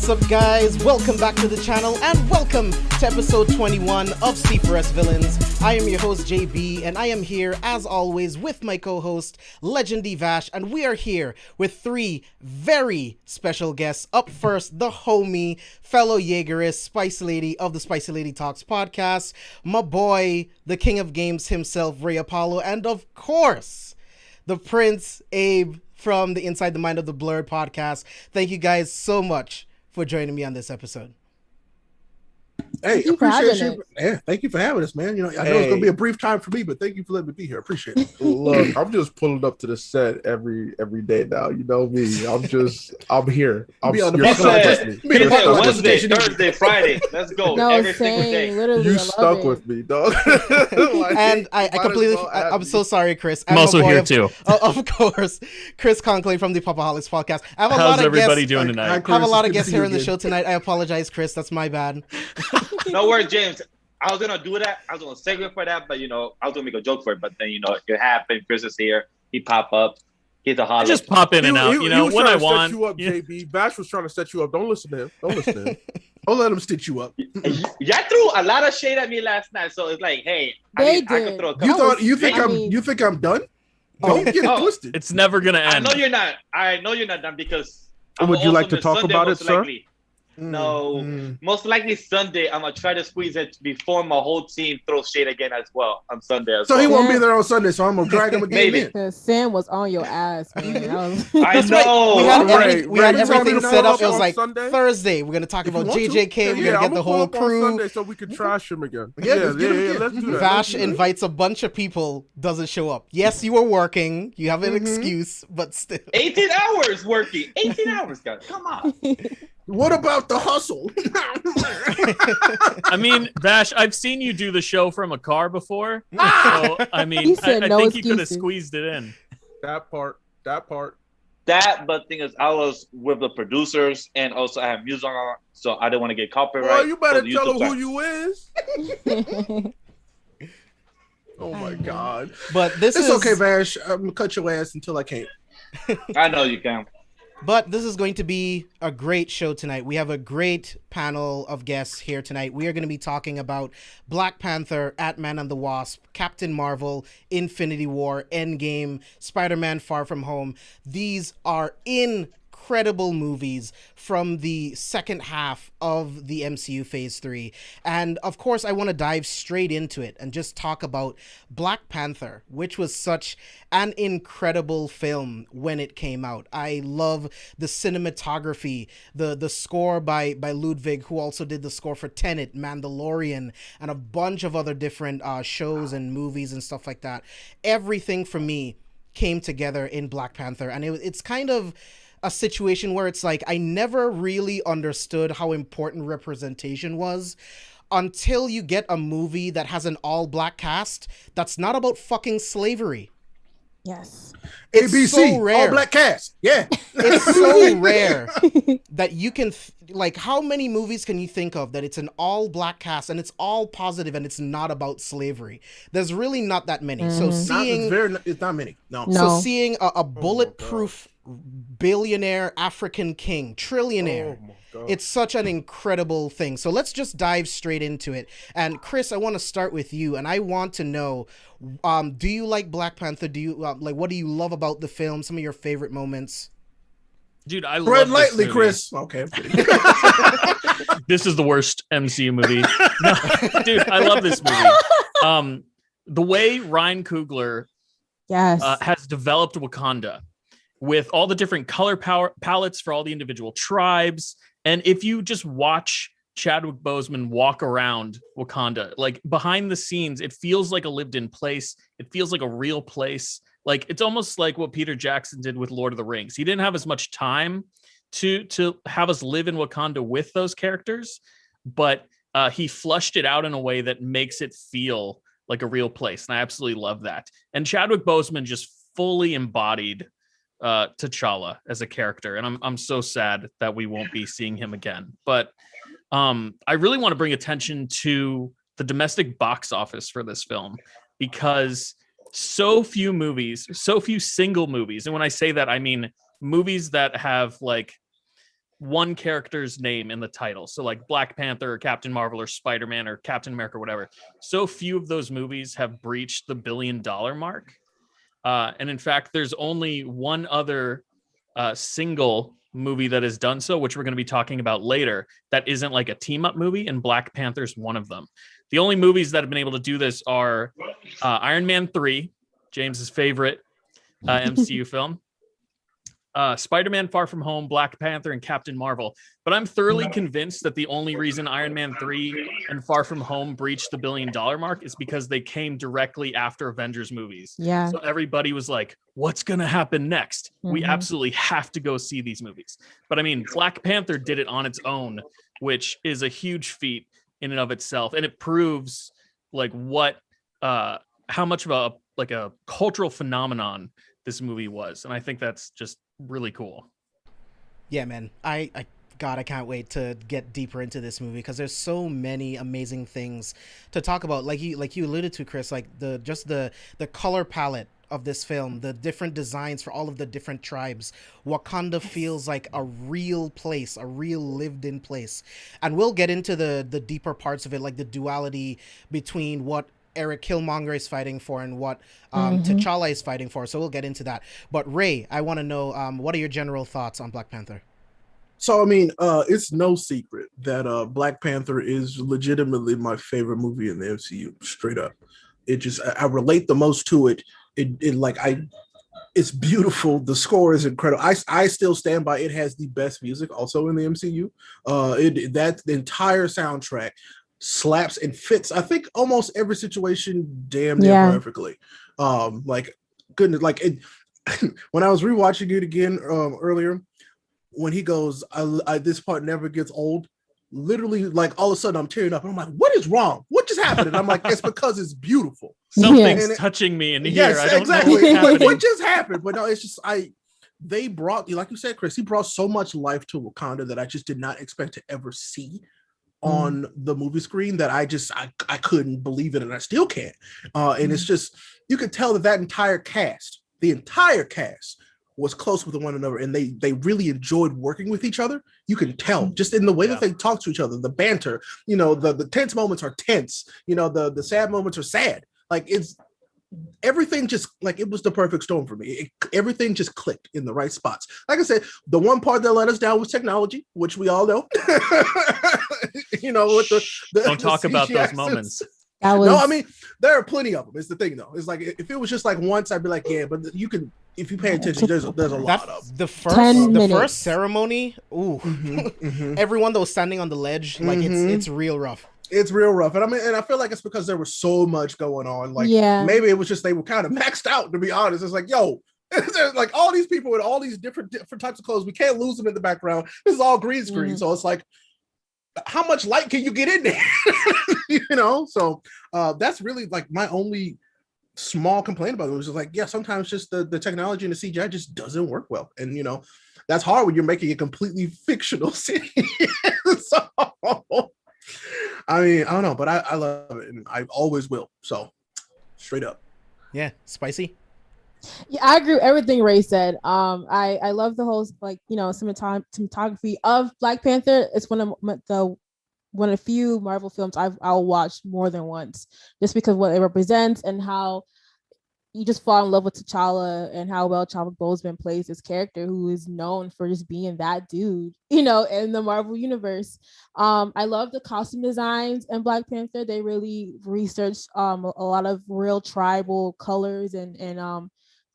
What's up, guys? Welcome back to the channel and welcome to episode 21 of C4SVillains. I am your host JB and I am here as always with my co-host Legendy Vash, and we are here with three very special guests. Up first, the homie, fellow Jaegerist, Spicy Lady of the Spicy Lady Talks podcast, my boy, the king of games himself, RayApollo, and of course, the Prince Abe from the Inside the Mind of the Blurred podcast. Thank you guys so much for joining me on this episode. Hey, appreciate you. Yeah, thank you for having us, man. You know, I know it's gonna be a brief time for me, but thank you for letting me be here. Appreciate it. Look, I'm just pulling up to the set every day now. You know me. I'm here. I'm be on the Wednesday, Thursday, Friday. Let's go. No, every same. single day. Literally, You stuck with me, dog. Like, and I completely, I'm so sorry, Chris. I'm also here too. Of course, Chris Conkling from the Popaholics podcast. I have a How's lot of everybody guests, doing tonight? I have a lot of guests here on the show tonight. I apologize, Chris. That's my bad. No worries, James. I was gonna do that. I was gonna segue for that, but I was gonna make a joke for it. But then it happened. Chris is here. He pop up. He's a holler. Just pop in and out. When I want. Set you up, JB. Bash was trying to set you up. Don't listen to him. Don't let him stitch you up. Y'all threw a lot of shade at me last night, so it's like, hey, They I did. could throw a You think I'm done? Don't get it twisted. It's never gonna end. I know you're not done because. Would you like to talk Sunday, about it, sir? likely. No, most likely Sunday. I'm gonna try to squeeze it before my whole team throws shade again as well on Sunday. So he won't be there on Sunday, so I'm gonna drag him again. Maybe. Because Sam was on your ass, man. I know. We had everything set up. It was like Sunday? Thursday. We're gonna talk about JJK. We're gonna get the whole crew. Sunday so we can trash him again. Yeah, Let's do that. Vash invites a bunch of people, doesn't show up. Yes, you were working. You have an excuse, but still. 18 hours working. 18 hours, guys. Come on. What about the hustle? I mean, Vash, I've seen you do the show from a car before. So, I mean, I no think you could have excuses. squeezed it in. That part. But thing is, I was with the producers and also I have music on, so I didn't want to get copyright. Well, you better for the tell YouTube him side. who you is. Oh my God. But this It's is okay, Vash. I'm gonna cut your ass until I can't. I know you can. But this is going to be a great show tonight. We have a great panel of guests here tonight. We are going to be talking about Black Panther, Ant-Man and the Wasp, Captain Marvel, Infinity War, Endgame, Spider-Man Far From Home. These are incredible movies from the second half of the MCU Phase 3. And of course, I want to dive straight into it and just talk about Black Panther, which was such an incredible film when it came out. I love the cinematography, the score by Ludwig, who also did the score for Tenet, Mandalorian, and a bunch of other different shows and movies and stuff like that. Everything for me came together in Black Panther, and it's kind of a situation where it's like I never really understood how important representation was until you get a movie that has an all-black cast that's not about fucking slavery. Yes. It's ABC, so rare. all black cast. Yeah. It's so rare that you can like, how many movies can you think of that it's an all black cast and it's all positive and it's not about slavery? There's really not that many. So seeing It's not many. No. so seeing a bulletproof billionaire African king, trillionaire, it's such an incredible thing. So let's just dive straight into it. And Chris, I want to start with you, and I want to know, do you like Black Panther? Do you like, what do you love about the film? Some of your favorite moments? Dude, I Tread love lightly, this movie. Chris. Okay. I'm kidding. This is the worst MCU movie. No, dude, I love this movie. The way Ryan Coogler Yes. has developed Wakanda with all the different color palettes for all the individual tribes. And if you just watch Chadwick Boseman walk around Wakanda, like behind the scenes, it feels like a lived-in place. It feels like a real place. Like it's almost like what Peter Jackson did with Lord of the Rings. He didn't have as much time to have us live in Wakanda with those characters, but he flushed it out in a way that makes it feel like a real place. And I absolutely love that. And Chadwick Boseman just fully embodied T'Challa as a character. And I'm so sad that we won't be seeing him again. But I really want to bring attention to the domestic box office for this film, because so few movies, so few single movies. And when I say that, I mean movies that have like one character's name in the title. So like Black Panther or Captain Marvel or Spider-Man or Captain America or whatever. So few of those movies have breached the $1 billion mark. And in fact, there's only one other single movie that has done so, which we're going to be talking about later, that isn't like a team up movie, and Black Panther's one of them. The only movies that have been able to do this are Iron Man 3, James's favorite MCU film, Spider-Man Far From Home, Black Panther, and Captain Marvel. But I'm thoroughly convinced that the only reason Iron Man 3 and Far From Home breached the $1 billion mark is because they came directly after Avengers movies. Yeah. So everybody was like, what's going to happen next? We absolutely have to go see these movies. But I mean, Black Panther did it on its own, which is a huge feat in and of itself. And it proves like how much of a cultural phenomenon this movie was. And I think that's just really cool. Yeah, man. I can't wait to get deeper into this movie, because there's so many amazing things to talk about. Like you alluded to, Chris, like the color palette of this film, the different designs for all of the different tribes. Wakanda feels like a real place, a real lived-in place. And we'll get into the deeper parts of it, like the duality between what Eric Killmonger is fighting for and what T'Challa is fighting for. So we'll get into that. But Ray, I want to know, what are your general thoughts on Black Panther? So, I mean, it's no secret that Black Panther is legitimately my favorite movie in the MCU, straight up. It just, I relate the most to it. It's beautiful. The score is incredible. I still stand by it has the best music also in the MCU. The entire soundtrack slaps and fits, I think, almost every situation damn near perfectly. Like, goodness, like it, when I was rewatching it again earlier, when he goes, this part never gets old, literally, like, all of a sudden I'm tearing up and I'm like, what is wrong? What just happened? And I'm like, it's because it's beautiful. Something's touching me in here. Yes, I don't exactly. know what's happening. What just happened? But no, it's just they brought, like you said, Chris, he brought so much life to Wakanda that I just did not expect to ever see on the movie screen, that I couldn't believe it, and I still can't. And it's just, you could tell that entire cast, the entire cast, was close with one another, and they really enjoyed working with each other. You can tell just in the way that they talk to each other, the banter, the tense moments are tense, the sad moments are sad. Like, it's everything just, like, it was the perfect storm for me. Everything just clicked in the right spots. Like I said, the one part that let us down was technology, which we all know. With don't talk about those moments. No, I mean, there are plenty of them. It's the thing, though. It's like, if it was just like once, I'd be like, yeah, but you can, if you pay attention, there's a lot of the first ceremony. Ooh, everyone that was standing on the ledge, like it's real rough. It's real rough, and I feel like it's because there was so much going on. Like, maybe it was just they were kind of maxed out. To be honest, it's like, yo, there's like all these people with all these different types of clothes. We can't lose them in the background. This is all green screen, so it's like, how much light can you get in there? So that's really like my only small complaint about it. Was just like, sometimes just the technology and the CGI just doesn't work well, and that's hard when you're making a completely fictional scene. So I mean, I don't know, but I love it, and I always will. So straight up. Yeah, spicy. Yeah, I agree with everything Ray said. I love the whole, like, cinematography of Black Panther. It's one of the few Marvel films I'll watch more than once, just because of what it represents and how you just fall in love with T'Challa and how well Chadwick Boseman plays this character, who is known for just being that dude, in the Marvel universe. I love the costume designs in Black Panther. They really researched a lot of real tribal colors and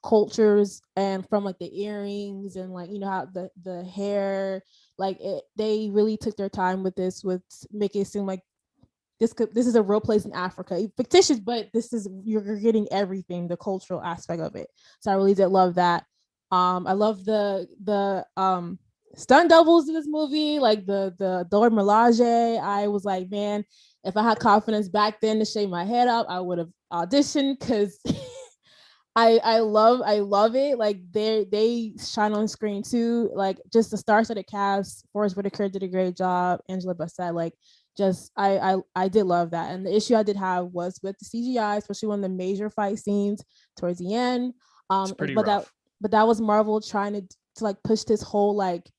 cultures, and from like the earrings and like, you know, how the hair, like they really took their time with this, with making it seem like this is a real place in Africa, fictitious, but this is, you're getting everything, the cultural aspect of it. So I really did love that. I love the stunt doubles in this movie, like the Dora Milaje. I was like, man, if I had confidence back then to shave my head up, I would have auditioned, because I love it. Like they shine on screen too. Like just the star-studded cast. Forrest Whitaker did a great job. Angela Bassett, like just I did love that. And the issue I did have was with the CGI, especially when the major fight scenes towards the end. It's pretty but rough. that was Marvel trying to like push this whole like,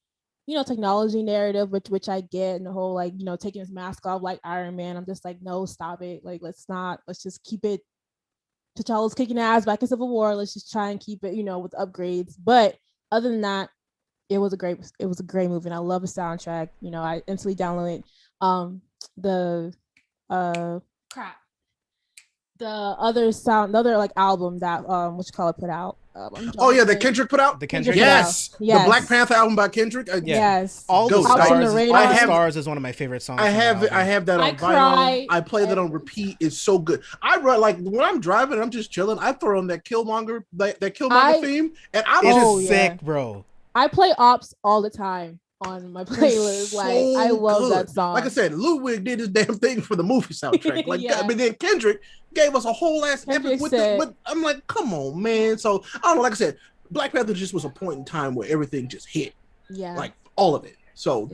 you know, technology narrative, which I get, and the whole like, you know, taking his mask off like Iron Man. I'm just like, no, stop it. Like let's just keep it. T'Challa's kicking ass back in Civil War. Let's just try and keep it, you know, with upgrades. But other than that, it was a great movie, and I love the soundtrack. You know, I instantly downloaded the crap, the other like album that what you call it put out. Oh yeah, that Kendrick put out. The Kendrick. Yes. Yes. The Black Panther album by Kendrick. Yes. All the Go. stars. I have- Stars is one of my favorite songs. I from the have album. I have that on I vinyl. cry I play that on repeat. It's so good. I run like when I'm driving, I'm just chilling. I throw on that Killmonger, that Killmonger theme, and I'm It's just sick, bro. I play Ops all the time on my playlist. Like I love that song. Like I said, Ludwig did his damn thing for the movie soundtrack. Like, Yeah. but then Kendrick gave us a whole ass Kendrick epic with said- the. I'm like, come on, man. So I don't know. Like I said, Black Panther just was a point in time where everything just hit, yeah, like all of it. So,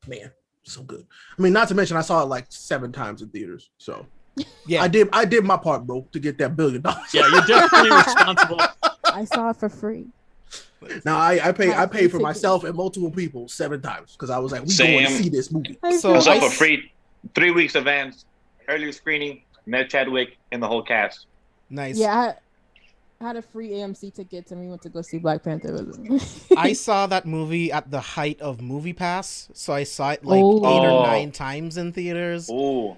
man, so good. I mean, not to mention, I saw it like 7 times in theaters. So, Yeah, I did my part, bro, to get that $1 billion. Yeah, you're definitely responsible. I saw it for free. Now I paid for tickets. myself and multiple people 7 times because I was like, we Same. going to see this movie. So I saw I for s- free 3 weeks advance, earlier screening, met Chadwick and the whole cast. nice. Yeah, I had a free AMC ticket, and we went to go see Black Panther. I saw that movie at the height of Movie Pass, so I saw it like 8 Oh. or 9 times in theaters. Ooh,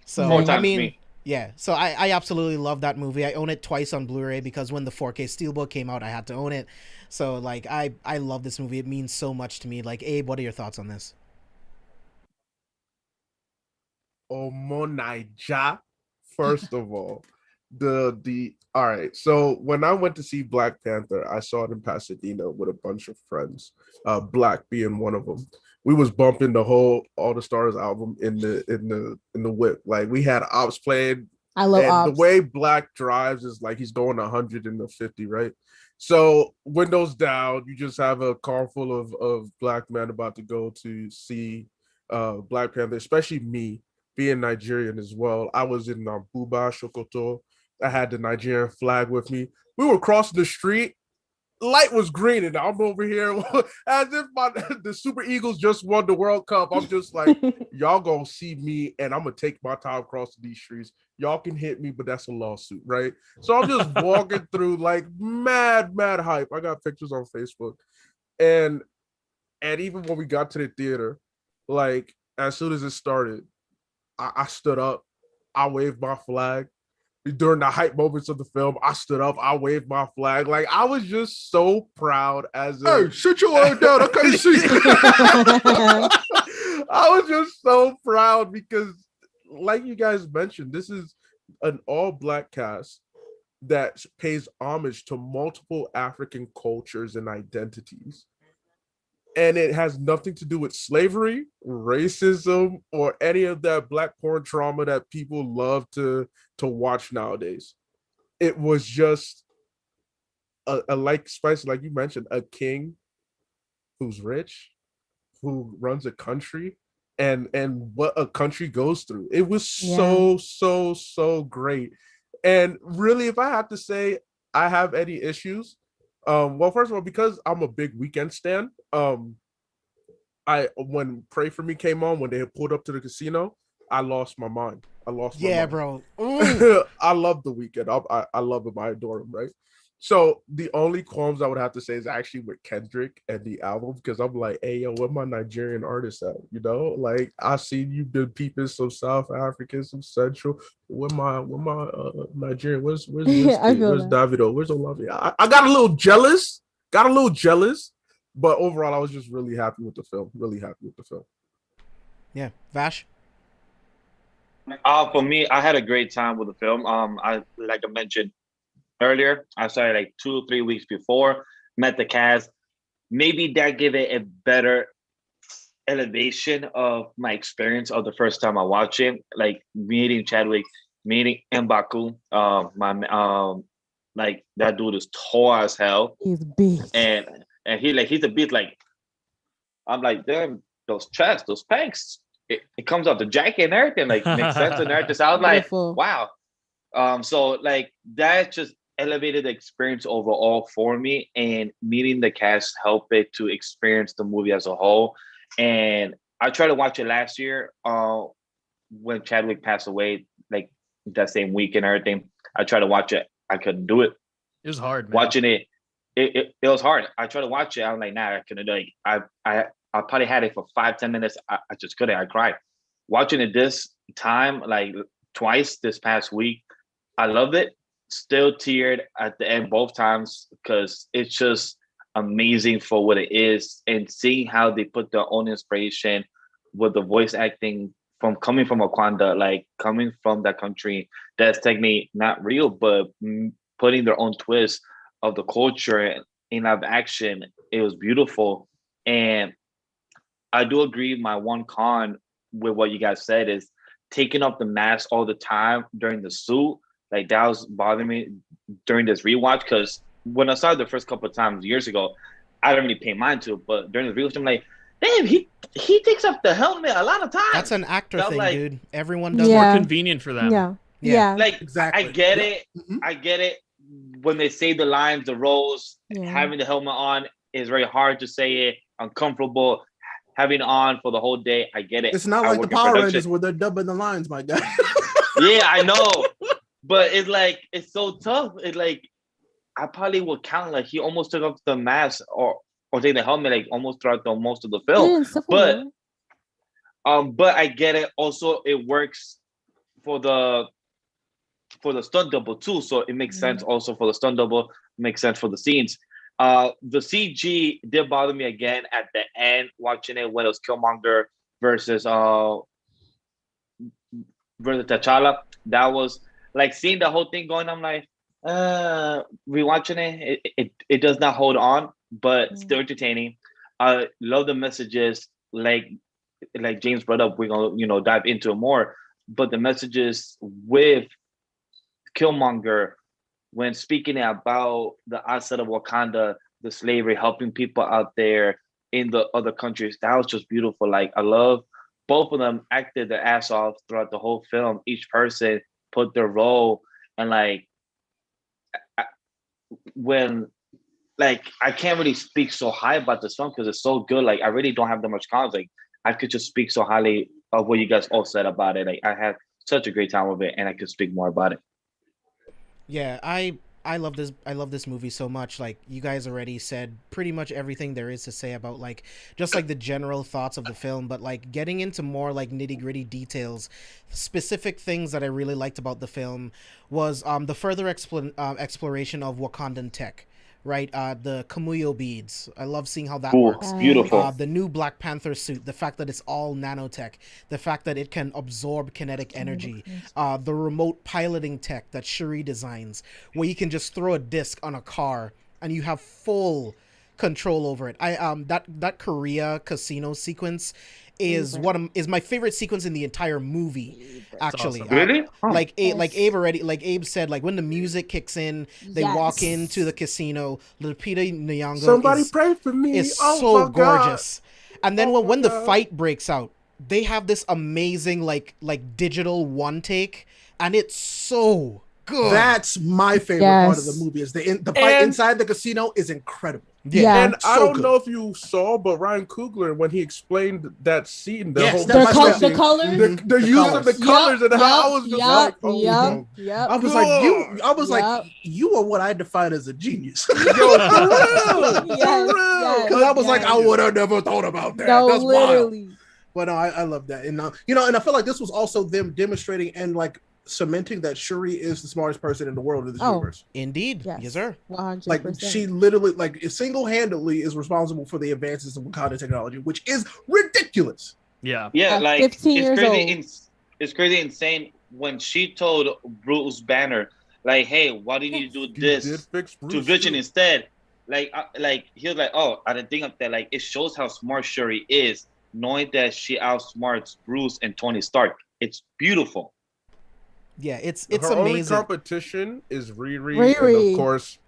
So 4 Nice. times I mean, me. yeah. So I absolutely love that movie. I own it twice on Blu-ray because when the 4K Steelbook came out, I had to own it. So like I love this movie. It means so much to me. Like, Abe, what are your thoughts on this? Omonaija, first of all. The all right. So when I went to see Black Panther, I saw it in Pasadena with a bunch of friends. Black being one of them. We was bumping the whole All the Stars album in the whip. Like we had Ops playing. I love And Ops. the way Black drives is like he's going 150, right? So windows down, you just have a car full of Black men about to go to see Black Panther, especially me being Nigerian as well. I was in Buba Shokoto. I had the Nigerian flag with me. We were crossing the street. Light was green, and I'm over here as if the Super Eagles just won the World Cup. I'm just like, y'all gonna see me, and I'm gonna take my time crossing these streets. Y'all can hit me, but that's a lawsuit, right? So I'm just walking through like mad hype. I got pictures on Facebook, and even when we got to the theater, like as soon as it started, I stood up, I waved my flag. During the hype moments of the film, I stood up, I waved my flag. Like I was just so proud as a Hey, sit your ass down. I can't see. I was just so proud because, like you guys mentioned, this is an all-Black cast that pays homage to multiple African cultures and identities. And it has nothing to do with slavery, racism, or any of that Black porn trauma that people love to watch nowadays. It was just a like Spice, like you mentioned, a king who's rich, who runs a country, and what a country goes through. It was so great. And really, if I have to say I have any issues, well, first of all, because I'm a big Weekend stan, when Pray For Me came on, when they had pulled up to the casino, I lost my mind. I lost my mind. Bro. I love The Weeknd. I love him. I adore him, right? So the only qualms I would have to say is actually with Kendrick and the album, because I'm like, hey yo, where my Nigerian artists at? You know, like I seen you been peeping some South African, some Central. Where my Nigerian? Where's I Wizkid? feel Where's that. Davido? Where's Olavia? I got a little jealous. But overall, I was just really happy with the film. Really happy with the film. Yeah, Vash. For me, I had a great time with the film. I like I mentioned earlier, I started like 2 or 3 weeks before, met the cast. Maybe that gave it a better elevation of my experience of the first time I watched it. Like meeting Chadwick, meeting M'Baku. My like that dude is tall as hell, He's big. and he's a bit like, I'm like, damn, those chests, those pecs. It comes off the jacket and everything, like makes sense and everything. So I was like, Beautiful. wow. So like that just elevated the experience overall for me, and meeting the cast helped it to experience the movie as a whole. And I tried to watch it last year, when Chadwick passed away, like that same week and everything. I tried to watch it. I couldn't do it. It was hard, man. Watching it, it was hard. I tried to watch it. I was like, nah, I couldn't do it. I probably had it for 5-10 minutes. I just couldn't. I cried. Watching it this time, like twice this past week, I loved it. Still teared at the end both times, because it's just amazing for what it is, and seeing how they put their own inspiration with the voice acting from coming from Wakanda, like coming from that country that's technically not real, but putting their own twist of the culture in live action. It was beautiful. And I do agree. My one con with what you guys said is taking off the mask all the time during the suit. Like that was bothering me during this rewatch, because when I saw it the first couple of times years ago, I didn't really pay mind to it. But during the rewatch, I'm like, damn, he takes off the helmet a lot of times. That's an actor Felt thing, like, dude. Everyone does Yeah. it. More convenient for them. Yeah. Yeah. Yeah. like Exactly. I get Yep. it. Mhm. I get it. When they say the lines, the roles, Yeah. having the helmet on is very hard to say it. Uncomfortable having it on for the whole day. I get it. It's not I like the work in Power production. Rangers where they're dubbing the lines, my guy. Yeah, I know. But it's like, it's so tough. It's like, I probably would count like he almost took off the mask or take the helmet like almost throughout most of the Yeah, film. in Civil But War. but I get it. Also, it works for the stunt double too. So it makes sense also for the stunt double, makes sense for the scenes. The CG did bother me again at the end, watching it when it was Killmonger versus T'Challa. That was like seeing the whole thing going. I'm like, rewatching it does not hold on, but still entertaining. I love the messages, like James brought up. We're gonna dive into it more, but the messages with Killmonger when speaking about the outside of Wakanda, the slavery, helping people out there in the other countries, that was just beautiful. Like I love both of them acted their ass off throughout the whole film. Each person put their role, and like when I can't really speak so high about this film because it's so good. Like I really don't have that much comments. Like I could just speak so highly of what you guys all said about it. Like I had such a great time with it, and I could speak more about it. Yeah, I love this. I love this movie so much. Like you guys already said pretty much everything there is to say about like just like the general thoughts of the film, but like getting into more like nitty-gritty details, specific things that I really liked about the film was the further exploration of Wakandan tech. Right, the Kamuyo beads. I love seeing how that works. It's beautiful. The new Black Panther suit, the fact that it's all nanotech, the fact that it can absorb kinetic energy, the remote piloting tech that Shuri designs, where you can just throw a disc on a car and you have full control over it. That Korea casino sequence is is my favorite sequence in the entire movie. Actually, awesome. Really? Like Abe said, like when the music kicks in, they walk into the casino. Lupita Nyong'o Somebody pray for me. is Oh, so my God. gorgeous. And then when the fight breaks out, they have this amazing like digital one take, and it's so good. That's my favorite part of the movie. Is the fight And- inside the casino is incredible. Yeah. And I So don't good. know if you saw, but Ryan Coogler, when he explained that scene, the Yes, whole that- The colors. the use of the colors and how I was just like, oh, Yep. I was like, I was Yep. like, you are what I define as a genius. yo, for real, Yes, for real. yes. Because I was like, I Yes. would have never thought about that. No, That's wild. literally. But no, I love that. And you know, and I feel like this was also them demonstrating and like cementing that Shuri is the smartest person in the world in this universe. Indeed. Yes, sir. 100%. Like she literally, like, single-handedly is responsible for the advances in Wakanda technology, which is ridiculous. Yeah. Yeah, At like 15 it's years crazy. old. It's crazy insane when she told Bruce Banner, like, "Hey, why didn't you do You did this fix to Bruce, Vision too. instead?" Like he was like, "Oh, I didn't think of that." Like, it shows how smart Shuri is, knowing that she outsmarts Bruce and Tony Stark. It's beautiful. Yeah, it's Her only amazing. competition is Riri, and Riri. of course,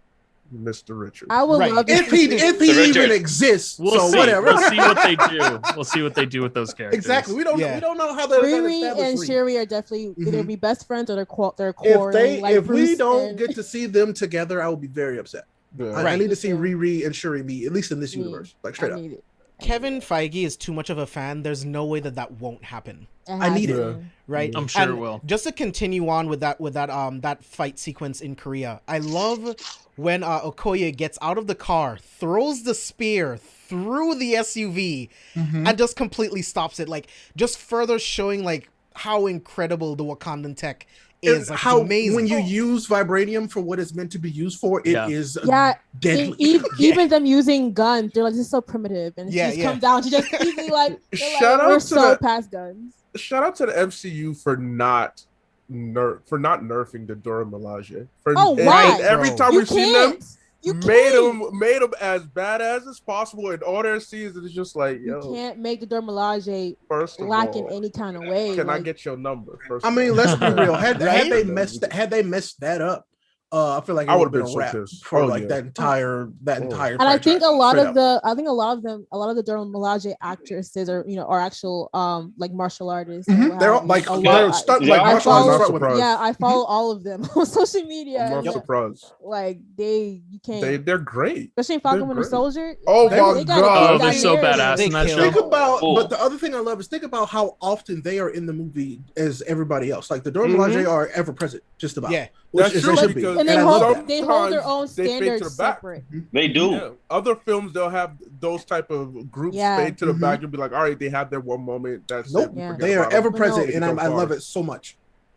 Mr. Richards. I would Right. love to If he Richard. even exists, We'll so see. whatever. We'll see what they do. We'll see what they do with those characters. Exactly. We don't know how they're gonna Riri establish and Riri. Shuri are definitely either be best friends or they're If quarreling. Like if we Bruce don't and- get to see them together, I will be very upset. Yeah. I Right. need to see Yeah. Riri and Shuri meet, at least in this Me. universe, like I straight up. need it. Kevin Feige is too much of a fan. There's no way that won't happen. I need it. has to. Right? I'm sure And it will. Just to continue on with that fight sequence in Korea. I love when Okoye gets out of the car, throws the spear through the SUV, and just completely stops it. Like, just further showing like how incredible the Wakandan tech is. Like, How it's amazing. when you use vibranium for what it's meant to be used for, it is Yeah, deadly. even them using guns, they're like, this is so primitive, and she Yeah, just yeah. comes down. She just easily like, they're Shout like out we're to so the- past guns. Shout out to the MCU for not nerfing the Dora Milaje. Oh, and why? every Bro. time You we've seen them, can't. You made can't. them as badass as possible in all their scenes. It's just like, You yo, can't make the Dormelage first of lack in all, any kind of way. can I like, get your number? First I of mean, all. let's be real. Had Right? they messed that up, I feel like it I would have would've been a been so wrap pissed. for Oh, like yeah. that entire And I think franchise, a lot straight of up. a lot of the Dormelage actresses are actual like martial artists. and what They're have all you. like A they're lot- stunt yeah, like I martial artists follow- front women. surprised. Yeah, I follow all of them on social media. I'm and, not surprised. like you can't, They're great. especially in Falcon Winter great. Soldier. Oh like, my they got God. Oh, they they're got so narrative. badass They in that kill. show. Think about, Cool. but the other thing I love is think about how often they are in the movie as everybody else. Like the Dora Milaje are ever present, just about. Yeah. Which That's is true, they should be. because- And And they I love hold that. they hold their own Sometimes they fade to standards the back. separate. They do. Yeah. Other films they'll have those type of groups Yeah. fade to the Mhm. back. You'll be like, all right, they have their one moment. That's Nope, it. We Yeah. forget they are about 'em. ever But present, no. and I love Cars. it so much.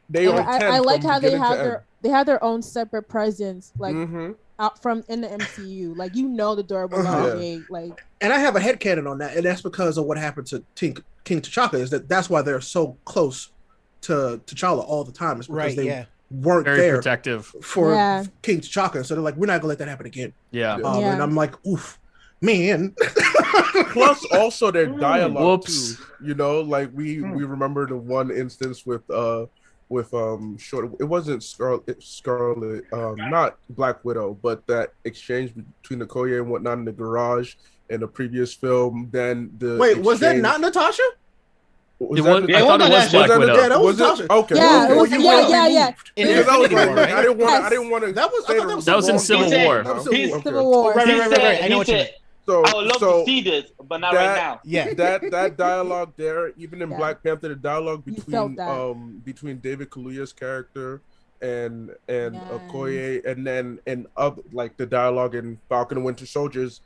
They And on 10 I like from how they beginning have to their own separate presence, like end. out from in the MCU. Like the Dormelage, like And I have a headcanon on that, and that's because of what happened to King T'Chaka. Is that's why they're so close to T'Challa all the time. It's because Right, they yeah. weren't Very there protective. for Yeah. King T'Chaka, so they're like, we're not gonna let that happen again. Yeah. Yeah. And I'm like, oof, man. Plus, also their dialogue Whoops. too. You know, like we remember the one instance with short. It wasn't Scarlet, not Black Widow, but that exchange between Okoye and whatnot in the garage in the previous film. Then the Wait, was that exchange- not Natasha? Was It that was, the- Yeah, I it thought it was was Black that Widow. Yeah, that was was it? Natasha. Okay. Yeah, okay. it was- You yeah, were yeah, yeah. removed. In Because I was Infinity like, War, I right? didn't want Yes. to. I didn't want to. That was- I thought that was That was in Civil Civil War. War. That was He- Civil War. Civil War. Right, right, right, right, right. I know He what you said, mean. So, I would love so to see this, but not that- right now. Yeah. that dialogue there, even in Yeah. Black Panther, the dialogue You felt between that. between David Kaluuya's character and Yes. Okoye, and then other like the dialogue in Falcon and Winter Soldiers.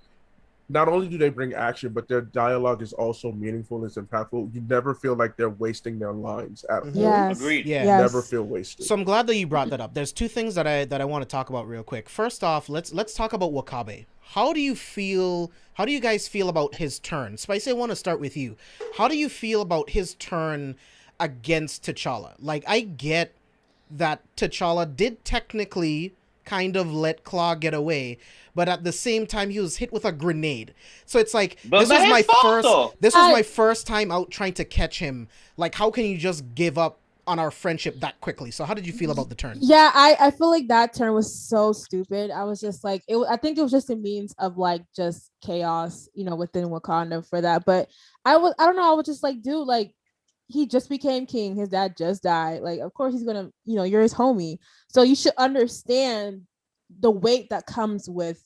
Not only do they bring action, but their dialogue is also meaningful. It's impactful. You never feel like they're wasting their lines at all. Yes. Agreed. Yeah. Yes. Never feel wasted. So I'm glad that you brought that up. There's two things that I want to talk about real quick. First off, let's talk about Wakabe. How do you guys feel about his turn? Spicy, I want to start with you. How do you feel about his turn against T'Challa? Like, I get that T'Challa did technically kind of let Claw get away, but at the same time he was hit with a grenade. So it's like, But this was not my his fault, though. first time out trying to catch him. Like, how can you just give up on our friendship that quickly? So how did you feel about the turn? Yeah, I feel like that turn was so stupid. I was just like, I think it was just a means of like just chaos, within Wakanda for that. But I don't know. I was just like, dude, like he just became king. His dad just died. Like, of course he's gonna, you're his homie, so you should understand the weight that comes with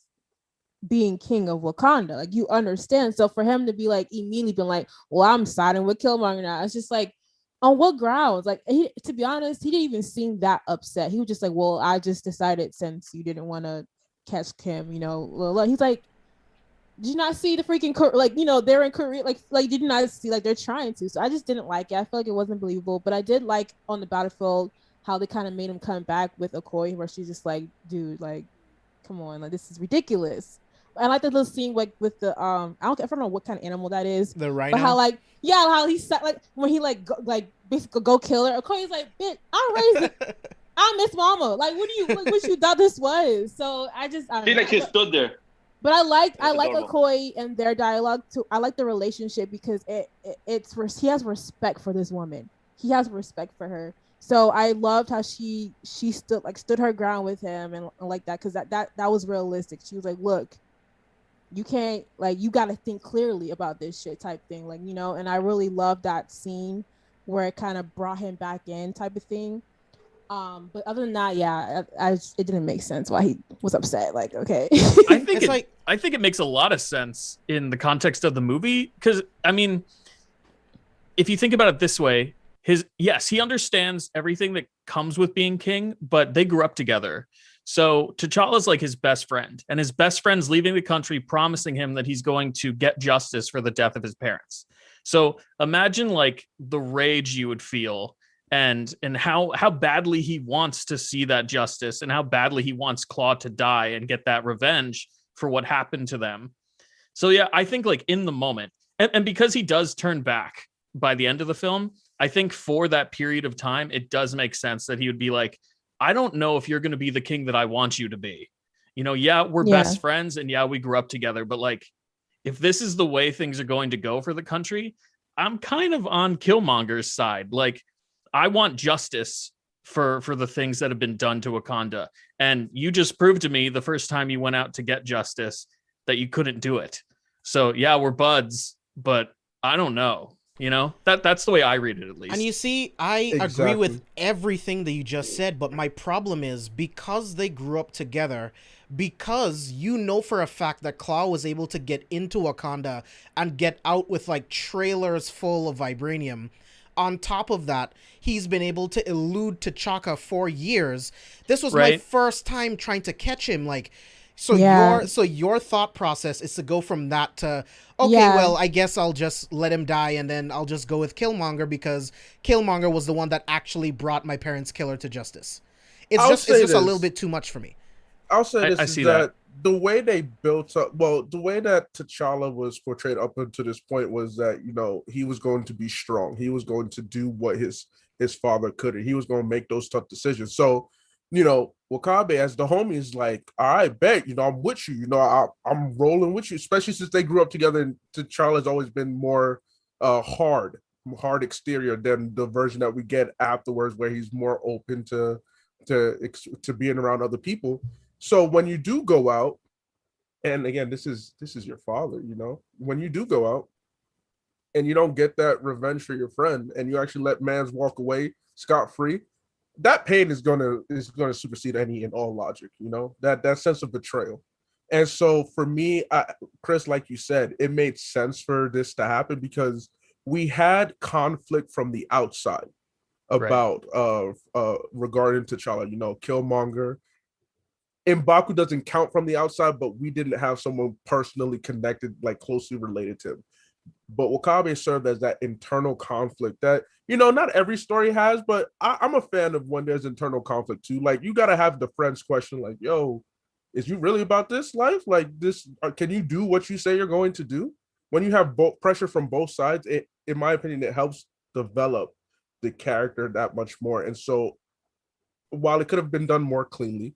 being king of Wakanda. Like, you understand. So for him to be like immediately been like, well, I'm siding with Killmonger now, it's just like, on what grounds? Like, to be honest, he didn't even seem that upset. He was just like, well, I just decided since you didn't want to catch him, you know, he's like, did you not see the freaking like, you know, they're in Korea, like did you not see, like, they're trying to. So I just didn't like it. I feel like it wasn't believable, but I did like on the battlefield how they kind of made him come back with Okoye, where she's just like, dude, like, come on, like, this is ridiculous. I like the little scene like with the I don't know what kind of animal that is. The rhino. But how like, yeah, how he sat, like when he like basically go kill her. Okoye's like, bitch, I miss mama. Like, what you thought this was? So I She like she stood there. But I like adorable. Okoye and their dialogue too. I like the relationship because he has respect for this woman. He has respect for her. So I loved how she stood her ground with him and like that, because that was realistic. She was like, look, you can't, like, you got to think clearly about this shit type thing, like, you know. And I really loved that scene where it kind of brought him back in type of thing. But other than that, yeah, it didn't make sense why he was upset. Like, okay. I think it makes a lot of sense in the context of the movie, because I mean, if you think about it this way, he understands everything that comes with being king, but they grew up together. So T'Challa's like his best friend, and his best friend's leaving the country, promising him that he's going to get justice for the death of his parents. So imagine like the rage you would feel, and how badly he wants to see that justice, and how badly he wants Claw to die and get that revenge for what happened to them. So yeah, I think like in the moment, and because he does turn back by the end of the film, I think for that period of time, it does make sense that he would be like, I don't know if you're going to be the king that I want you to be. You know, yeah, we're best friends, and yeah, we grew up together, but like, if this is the way things are going to go for the country, I'm kind of on Killmonger's side. Like, I want justice for the things that have been done to Wakanda. And you just proved to me the first time you went out to get justice that you couldn't do it. So yeah, we're buds, but I don't know. You know, that's the way I read it, at least. And you see, I agree with everything that you just said, but my problem is because they grew up together, because you know for a fact that Claw was able to get into Wakanda and get out with like trailers full of vibranium. On top of that, he's been able to elude T'Chaka for years. This was my first time trying to catch him. Like, so your thought process is to go from that to, okay, well, I guess I'll just let him die, and then I'll just go with Killmonger because Killmonger was the one that actually brought my parents' killer to justice. It's just a little bit too much for me. I'll say this: I see that the way they built up, the way that T'Challa was portrayed up until this point was that, you know, he was going to be strong. He was going to do what his father couldn't. He was going to make those tough decisions. So, you know, Wakabe as the homie is like, all right, bet, you know, I'm with you. You know, I'm rolling with you, especially since they grew up together. And T'Challa's always been more hard exterior than the version that we get afterwards, where he's more open to being around other people. So when you do go out, and again, this is your father, you know, when you do go out and you don't get that revenge for your friend, and you actually let mans walk away scot-free, that pain is gonna supersede any and all logic, you know, that sense of betrayal. And so for me, Chris, like you said, it made sense for this to happen because we had conflict from the outside about regarding T'Challa, you know, Killmonger. M'Baku doesn't count from the outside, but we didn't have someone personally connected, like closely related to him. But Wakabe served as that internal conflict that, you know, not every story has, but I'm a fan of when there's internal conflict too. Like, you got to have the friends question, like, yo, is you really about this life? Like, this, can you do what you say you're going to do? When you have both pressure from both sides, it, in my opinion, it helps develop the character that much more. And so while it could have been done more cleanly,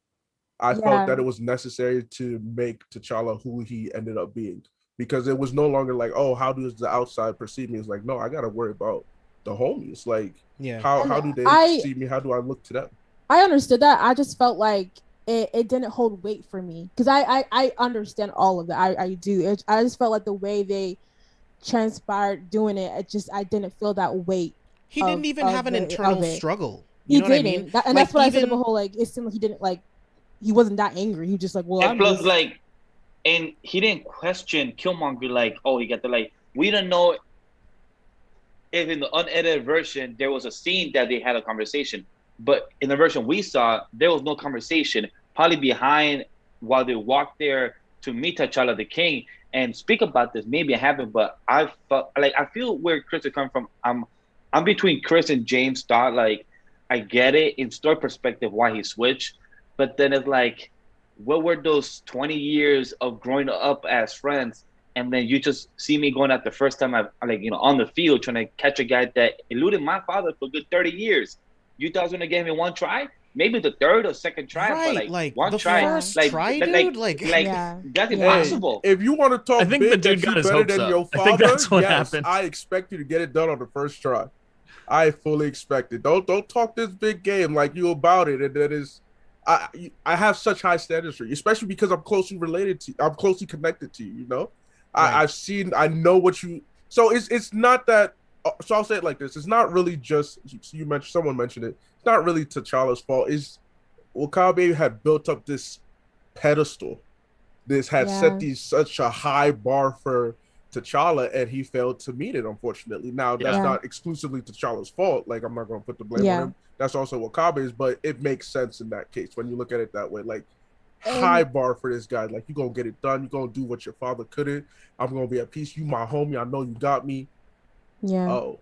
I felt that it was necessary to make T'Challa who he ended up being, because it was no longer like, oh, how does the outside perceive me? It's like, no, I got to worry about the homies. Like, how do they see me? How do I look to them? I understood that. I just felt like it didn't hold weight for me, because I understand all of that. I do. I just felt like the way they transpired doing it, I didn't feel that weight. He didn't even have an internal struggle. You know what I mean? And that's what I said about the whole, like, it seemed like he didn't, like, he wasn't that angry. He was just like, well, and plus, like, and he didn't question Killmonger like, oh, he got the like. We don't know if in the unedited version there was a scene that they had a conversation, but in the version we saw, there was no conversation. Probably behind while they walked there to meet T'Challa the King and speak about this. Maybe I haven't, but I felt like I feel where Chris is coming from. I'm between Chris and James. Thought like I get it in story perspective why he switched, but then it's like, what were those 20 years of growing up as friends? And then you just see me going out the first time I like, you know, on the field trying to catch a guy that eluded my father for a good 30 years. You thought I was gonna give me one try? Maybe the third or second try, Right, but like one the try. first Like, try, like, dude. Like, Yeah. that's Yeah. impossible. If you want to talk I think big the dude that got you his better hopes than up. your I father, think that's what yes, happened. I expect you to get it done on the first try. I fully expect it. Don't talk this big game like you about it, and that is, I have such high standards for you, especially because I'm closely connected to you. You know, Right. I know what you. So it's not that. So I'll say it like this: it's not really just someone mentioned it. It's not really T'Challa's fault. It's Wakabe had built up this pedestal. This had set such a high bar for T'Challa, and he failed to meet it, unfortunately. Now, that's not exclusively T'Challa's fault. Like, I'm not going to put the blame on him. That's also Wakabe's, but it makes sense in that case when you look at it that way. Like, high bar for this guy. Like, you're going to get it done. You're going to do what your father couldn't. I'm going to be at peace. You my homie. I know you got me. Yeah. Oh.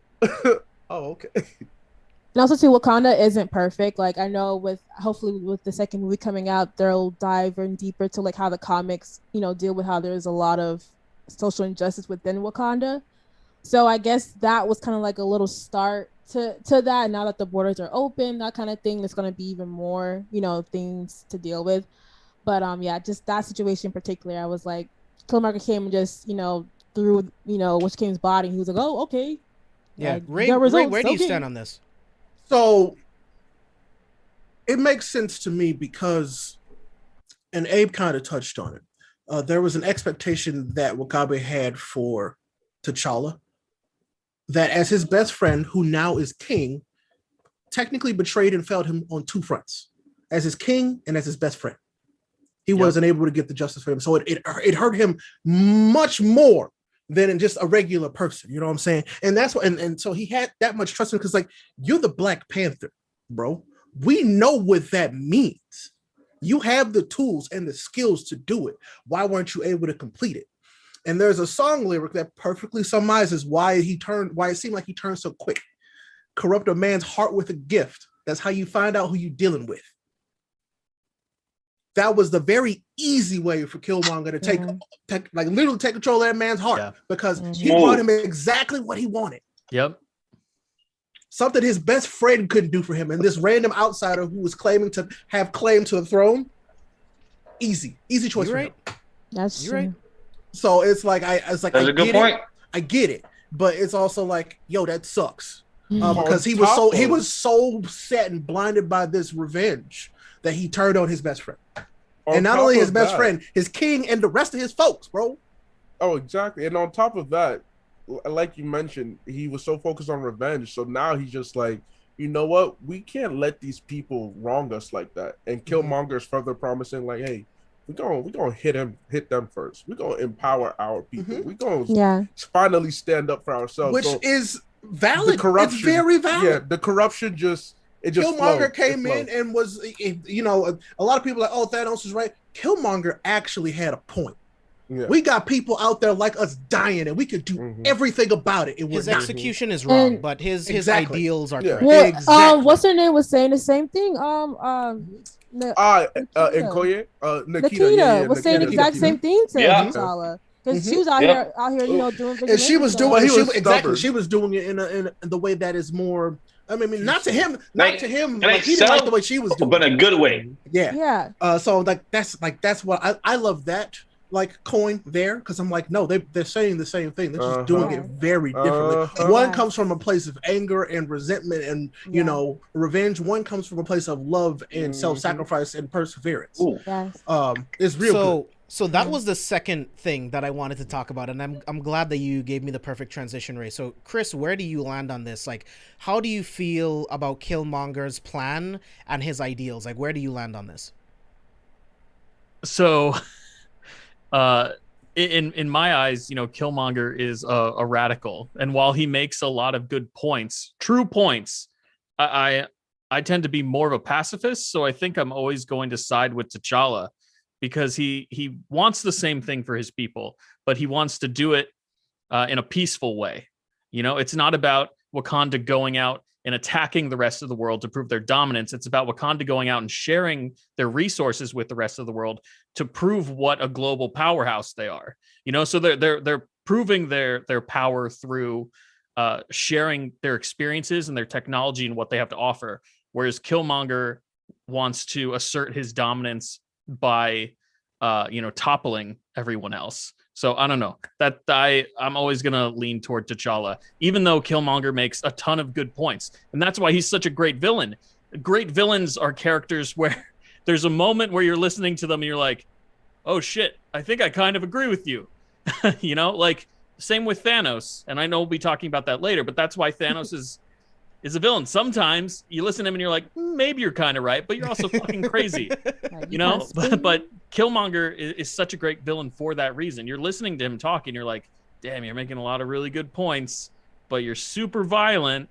Oh, okay. And also too, Wakanda isn't perfect. Like I know hopefully with the second movie coming out, they'll dive in deeper to like how the comics, you know, deal with how there's a lot of social injustice within Wakanda. So I guess that was kind of like a little start to that. Now that the borders are open, that kind of thing, there's gonna be even more, you know, things to deal with. But yeah, just that situation in particular, I was like, Killmonger came and just, you know, threw, you know, Witch King's body. He was like, oh, okay. Yeah, Ray, where do you stand on this? So it makes sense to me because, and Abe kind of touched on it, there was an expectation that Wakabe had for T'Challa, that as his best friend, who now is king, technically betrayed and failed him on two fronts, as his king and as his best friend. He wasn't able to get the justice for him. So it hurt him much more than just a regular person. You know what I'm saying? And that's what, and so he had that much trust in him because, like, you're the Black Panther, bro. We know what that means. You have the tools and the skills to do it. Why weren't you able to complete it? And there's a song lyric that perfectly summarizes why it seemed like he turned so quick. Corrupt a man's heart with a gift. That's how you find out who you're dealing with. That was the very easy way for Killmonger to take literally take control of that man's heart because he brought him exactly what he wanted. Yep. Something his best friend couldn't do for him. And this random outsider who was claiming to have claim to the throne, easy choice for him. That's true. Right. So it's like that's a good point. I get it, but it's also like, yo, that sucks. Because he was so set and blinded by this revenge that he turned on his best friend. And not only his best friend, his king and the rest of his folks, bro. Oh, exactly. And on top of that, like you mentioned, he was so focused on revenge. So now he's just like, you know what? We can't let these people wrong us like that. And Killmonger's further promising, like, hey, we're gonna hit them first. We're gonna empower our people. We're gonna finally stand up for ourselves. Which is valid. It's very valid. Yeah, the corruption just Killmonger came in and was, you know, a lot of people are like, oh, Thanos is right. Killmonger actually had a point. Yeah. We got people out there like us dying, and we could do everything about it. His execution is wrong, but his ideals are correct. Well, exactly. What's her name was saying the same thing. Nikita was saying the exact same thing to T'Challa. Because she was out here, you know, doing. And she was doing she was doing it in the way that is more. I mean, not to him. Like, he didn't like the way she was doing, but in a good way. Yeah. So that's what I love that coin there, because I'm like, no, they're saying the same thing. They're just doing it very differently. One comes from a place of anger and resentment and you know, revenge. One comes from a place of love and self-sacrifice and perseverance. It's real good. So that was the second thing that I wanted to talk about, and I'm glad that you gave me the perfect transition, Ray. So, Chris, where do you land on this? Like, how do you feel about Killmonger's plan and his ideals? Like, where do you land on this? So, In my eyes, Killmonger is a radical, and while he makes a lot of good points, true points, I tend to be more of a pacifist. So I think I'm always going to side with T'Challa because he wants the same thing for his people, but he wants to do it in a peaceful way. It's not about Wakanda going out and attacking the rest of the world to prove their dominance. It's about Wakanda going out and sharing their resources with the rest of the world to prove what a global powerhouse they are. So they're proving their power through sharing their experiences and their technology and what they have to offer. Whereas Killmonger wants to assert his dominance by toppling everyone else. So I don't know, that I'm always going to lean toward T'Challa, even though Killmonger makes a ton of good points. And that's why he's such a great villain. Great villains are characters where there's a moment where you're listening to them and you're like, oh shit, I think I kind of agree with you. Like same with Thanos. And I know we'll be talking about that later, but that's why Thanos is a villain. Sometimes you listen to him and you're like, maybe you're kind of right, but you're also fucking crazy, but Killmonger is such a great villain for that reason. You're listening to him talk and you're like, damn, you're making a lot of really good points, but you're super violent.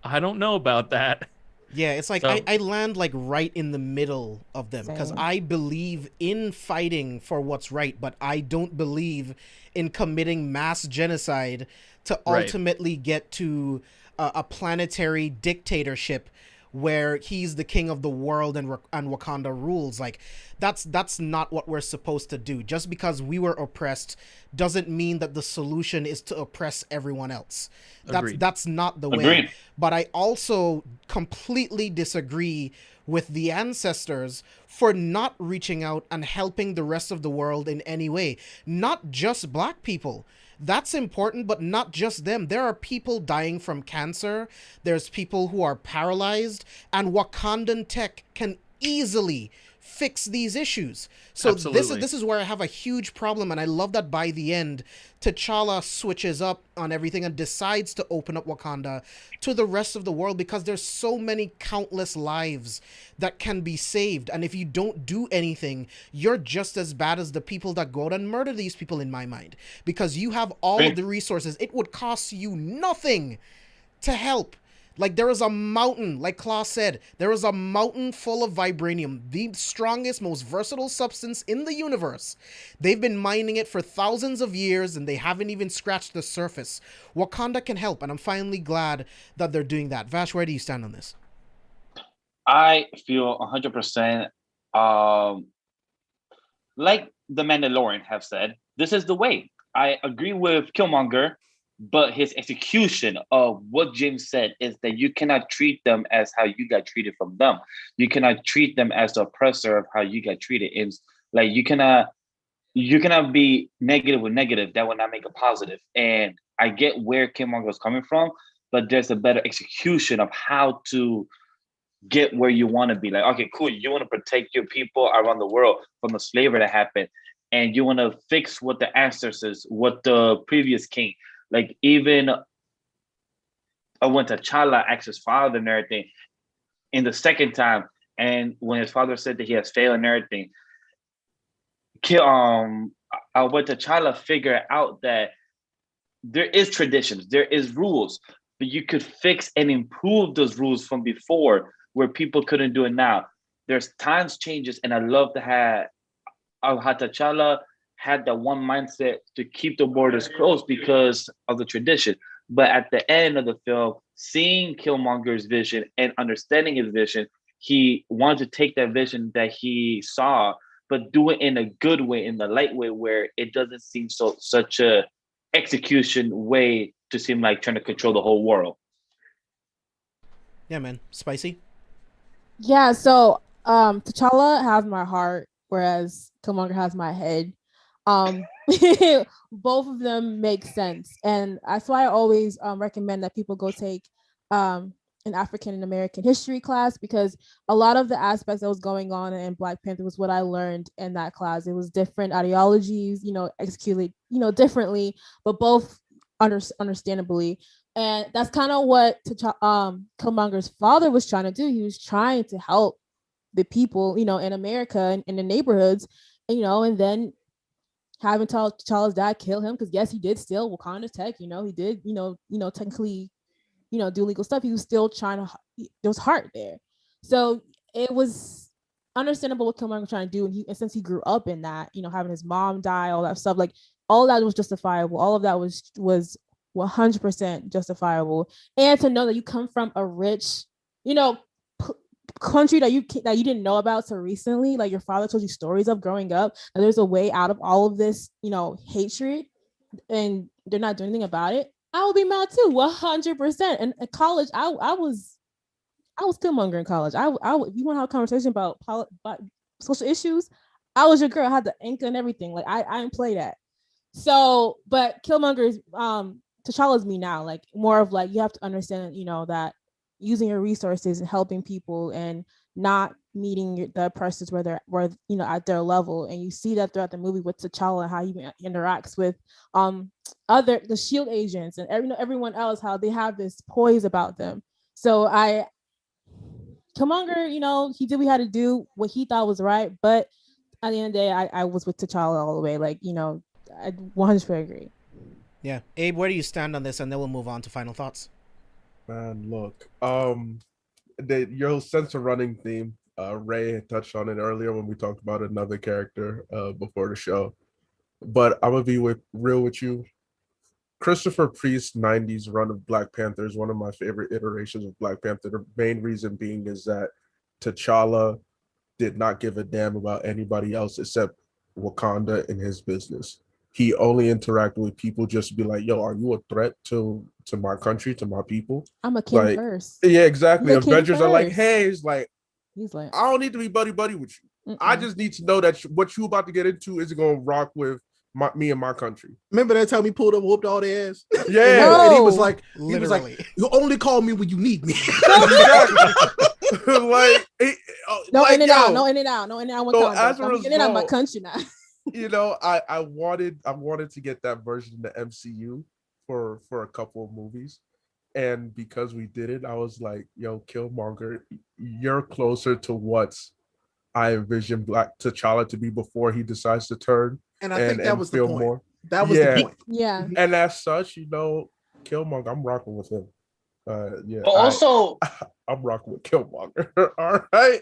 I don't know about that. Yeah, it's like I land like right in the middle of them because I believe in fighting for what's right, but I don't believe in committing mass genocide to ultimately get to a planetary dictatorship where he's the king of the world and Wakanda rules. Like that's not what we're supposed to do. Just because we were oppressed doesn't mean that the solution is to oppress everyone else. That's not the way. But I also completely disagree with the ancestors for not reaching out and helping the rest of the world in any way. Not just black people. That's important, but not just them. There are people dying from cancer. There's people who are paralyzed, and Wakandan tech can easily fix these issues. So this is where I have a huge problem, and I love that by the end, T'Challa switches up on everything and decides to open up Wakanda to the rest of the world because there's so many countless lives that can be saved. And if you don't do anything, you're just as bad as the people that go out and murder these people, in my mind, because you have all of the resources. It would cost you nothing to help. Like there is a mountain, like Klaus said, there is a mountain full of vibranium, the strongest, most versatile substance in the universe. They've been mining it for thousands of years and they haven't even scratched the surface. Wakanda can help, and I'm finally glad that they're doing that. Vash, where do you stand on this? I feel 100% like the Mandalorian have said, this is the way. I agree with Killmonger, but his execution of what James said is that you cannot treat them as how you got treated from them. You cannot treat them as the oppressor of how you got treated. It's like you cannot be negative with negative. That will not make a positive. And I get where Killmonger is coming from, but there's a better execution of how to get where you want to be. Like, okay, cool. You want to protect your people around the world from the slavery that happened, and you want to fix what the ancestors, what the previous king. Like even when T'Challa asked his father and everything in the second time, and when his father said that he has failed and everything, when T'Challa figured out that there is traditions, there is rules, but you could fix and improve those rules from before where people couldn't do it now. There's times changes, and I love to have how T'Challa had that one mindset to keep the borders closed because of the tradition. But at the end of the film, seeing Killmonger's vision and understanding his vision, he wanted to take that vision that he saw, but do it in a good way, in the light way, where it doesn't seem such a execution way to seem like trying to control the whole world. Yeah, man. Spicy? Yeah, so T'Challa has my heart, whereas Killmonger has my head. Both of them make sense, and that's why I always recommend that people go take an African and American history class, because a lot of the aspects that was going on in Black Panther was what I learned in that class. It was different ideologies, executed differently, but both understandably. And that's kind of what Killmonger's father was trying to do. He was trying to help the people in America and in the neighborhoods, and then having T'Challa's dad kill him, because yes, he did steal Wakanda's tech. He did, technically, do legal stuff. He was still trying to. There was heart there, so it was understandable what Killmonger was trying to do, and since he grew up in that, having his mom die, all that stuff, like all that was justifiable. All of that was 100% justifiable, and to know that you come from a rich, country that you didn't know about so recently, like your father told you stories of growing up, and there's a way out of all of this, hatred, and they're not doing anything about it. I would be mad too, 100%. And at college, I was Killmonger in college. If you want to have a conversation about social issues, I was your girl. I had the anchor and everything. Like I didn't play that. So, but Killmonger is T'Challa's me now. Like more of like, you have to understand, that using your resources and helping people and not meeting the oppressors where at their level. And you see that throughout the movie with T'Challa, how he interacts with the shield agents and everyone else, how they have this poise about them. So Killmonger, he did what he had to do, what he thought was right, but at the end of the day, I was with T'Challa all the way. Like, I 100% agree. Yeah. Abe, where do you stand on this? And then we'll move on to final thoughts. Man, look, your sense of running theme, Ray had touched on it earlier when we talked about another character before the show. But I'm gonna be real with you. Christopher Priest's 90s run of Black Panther is one of my favorite iterations of Black Panther. The main reason being is that T'Challa did not give a damn about anybody else except Wakanda and his business. He only interacted with people just to be like, yo, are you a threat to my country, to my people? I'm a king first. Yeah, exactly. Avengers are like, hey, he's like, I don't need to be buddy with you. I just need to know that what you about to get into is going to rock with me and my country. Remember that time he pulled up, whooped all their ass? Yeah. And he was like, literally, you only call me when you need me. Like, no in and out. So as a result, getting out of my country now. I wanted to get that version in the MCU for a couple of movies. And because we did it, I was like, yo, Killmonger, you're closer to what I envisioned Black T'Challa to be before he decides to turn. And I think that was the point. More. That was the point. Yeah. And as such, Killmonger, I'm rocking with him. But also, I'm rocking with Killmonger. All right.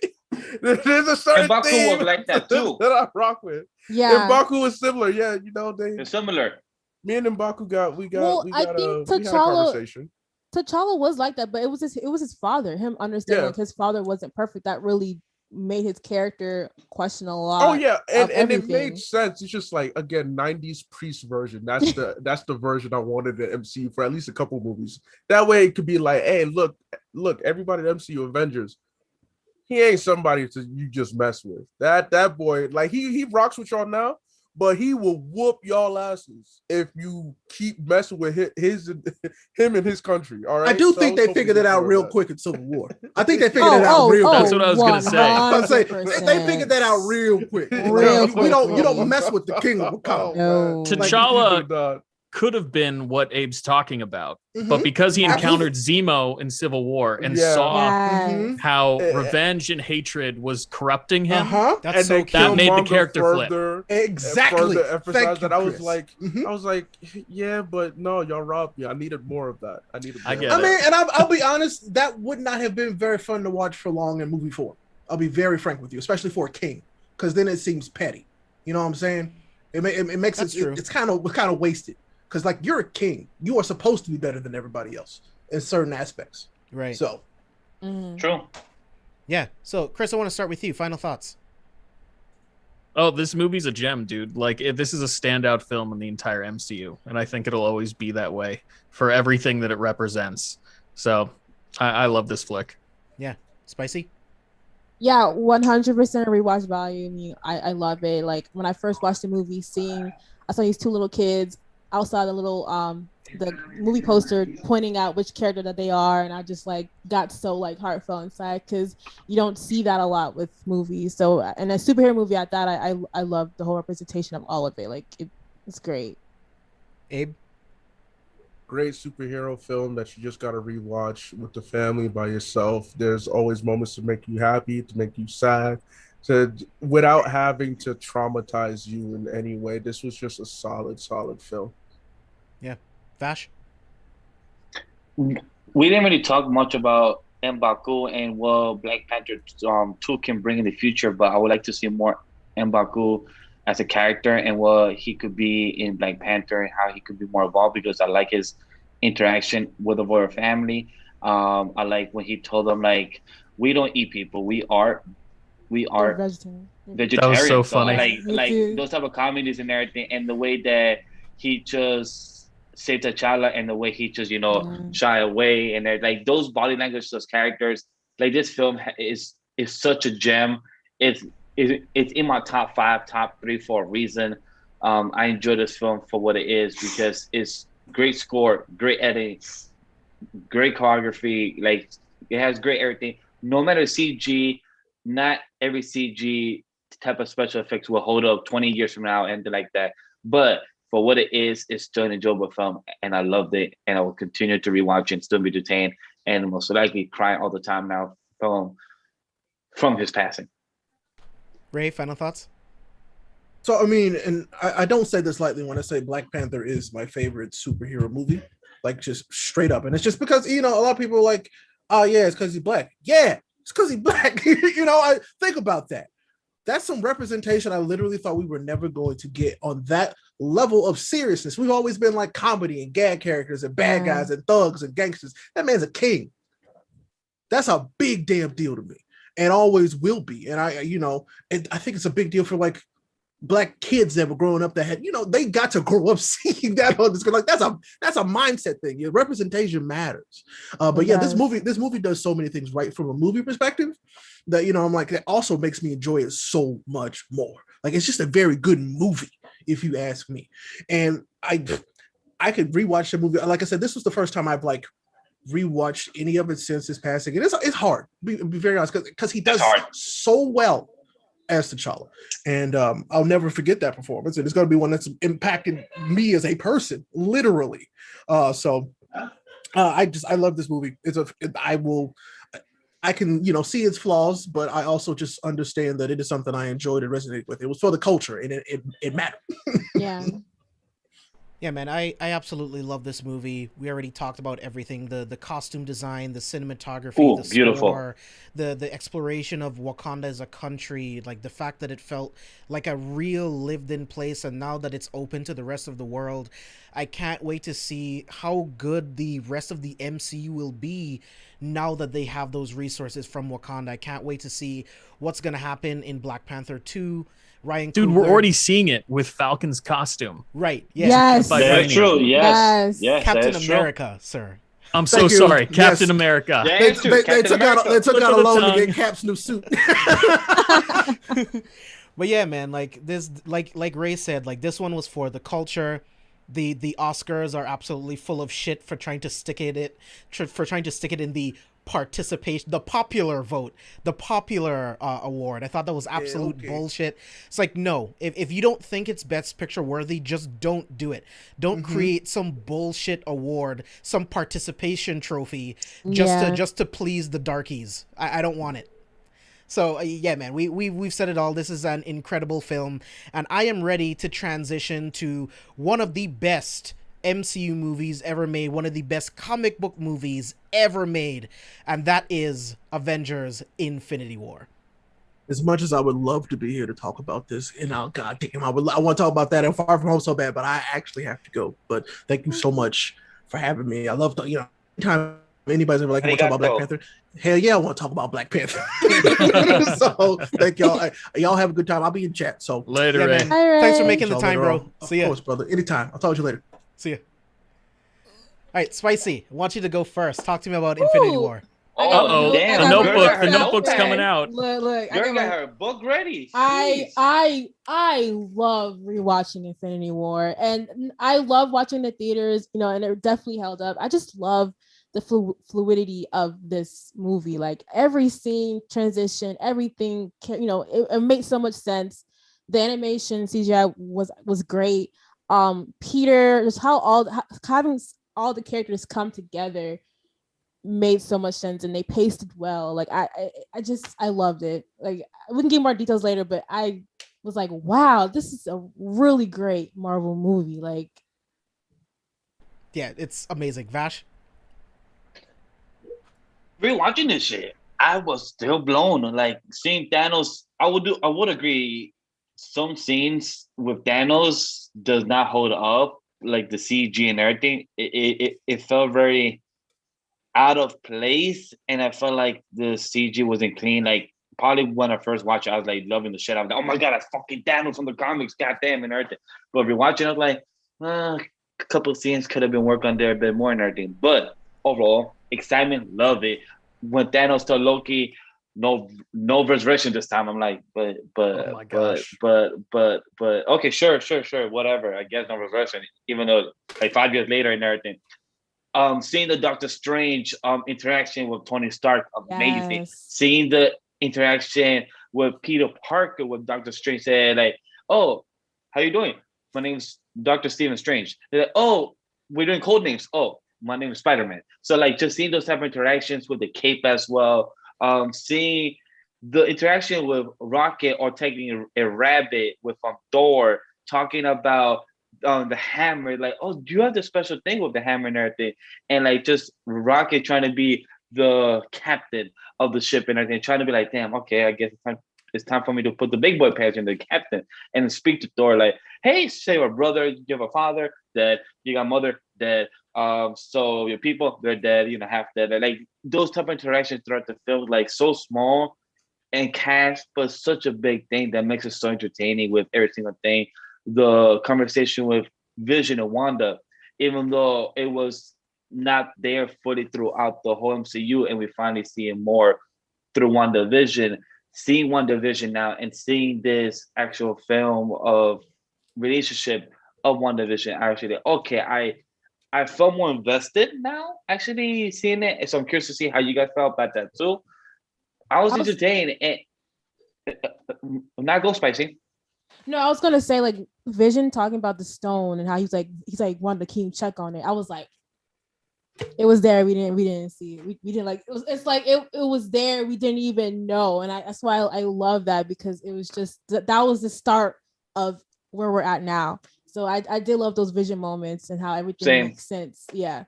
There's a certain and Baku thing was like that too. that I rock with. Yeah. And Baku was similar. Yeah, they're similar. Me and Baku got I think we had a conversation. T'Challa was like that, but it was his father. Him understanding like his father wasn't perfect. That really made his character question a lot. Oh yeah, and it made sense. It's just like, again, 90s priest version. That's the version I wanted in MCU for at least a couple movies. That way it could be like, hey, look, everybody in MCU Avengers, he ain't somebody you just mess with. That boy, like he rocks with y'all now, but he will whoop y'all asses if you keep messing with him and his country. All right. I do think they figured it out real quick in Civil War. I think they figured it out real quick. That's what I was gonna say. I was say they figured that out real quick. You don't mess with the king of Wakanda. No. T'Challa could have been what Abe's talking about, but because he encountered Zemo in Civil War and saw how revenge and hatred was corrupting him, that made the character flip. Exactly. Further emphasize that. I was like, yeah, but no, y'all robbed me. I needed more of that. I mean, and I'll be honest, that would not have been very fun to watch for long in movie form. I'll be very frank with you, especially for a king, because then it seems petty. You know what I'm saying? It makes it's kind of wasted. Because, like, you're a king. You are supposed to be better than everybody else in certain aspects. Right. So. True. Yeah. So, Chris, I want to start with you. Final thoughts. Oh, this movie's a gem, dude. Like, this is a standout film in the entire MCU. And I think it'll always be that way for everything that it represents. So, I love this flick. Yeah. Spicy? Yeah, 100% rewatch value. I mean, I love it. Like, when I first watched the movie, I saw these two little kids outside the little the movie poster pointing out which character that they are, and I just like got so like heartfelt inside, because you don't see that a lot with movies. So, and a superhero movie at that, I love the whole representation of all of it. Like it's great. Abe? Great superhero film that you just got to rewatch with the family, by yourself. There's always moments to make you happy, to make you sad. to without having to traumatize you in any way. This was just a solid film. Yeah. Vash? We didn't really talk much about M'Baku and what Black Panther 2 can bring in the future, but I would like to see more M'Baku as a character and what he could be in Black Panther and how he could be more involved, because I like his interaction with the royal family. I like when he told them, like, we don't eat people, we are Vegetarian. vegetarians. That was so So, funny. like those type of comedies and everything, and the way that he just saved T'Challa, and the way he just shy away, and like those body language, those characters. Like, this film is such a gem. It's in my top 5, top 3 for a reason. I enjoy this film for what it is, because it's great score, great editing, great choreography. Like, it has great everything. No matter CG, not every CG type of special effects will hold up 20 years from now and like that. But for what it is, it's still an enjoyable film, and I loved it, and I will continue to rewatch and still be detained, and most likely crying all the time now from his passing. Ray, final thoughts? So, I mean, and I don't say this lightly when I say Black Panther is my favorite superhero movie, like, just straight up. And it's just because, a lot of people are like, oh, yeah, it's because he's black. Yeah, it's because he's black. I think about that. That's some representation I literally thought we were never going to get on that level of seriousness. We've always been like comedy and gag characters and bad guys and thugs and gangsters. That man's a king. That's a big damn deal to me, and always will be. And I think it's a big deal for like Black kids that were growing up that had, they got to grow up seeing that on the screen. Like, that's a mindset thing. Your representation matters. But yeah, this movie does so many things right from a movie perspective that, I'm like, that also makes me enjoy it so much more. Like, it's just a very good movie, if you ask me. And I could rewatch the movie. Like I said, this was the first time I've like rewatched any of it since his passing. And it's hard, be very honest, because he does so well as T'Challa, and I'll never forget that performance, and it's going to be one that's impacted me as a person, literally. I love this movie. I can see its flaws, but I also just understand that it is something I enjoyed and resonated with. It was for the culture, and it mattered. Yeah. Yeah, man, I absolutely love this movie. We already talked about everything, the costume design, the cinematography, the beautiful score, the exploration of Wakanda as a country, like the fact that it felt like a real lived-in place, and now that it's open to the rest of the world, I can't wait to see how good the rest of the MCU will be now that they have those resources from Wakanda. I can't wait to see what's going to happen in Black Panther 2. Ryan Dude, Coogler. we're already seeing it with Falcon's costume. Right. Yes. That's true. Yes. Captain that's America, sir. I'm so sorry. Captain America. Yeah, They took out a loan to get Cap's new suit. But yeah, man, like this, like Ray said, like this one was for the culture. The Oscars are absolutely full of shit for trying to stick it in the participation, the popular vote, the popular award. I thought that was absolute bullshit. It's like, no, if you don't think it's Best Picture worthy, just don't do it. Don't create some bullshit award, some participation trophy just to please the darkies. I don't want it. So yeah, man, we've said it all. This is an incredible film, and I am ready to transition to one of the best MCU movies ever made, one of the best comic book movies ever made, and that is Avengers: Infinity War. As much as I would love to be here to talk about this, and God damn, I want to talk about that and Far From Home so bad, but I actually have to go. But thank you so much for having me. I love to, anytime anybody's ever like, want to talk about Black Panther? Hell yeah, I want to talk about Black Panther. So thank y'all. Y'all have a good time. I'll be in chat. So later, yeah, Ray. man. Thanks for making the time, bro. Of See ya. course, brother. Anytime. I'll talk to you later. See ya. All right, Spicy, I want you to go first. Talk to me about Infinity War. Uh-oh, damn. the notebook. The Girl, notebook's okay. coming out. Look. Girl got her book ready. I love rewatching Infinity War, and I love watching the theaters. And it definitely held up. I just love the fluidity of this movie. Like every scene, transition, everything. It makes so much sense. The animation CGI was great. Peter, just how having all the characters come together made so much sense and they paced it well. Like I loved it. Like we can get more details later, but I was like, wow, this is a really great Marvel movie. Like, yeah, it's amazing. Vash. Rewatching this shit, I was still blown. Like seeing Thanos, I would agree. Some scenes with Thanos does not hold up, like the CG and everything. It felt very out of place, and I felt like the CG wasn't clean. Like probably when I first watched it, I was like loving the shit. I was like, oh my god, that's fucking Thanos from the comics, goddamn, and everything. But if you're watching, I was like, a couple of scenes could have been worked on there a bit more and everything. But overall, excitement, love it. When Thanos told Loki, no resurrection this time. I'm like, Oh my gosh. but okay, sure, whatever. I guess no resurrection, even though like 5 years later and everything. Seeing the Doctor Strange interaction with Tony Stark, amazing. yes. Seeing the interaction with Peter Parker with Doctor Strange said like, oh, how you doing? My name's Dr. Stephen Strange. They're like, oh, we're doing code names. Oh, my name is Spider-Man. So like just seeing those type of interactions with the cape as well. Seeing the interaction with Rocket or taking a rabbit with Thor, talking about the hammer, like, oh, do you have the special thing with the hammer and everything? And like just Rocket trying to be the captain of the ship and everything, trying to be like, damn, okay, I guess it's time for me to put the big boy pants in the captain and speak to Thor like, hey, say your brother, you have a father, dead, you got mother, dead. So your people, they're dead, half dead. Like those type of interactions throughout the film, like so small and cast, but such a big thing that makes it so entertaining with every single thing. The conversation with Vision and Wanda, even though it was not there fully throughout the whole MCU, and we finally see it more through WandaVision. Seeing WandaVision now and seeing this actual film of relationship of WandaVision, actually, okay, I felt more invested now actually seeing it. So I'm curious to see how you guys felt about that too. I was entertained and not go spicy. No, I was gonna say like Vision talking about the stone and how he's like wanted to keep check on it. I was like, it was there. We didn't see it. We didn't like it was there. We didn't even know. And that's why I love that, because it was just that was the start of where we're at now. So I did love those Vision moments and how everything makes sense. Yeah.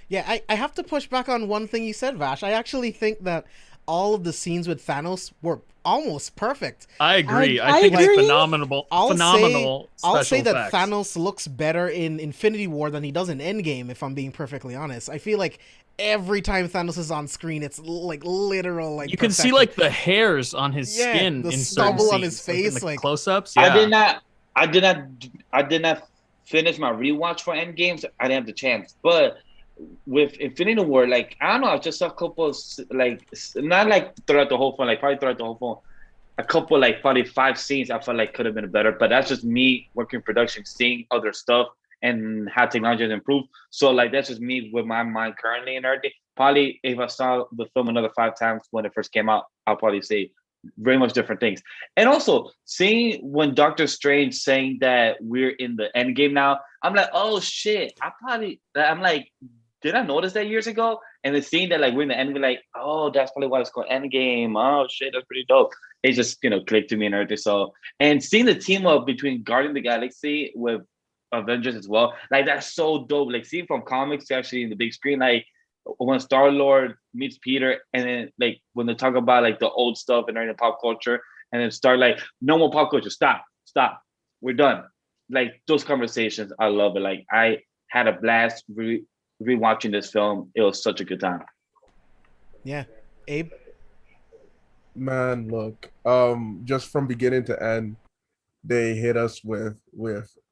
Yeah, I have to push back on one thing you said, Vash. I actually think that all of the scenes with Thanos were almost perfect. I agree. I think agree. it's phenomenal. I'll say that effects. Thanos looks better in Infinity War than he does in Endgame, if I'm being perfectly honest. I feel like every time Thanos is on screen, it's like literal, like you can see like the hairs on his skin, the in stubble on scenes, his face, like, in the like close-ups. Yeah. I did not finish my rewatch for Endgames. I didn't have the chance, but with Infinity War, like I don't know, I just saw a couple of, like not like throughout the whole film, like probably throughout the whole film, a couple like probably 5 scenes I felt like could have been better. But that's just me working production, seeing other stuff and how technology has improved. So like that's just me with my mind currently and everything. Probably if I saw the film another 5 times when it first came out, I'll probably say very much different things. And also seeing when Doctor Strange saying that we're in the end game now, I'm like, oh shit, I'm like, did I notice that years ago? And then seeing that like we're in the end, we're like, oh, that's probably why it's called Endgame. Oh shit, that's pretty dope. It just clicked to me and everything. So, and seeing the team up between Guardian of the Galaxy with Avengers as well, like that's so dope. Like seeing from comics to actually in the big screen, like when Star-Lord meets Peter, and then like when they talk about like the old stuff and in pop culture, and then start like no more pop culture. Stop, we're done. Like those conversations, I love it. Like I had a blast rewatching this film. It was such a good time. Yeah. Abe? Man, look, just from beginning to end, they hit us with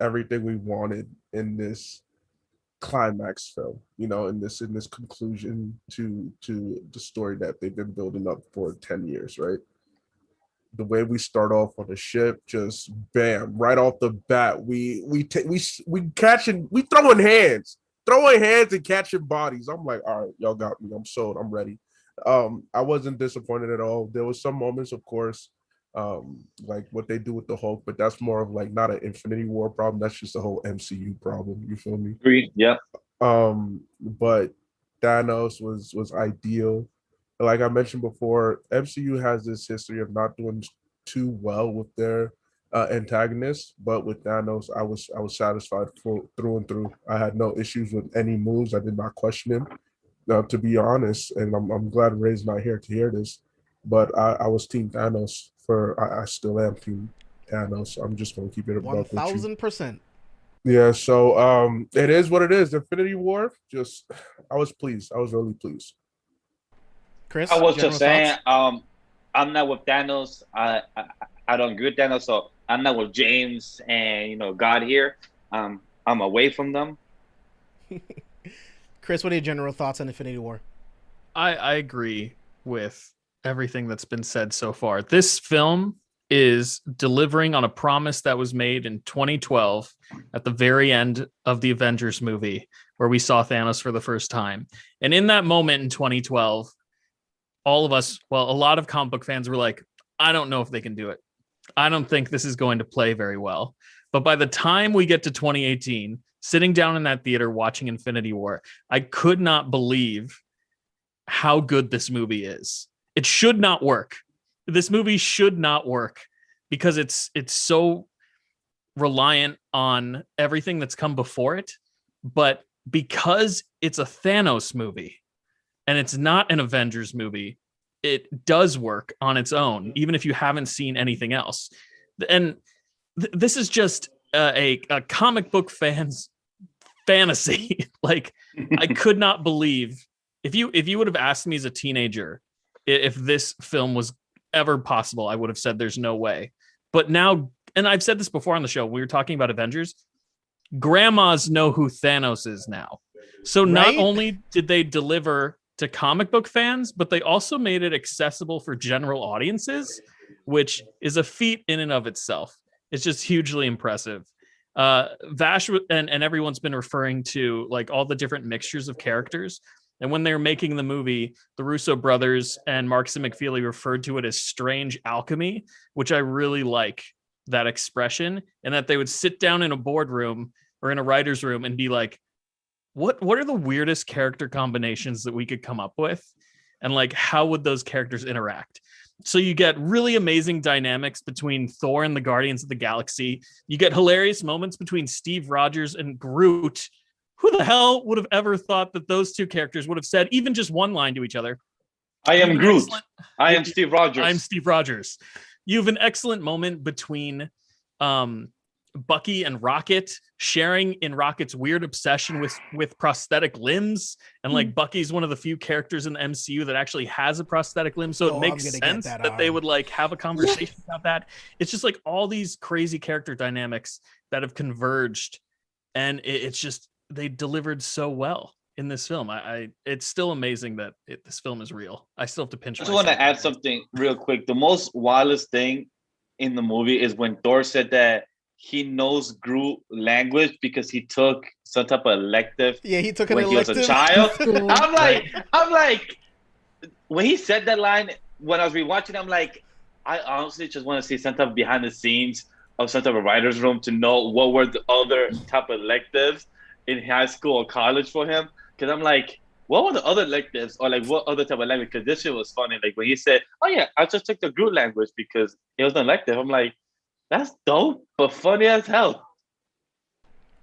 everything we wanted in this climax film, in this conclusion to the story that they've been building up for 10 years, right? The way we start off on the ship, just bam, right off the bat, we throwing hands and catching bodies. I'm like, all right, y'all got me. I'm sold. I'm ready. I wasn't disappointed at all. There was some moments, of course, like what they do with the Hulk, but that's more of like not an Infinity War problem. That's just a whole MCU problem. You feel me? Agree. Yeah. But Thanos was ideal. Like I mentioned before, MCU has this history of not doing too well with their antagonists, but with Thanos, I was satisfied through and through. I had no issues with any moves. I did not question him, to be honest. And I'm glad Ray's not here to hear this, but I was Team Thanos I still am Team Thanos. I'm just gonna keep it a buck with you. 1000%. Yeah, so it is what it is. Infinity War, just I was pleased. I was really pleased. Chris, I was general just saying, thoughts? I'm not with Thanos. I don't agree with Thanos, so I'm not with James and God here. I'm away from them. Chris, what are your general thoughts on Infinity War? I agree with everything that's been said so far. This film is delivering on a promise that was made in 2012 at the very end of the Avengers movie, where we saw Thanos for the first time. And in that moment in 2012, all of us, well, a lot of comic book fans were like, I don't know if they can do it. I don't think this is going to play very well. But by the time we get to 2018, sitting down in that theater watching Infinity War, I could not believe how good this movie is. It should not work. This movie should not work because it's so reliant on everything that's come before it. But because it's a Thanos movie and it's not an Avengers movie, it does work on its own, even if you haven't seen anything else. And this is just a comic book fan's fantasy. Like, I could not believe if you would have asked me as a teenager if this film was ever possible, I would have said there's no way. But now, and I've said this before on the show, we were talking about Avengers, grandmas know who Thanos is now. So not only did they deliver to comic book fans, but they also made it accessible for general audiences, which is a feat in and of itself. It's just hugely impressive. Vash and everyone's been referring to like all the different mixtures of characters. And when they were making the movie, the Russo brothers and Marks and McFeely referred to it as strange alchemy, which I really like that expression, and that they would sit down in a boardroom or in a writer's room and be like, what are the weirdest character combinations that we could come up with? And like, how would those characters interact? So you get really amazing dynamics between Thor and the Guardians of the Galaxy. You get hilarious moments between Steve Rogers and Groot. Who the hell would have ever thought that those two characters would have said even just one line to each other? I am Groot. I am Steve Rogers. I'm Steve Rogers. You have an excellent moment between Bucky and Rocket, sharing in Rocket's weird obsession with prosthetic limbs. And like Bucky's one of the few characters in the MCU that actually has a prosthetic limb. So it makes sense that they would like have a conversation about that. It's just like all these crazy character dynamics that have converged. And it's just, they delivered so well in this film. It's still amazing that this film is real. I still have to pinch. I just want to add something real quick. The most wildest thing in the movie is when Thor said that he knows Groot language because he took some type of elective. Yeah, he took an when elective. he was a child. I'm like, when he said that line, when I was rewatching, I'm like, I honestly just want to see some type of behind the scenes of some type of writer's room to know what were the other type of electives in high school or college for him. Because I'm like, what were the other electives, or like what other type of language? Because this shit was funny. Like when he said, "Oh yeah, I just took the Groot language because it was an elective." I'm like, that's dope, but funny as hell.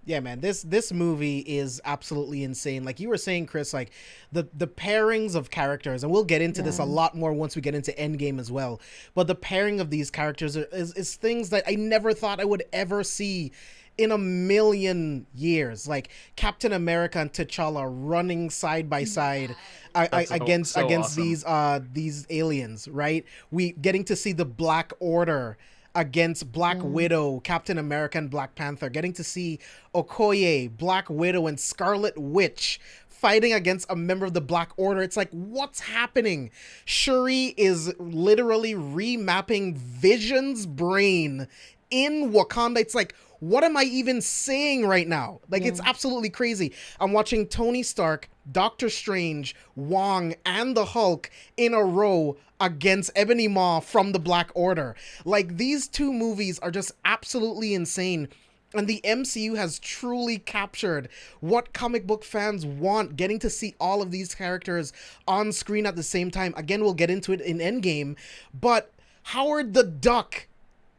Yeah, man, this movie is absolutely insane. Like you were saying, Chris, like the pairings of characters, and we'll get into this a lot more once we get into Endgame as well. But the pairing of these characters is things that I never thought I would ever see in a million years. Like Captain America and T'Challa running side by side against awesome. these aliens, right? We getting to see the Black Order against Black Widow, Captain America, and Black Panther. Getting to see Okoye, Black Widow, and Scarlet Witch fighting against a member of the Black Order. It's like, what's happening? Shuri is literally remapping Vision's brain in Wakanda. It's like, what am I even saying right now? Like, it's absolutely crazy. I'm watching Tony Stark, Doctor Strange, Wong, and the Hulk in a row against Ebony Maw from the Black Order. Like, these two movies are just absolutely insane. And the MCU has truly captured what comic book fans want, getting to see all of these characters on screen at the same time. Again, we'll get into it in Endgame, but Howard the Duck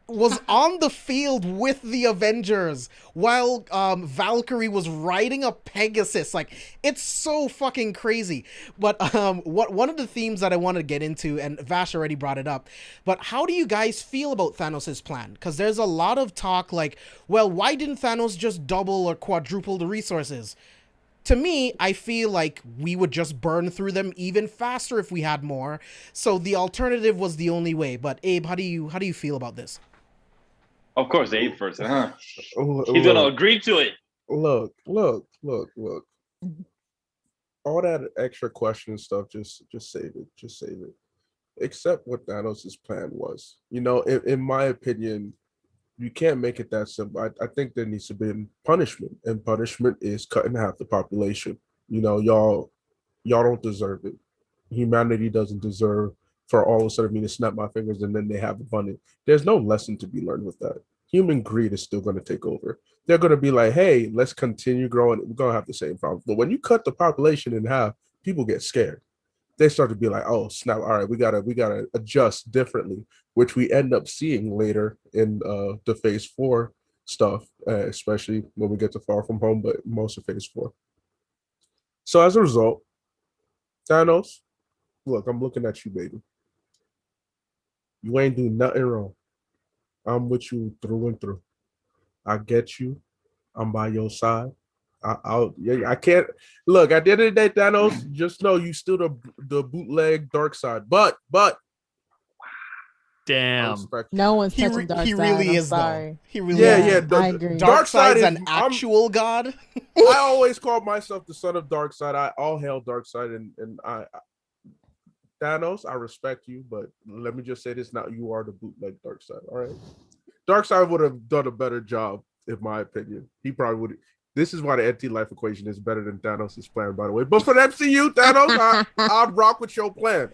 was on the field with the Avengers while Valkyrie was riding a Pegasus. Like, it's so fucking crazy. But one of the themes that I want to get into, and Vash already brought it up, but how do you guys feel about Thanos' plan? Because there's a lot of talk like, well, why didn't Thanos just double or quadruple the resources? To me, I feel like we would just burn through them even faster if we had more. So the alternative was the only way. But Abe, how do you feel about this? Of course, Abe first, huh? Look, He's gonna agree to it. Look. All that extra question stuff, just save it. Just save it. Except what Thanos' plan was. You know, in my opinion, you can't make it that simple. I think there needs to be punishment, and punishment is cutting half the population. You know, y'all don't deserve it. Humanity doesn't deserve for all of a sudden me to snap my fingers and then they have abundance. There's no lesson to be learned with that. Human greed is still going to take over. They're going to be like, hey, let's continue growing. We're going to have the same problem. But when you cut the population in half, people get scared. They start to be like, oh, snap. All right, we gotta adjust differently, which we end up seeing later in the phase 4 stuff, especially when we get to Far From Home, but most of phase 4. So as a result, Thanos, look, I'm looking at you, baby. You ain't do nothing wrong. I'm with you through and through. I get you. I'm by your side. I can't look at the end of the day, Thanos. Just know you still the bootleg dark side, but damn, no one's touching dark side. He really I'm is sorry. Though. He really is. I agree. Dark side is an actual god. I always call myself the son of dark side. I all hail dark side, and I Thanos, I respect you, but let me just say this now: you are the bootleg dark side. All right, dark side would have done a better job, in my opinion. He probably would. This is why the anti-life equation is better than Thanos' plan, by the way. But for the MCU, Thanos, I rock with your plan.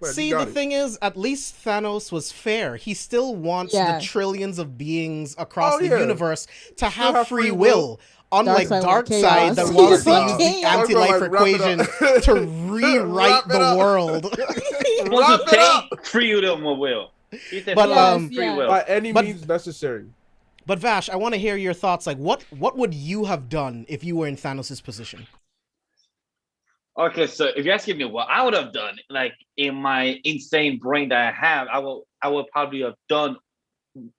See, the thing is, at least Thanos was fair. He still wants the trillions of beings across the universe to have free will. Unlike Darkseid that wants to use the anti-life equation to rewrite the world. He wants to take freedom of will. He said free will. By any means necessary. But Vash, I want to hear your thoughts. Like, what would you have done if you were in Thanos' position? Okay, so if you're asking me what I would have done, like in my insane brain that I have, I would probably have done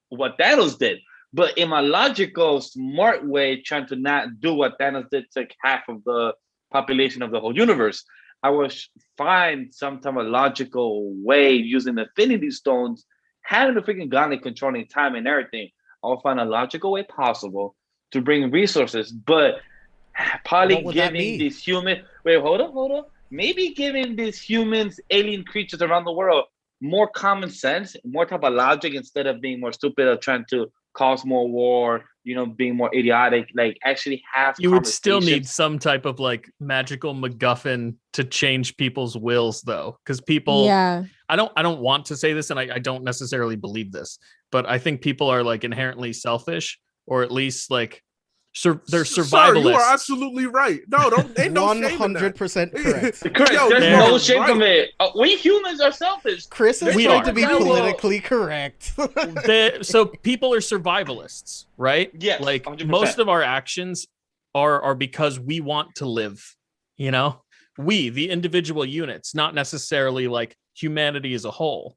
what Thanos did. But in my logical, smart way, trying to not do what Thanos did, take half of the population of the whole universe, I would find some type of logical way using the Infinity Stones, having the freaking gauntlet controlling time and everything. I'll find a logical way possible to bring resources, but probably giving these humans. Wait, hold on. Maybe giving these humans, alien creatures around the world, more common sense, more type of logic instead of being more stupid or trying to cause more war, being more idiotic, like actually have you would still need some type of like magical MacGuffin to change people's wills though, because people I don't want to say this, and I don't necessarily believe this, but I think people are like inherently selfish, or at least like they're survivalists. Sir, you are absolutely right. No, ain't no 100% correct. There's no shame from it. We humans are selfish. Chris is trying to be politically correct. So people are survivalists, right? Yes, like 100%. Most of our actions are because we want to live. We, the individual units, not necessarily like humanity as a whole.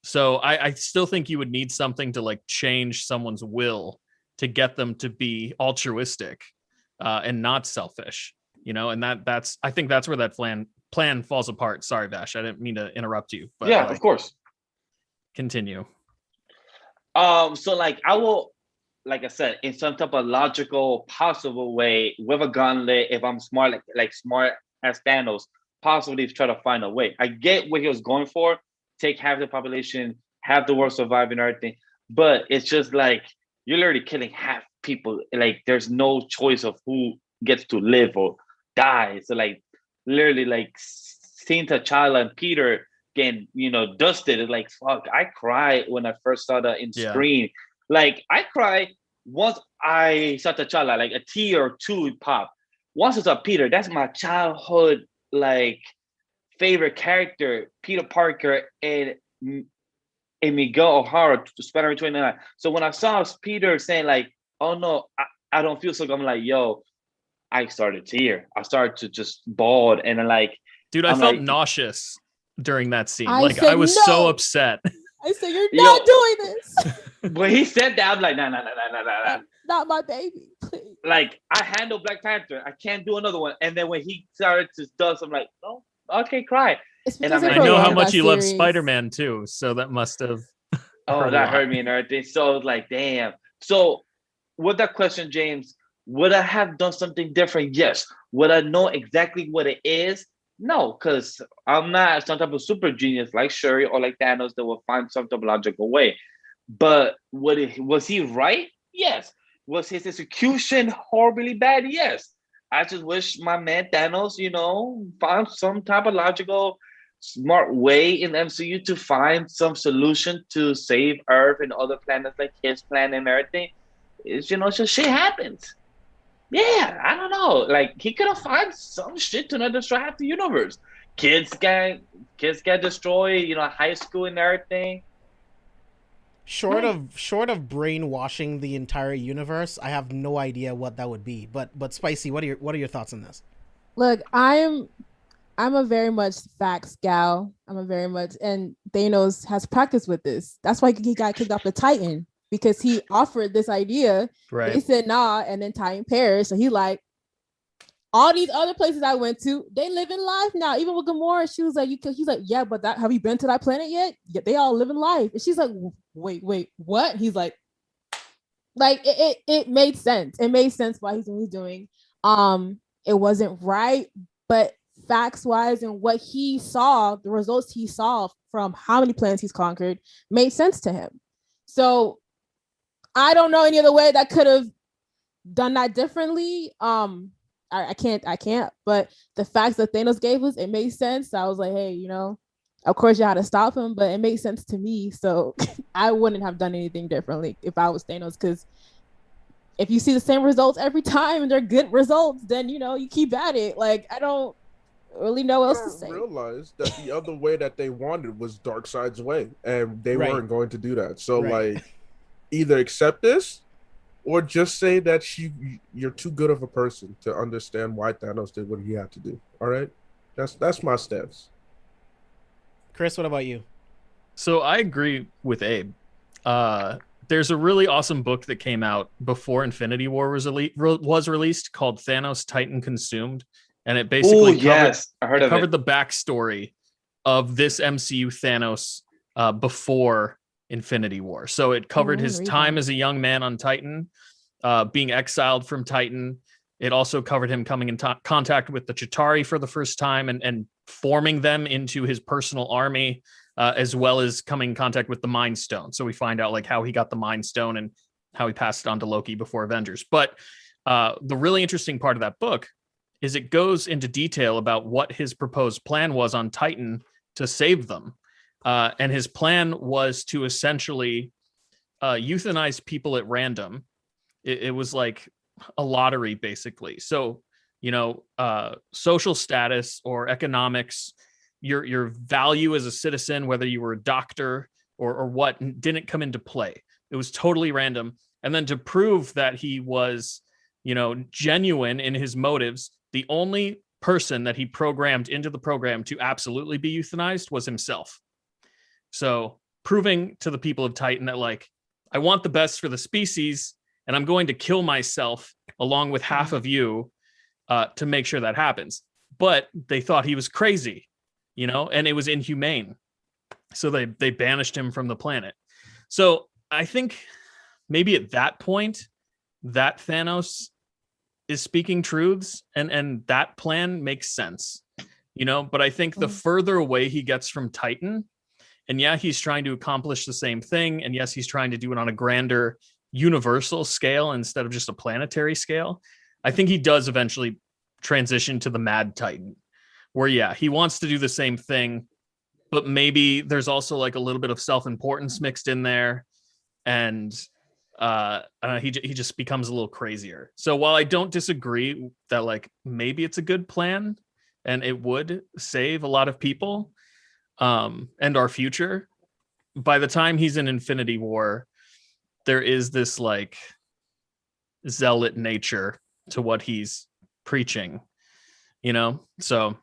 So I still think you would need something to like change someone's will to get them to be altruistic and not selfish, and that's I think that's where that plan falls apart. Sorry, Vash, I didn't mean to interrupt you. But of course. Continue. So like I will, like I said, in some type of logical, possible way with a gauntlet, if I'm smart, like smart as Thanos, possibly try to find a way. I get what he was going for, take half the population, have the world survive and everything, but it's just like, you're literally killing half people. Like, there's no choice of who gets to live or die. So, like, literally, like, seeing T'Challa and Peter getting, dusted. It's like, fuck, I cried when I first saw that in screen. Like, I cried once I saw T'Challa, like a tear or two would pop. Once it's a Peter, that's my childhood like favorite character, Peter Parker and Miguel O'Hara, Spider-Man 29. So when I saw Peter saying like, "Oh no, I don't feel so good," I'm like, "Yo," I started to tear. I started to just bawl, and then like, Dude, I I'm felt like, nauseous during that scene. I Like said I was no. so upset. I said, "You're Yo. not doing this. when he said that, I'm like, nah. Not my baby, please." Like I handle Black Panther, I can't do another one. And then when he started to do, I'm like, no, okay, cry. It's And because I'm they I know how prolonged much that you love series. Spider-Man too, so that must have Oh, hurt a that lot. hurt me and everything. So like, damn. So with that question, James, would I have done something different? Yes. Would I know exactly what it is? No, because I'm not some type of super genius like Shuri or like Thanos that will find some type of logical way. But was he right? Yes. Was his execution horribly bad? Yes. I just wish my man Thanos, found some type of logical, smart way in the MCU to find some solution to save Earth and other planets like his planet and everything. It's just shit happens. Yeah, I don't know. Like he could have found some shit to not destroy half the universe. Kids get destroyed. High school and everything. Short of brainwashing the entire universe, I have no idea what that would be. But Spicy, what are your thoughts on this? Look, I'm a very much facts gal. And Thanos has practice with this. That's why he got kicked off the Titan, because he offered this idea. Right. They said nah, and then Titan perished. So he like, all these other places I went to, they live in life now. Even with Gamora, she was like, he's like, yeah, but have you been to that planet yet? Yeah, they all live in life. And she's like, wait, what? He's like it made sense. It made sense why he's doing. It wasn't right, but facts wise and what he saw, the results he saw from how many planets he's conquered made sense to him. So I don't know any other way that could have done that differently. I can't. But the facts that Thanos gave us, it made sense. So I was like, hey, of course you had to stop him, but it made sense to me. So I wouldn't have done anything differently if I was Thanos, because if you see the same results every time and they're good results, then you keep at it. Like I don't really know what else to say. Realize that the other way that they wanted was Darkseid's way, and they Right. weren't going to do that. So Right. like, either accept this, or just say that you're too good of a person to understand why Thanos did what he had to do. All right, that's my stance. Chris, what about you? So I agree with Abe. There's a really awesome book that came out before Infinity War was released called Thanos Titan Consumed, and it basically covered the backstory of this MCU Thanos before Infinity War. So it covered his time as a young man on Titan, being exiled from Titan. It also covered him coming in contact with the Chitauri for the first time and forming them into his personal army, as well as coming in contact with the Mind Stone. So we find out like how he got the Mind Stone and how he passed it on to Loki before Avengers. But the really interesting part of that book is it goes into detail about what his proposed plan was on Titan to save them. And his plan was to essentially euthanize people at random. It was like a lottery, basically. So, social status or economics, your value as a citizen, whether you were a doctor or what, didn't come into play. It was totally random. And then to prove that he was, genuine in his motives, the only person that he programmed into the program to absolutely be euthanized was himself. So proving to the people of Titan that like, I want the best for the species and I'm going to kill myself along with half of you to make sure that happens. But they thought he was crazy, and it was inhumane. So they banished him from the planet. So I think maybe at that point that Thanos is speaking truths and that plan makes sense, but I think the further away he gets from Titan, and yeah, he's trying to accomplish the same thing. And yes, he's trying to do it on a grander universal scale instead of just a planetary scale. I think he does eventually transition to the Mad Titan, where, yeah, he wants to do the same thing, but maybe there's also like a little bit of self-importance mixed in there. And he just becomes a little crazier. So while I don't disagree that like maybe it's a good plan and it would save a lot of people and our future, by the time he's in Infinity War, there is this like zealot nature to what he's preaching, you know? So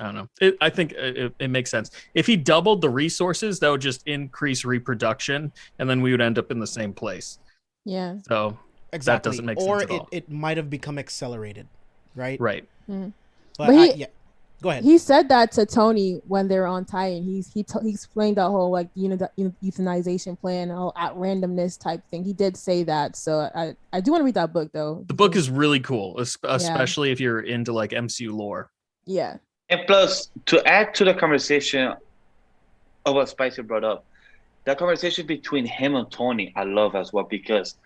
I don't know. I think it makes sense. If he doubled the resources, that would just increase reproduction, and then we would end up in the same place. Yeah. So that doesn't make sense at all. Or it might have become accelerated, right? Right. Mm-hmm. But yeah. Go ahead. He said that to Tony when they were on Titan. He explained that whole like euthanization plan, all at randomness type thing. He did say that. So I do want to read that book though. The book is really cool, especially if you're into like MCU lore. Yeah. And plus, to add to the conversation of what Spicer brought up, that conversation between him and Tony, I love as well, because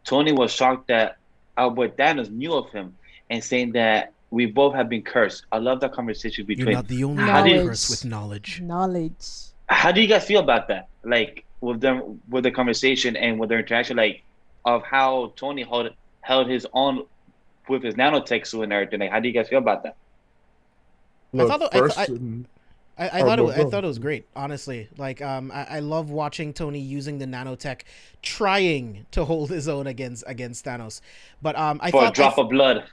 Tony was shocked that Albert Thanos knew of him and saying that we both have been cursed. I love that conversation between. You're not the only one cursed with knowledge. How do you guys feel about that? Like with them, with the conversation and with their interaction, like of how Tony held his own with his nanotech suit and everything. Like, how do you guys feel about that? Look, I thought it was great, honestly. Like, I love watching Tony using the nanotech, trying to hold his own against Thanos. But for a drop of blood.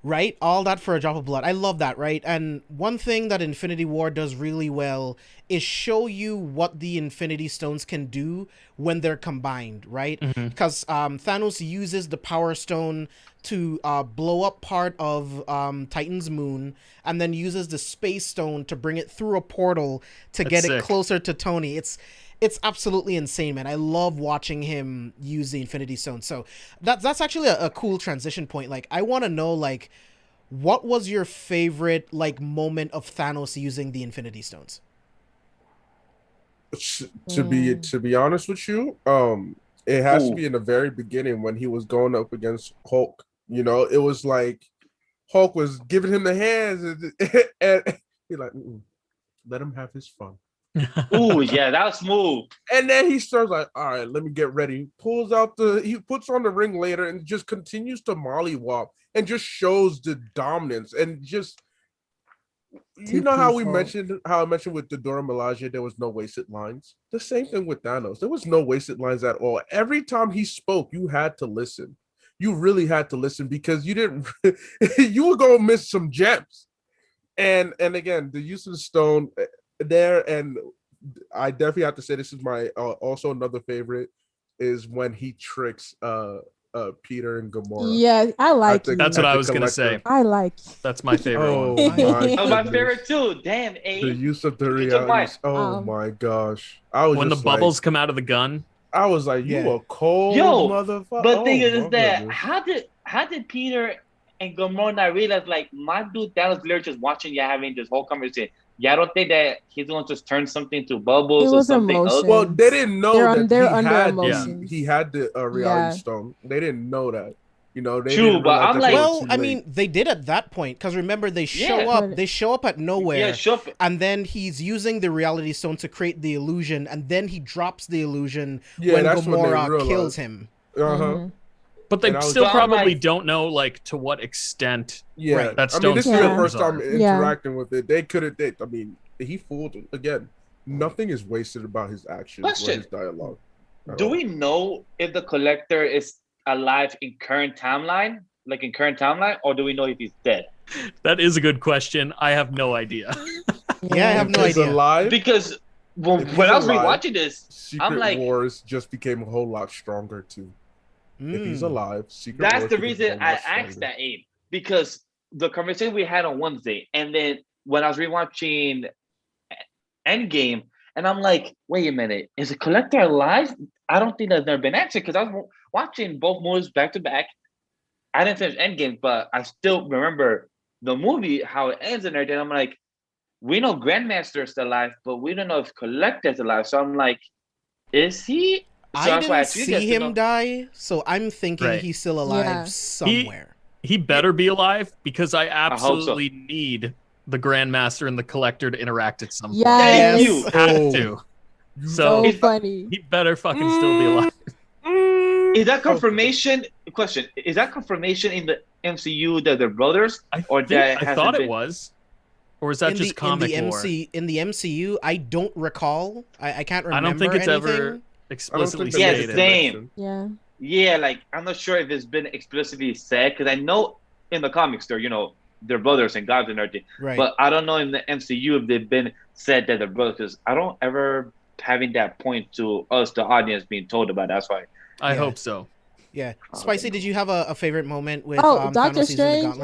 Right? All that for a drop of blood. I love that, right? And one thing that Infinity War does really well is show you what the Infinity Stones can do when they're combined, right? Because Thanos uses the Power Stone to blow up part of Titan's moon, and then uses the Space Stone to bring it through a portal to get it closer to Tony. It's absolutely insane, man. I love watching him use the Infinity Stone. So that's actually a cool transition point. Like, I want to know, like, what was your favorite like moment of Thanos using the Infinity Stones? To be honest with you, it has to be in the very beginning when he was going up against Hulk. You know, it was like Hulk was giving him the hands, and he's like, let him have his fun. Ooh, yeah, that was smooth. And then he starts like, all right, let me get ready. He puts on the ring later and just continues to mollywop and just shows the dominance and just, you know how I mentioned with the Dora Milaje, there was no wasted lines. The same thing with Thanos. There was no wasted lines at all. Every time he spoke, you had to listen. You really had to listen because you didn't. You were gonna miss some gems. And again, the use of the stone there, and I definitely have to say this is my also another favorite is when he tricks Peter and Gamora. Yeah, I like it. That's what I was gonna say. I like it. That's my favorite one. My favorite too. Damn, the use of the reality. Oh my gosh! I was when the bubbles come out of the gun. I was like, you a cold motherfucker. But thing is that how did Peter and Gamora not realize, like, my dude Thanos literally just watching you having this whole conversation. Yeah, I don't think that he's going to turn something to bubbles or something else. Well, they didn't know he had the reality stone. They didn't know that. You know, they true, but I'm like, well, I mean, they did at that point because remember they show up. They show up at nowhere, and then he's using the reality stone to create the illusion, and then he drops the illusion when Gamora kills him. But they still probably don't know, like, to what extent. Yeah, that stone. I mean, this is their first time interacting with it. They could have. I mean, he fooled them. Again. Nothing is wasted about his actions or his dialogue. Do we know if the Collector is alive in current timeline, or do we know if he's dead? That is a good question. I have no idea. I have no idea. Alive? Because when I was rewatching this, Secret I'm like, Wars just became a whole lot stronger too. If he's alive, Secret that's Wars the reason I asked that, Abe, because the conversation we had on Wednesday, and then when I was rewatching Endgame, and I'm like, wait a minute, is the Collector alive? I don't think that's never been answered because I was watching both movies back to back. I didn't finish Endgame, but I still remember the movie, how it ends and everything. I'm like, we know Grandmaster is still alive, but we don't know if Collector is alive. So I'm like, is he? So I didn't see him die, so I'm thinking he's still alive somewhere. He better be alive because I absolutely need the Grandmaster and the Collector to interact at some point. Yes. You have to. So funny. He better fucking still be alive. Is that confirmation? Question: Is that confirmation in the MCU that they're brothers, I thought it was, or is that just comic lore? In the MCU, I don't recall. I can't remember. I don't think it's anything. ever explicitly Yeah, stated. the same. Yeah. Yeah, like I'm not sure if it's been explicitly said because I know in the comics they're brothers and gods and everything. Right. But I don't know in the MCU if they've been said that they're brothers because I don't ever having that point to us, the audience, being told about. That's why. I hope so. Yeah. Spicy, did you have a favorite moment with Doctor Strange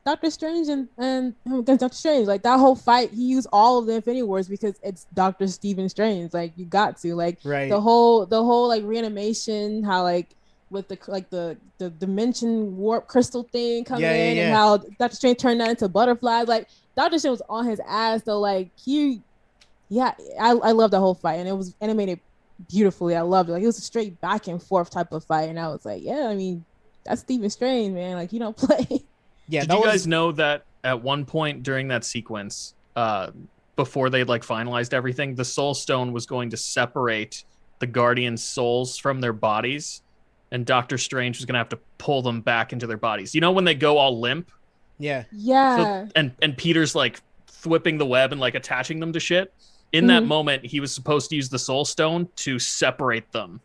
Doctor Strange and against Doctor Strange? Like that whole fight, he used all of the Infinity Wars because it's Doctor Stephen Strange. Like you got to the whole like reanimation, how like with the dimension warp crystal thing coming in, and how Doctor Strange turned that into butterflies. Like Doctor Strange was on his ass though. Like I love the whole fight, and it was animated beautifully. I loved it. Like it was a straight back and forth type of fight, and I was like, yeah, I mean, that's Stephen Strange, man. Like you don't play. Yeah. Did you guys know that at one point during that sequence, before they like finalized everything, the Soul Stone was going to separate the Guardians' souls from their bodies, and Doctor Strange was gonna have to pull them back into their bodies. You know when they go all limp? Yeah. So, and Peter's like whipping the web and like attaching them to shit. In that moment, he was supposed to use the Soul Stone to separate them,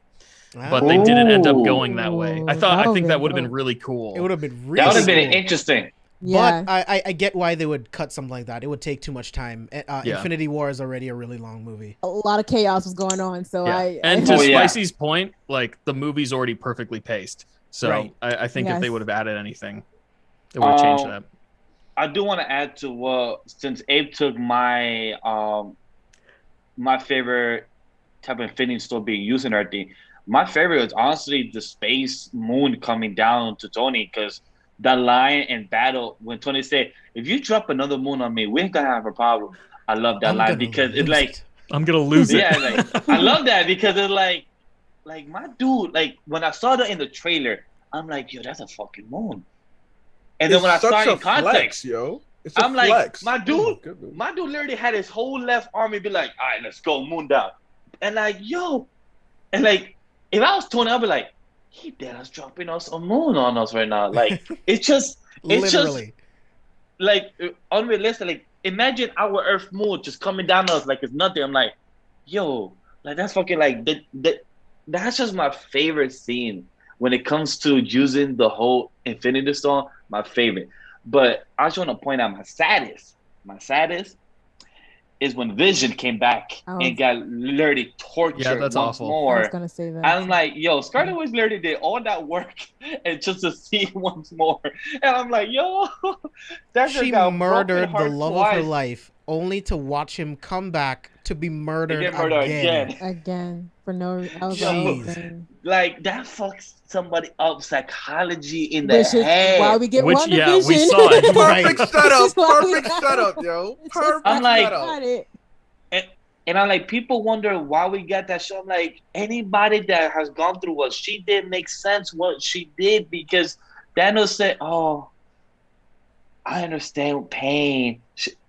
but they didn't end up going that way. I think that would have been really cool. It would have been really. That would have been cool. interesting. Yeah. But I get why they would cut something like that. It would take too much time. Infinity War is already a really long movie. A lot of chaos was going on, so to Spicy's point, like the movie's already perfectly paced. So I think if they would have added anything, it would have changed that. I do want to add to since Abe took my my favorite type of Infinity Stone being used and everything. My favorite was honestly the space moon coming down to Tony, because that line in battle when Tony said, "If you drop another moon on me, we ain't gonna have a problem." I love that line because it's like I'm gonna lose it. Yeah, like I love that because it's like my dude. Like when I saw that in the trailer, I'm like, "Yo, that's a fucking moon." And then when I saw it in context, I'm like, my dude literally had his whole left arm and be like, all right, let's go, moon down. And like, yo, and like, if I was Tony, I'd be like, he dead us dropping us a moon on us right now. Like, it's just like unrealistic. Like, imagine our Earth moon just coming down on us like it's nothing. I'm like, yo, like that's fucking like that's just my favorite scene when it comes to using the whole Infinity Stone. My favorite. But I just want to point out my saddest is when Vision came back and got literally tortured once awful. more. I was gonna say that. I'm like, yo, Scarlet Witch literally did all that work and just to see once more. And I'm like, yo, she murdered the love of her life only to watch him come back to be murdered again for no reason. Like that fucks somebody up psychology in the head. Why we get WandaVision. Yeah, we saw it. Perfect setup. Perfect setup, yo. Perfect setup. And I'm like, people wonder why we got that show. I'm like, anybody that has gone through what she did makes sense what she did, because Thanos said, "Oh, I understand pain,"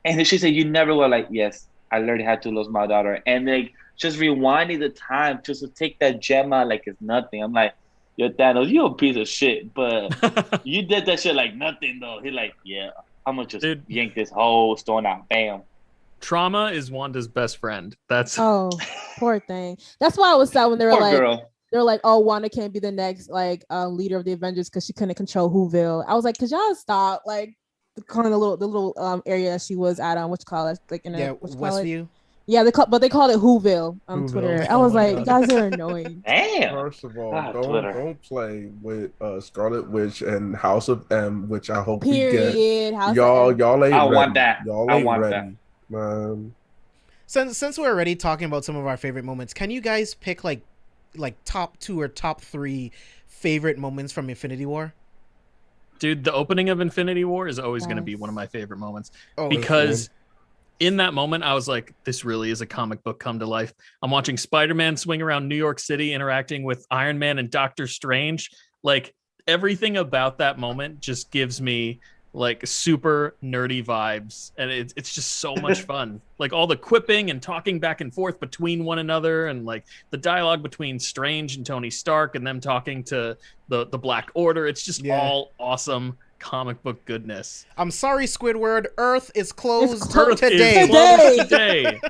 and then she said, "You never were." Like, yes, I literally had to lose my daughter, and like just rewinding the time just to take that gem out like it's nothing. I'm like, yo, Thanos, you a piece of shit, but you did that shit like nothing though. He's like, yeah, I'm gonna just yank this whole stone out. Bam. Trauma is Wanda's best friend. That's poor thing. That's why I was sad when they were like, girl. They're like, oh, Wanda can't be the next like leader of the Avengers because she couldn't control Whoville. I was like, could y'all stop? Like the little area that she was at what you call it, like in Westview. Yeah, they called it Whoville on Twitter. I was like, you guys are annoying. Damn. First of all, don't play with Scarlet Witch and House of M, which I hope we get. Y'all ain't ready. I want that. Y'all ain't ready, man. Since we're already talking about some of our favorite moments, can you guys pick like top 2 or top 3 favorite moments from Infinity War? Dude, the opening of Infinity War is always going to be one of my favorite moments because in that moment, I was like, this really is a comic book come to life. I'm watching Spider-Man swing around New York City, interacting with Iron Man and Doctor Strange. Like everything about that moment just gives me like super nerdy vibes, and it's just so much fun. Like all the quipping and talking back and forth between one another, and like the dialogue between Strange and Tony Stark, and them talking to the Black Order. It's just all awesome comic book goodness. I'm sorry, Squidward. Earth is closed Earth today. is closed today.